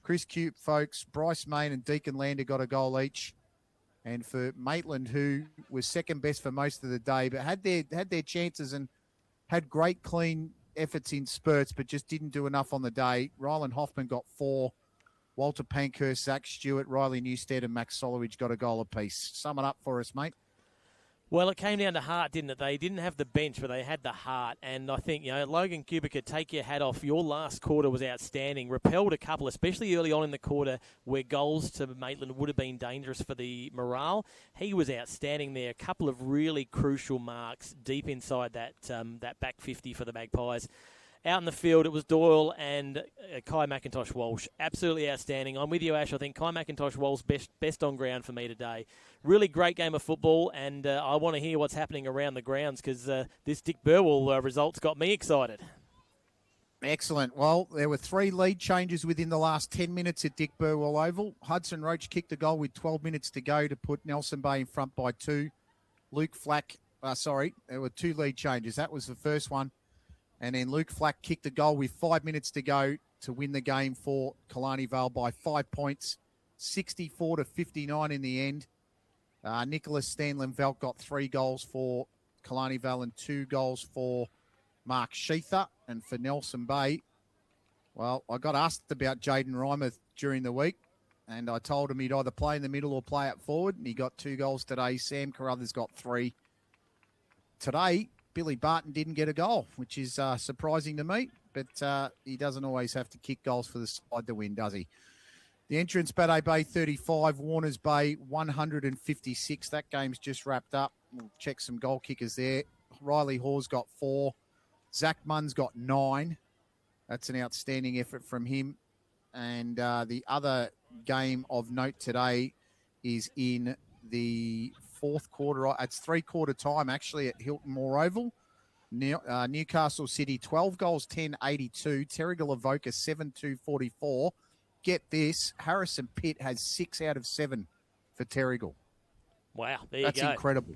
Chris Cute, folks, Bryce Main and Deacon Lander got a goal each. And for Maitland, who was second best for most of the day, but had their chances and had great clean efforts in spurts, but just didn't do enough on the day. Ryland Hoffman got 4. Walter Pankhurst, Zach Stewart, Riley Newstead and Max Solowich got a goal apiece. Sum it up for us, mate. Well, it came down to heart, didn't it? They didn't have the bench, but they had the heart. And I think, Logan Kubica, take your hat off. Your last quarter was outstanding. Repelled a couple, especially early on in the quarter, where goals to Maitland would have been dangerous for the morale. He was outstanding there. A couple of really crucial marks deep inside that back 50 for the Magpies. Out in the field, it was Doyle and Kai McIntosh Walsh. Absolutely outstanding. I'm with you, Ash. I think Kai McIntosh Walsh best on ground for me today. Really great game of football, and I want to hear what's happening around the grounds because this Dick Burwell results got me excited. Excellent. Well, there were 3 lead changes within the last 10 minutes at Dick Burwell Oval. Hudson Roach kicked a goal with 12 minutes to go to put Nelson Bay in front by 2. There were 2 lead changes. That was the first one. And then Luke Flack kicked a goal with 5 minutes to go to win the game for Killarney Vale by 5 points, 64-59 in the end. Nicholas Stanlin-Veldt got 3 goals for Killarney Vale and 2 goals for Mark Sheether. And for Nelson Bay, well, I got asked about Jaden Reimer during the week, and I told him he'd either play in the middle or play up forward, and he got 2 goals today. Sam Carruthers got 3. Today, Billy Barton didn't get a goal, which is surprising to me, but he doesn't always have to kick goals for the side to win, does he? The entrance, Baday Bay 35, Warners Bay 156. That game's just wrapped up. We'll check some goal kickers there. Riley Hawes got 4. Zach Munn's got 9. That's an outstanding effort from him. And the other game of note today is in the 4th quarter. It's 3-quarter time, actually, at Hilton Moore Oval. Newcastle City, 12 goals, 10.82. Terrigal Avoca, 7.244. Get this, Harrison Pitt has 6 out of 7 for Terrigal. Wow, there you go. That's incredible.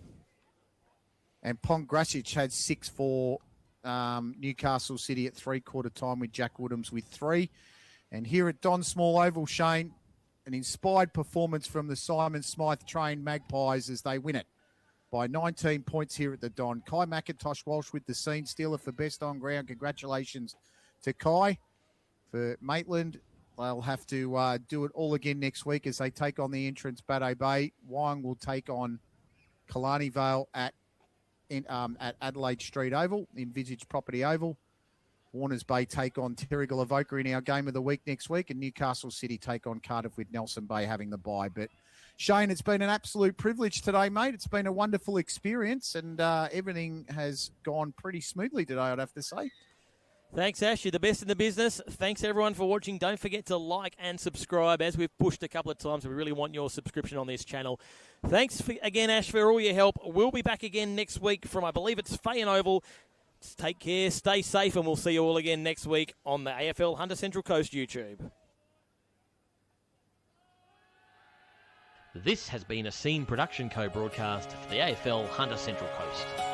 And Pongrasic had 6 for Newcastle City at 3-quarter time with Jack Woodhams with 3. And here at Don Small Oval, Shane, an inspired performance from the Simon Smythe-trained Magpies as they win it by 19 points here at the Don. Kai McIntosh Walsh with the scene stealer for best on ground. Congratulations to Kai. For Maitland, they'll have to do it all again next week as they take on the entrance Baday Bay. Wyong will take on Killarney Vale at Adelaide Street Oval, Envisage Property Oval. Warners Bay take on Terrigal Avoca in our game of the week next week, and Newcastle City take on Cardiff with Nelson Bay having the bye. But Shane, it's been an absolute privilege today, mate. It's been a wonderful experience, and everything has gone pretty smoothly today, I'd have to say. Thanks, Ash. You're the best in the business. Thanks, everyone, for watching. Don't forget to like and subscribe. As we've pushed a couple of times, we really want your subscription on this channel. Thanks again, Ash, for all your help. We'll be back again next week from, I believe it's Fay and Oval. Take care, stay safe, and we'll see you all again next week on the AFL Hunter Central Coast YouTube. This has been a Scene Production co-broadcast for the AFL Hunter Central Coast.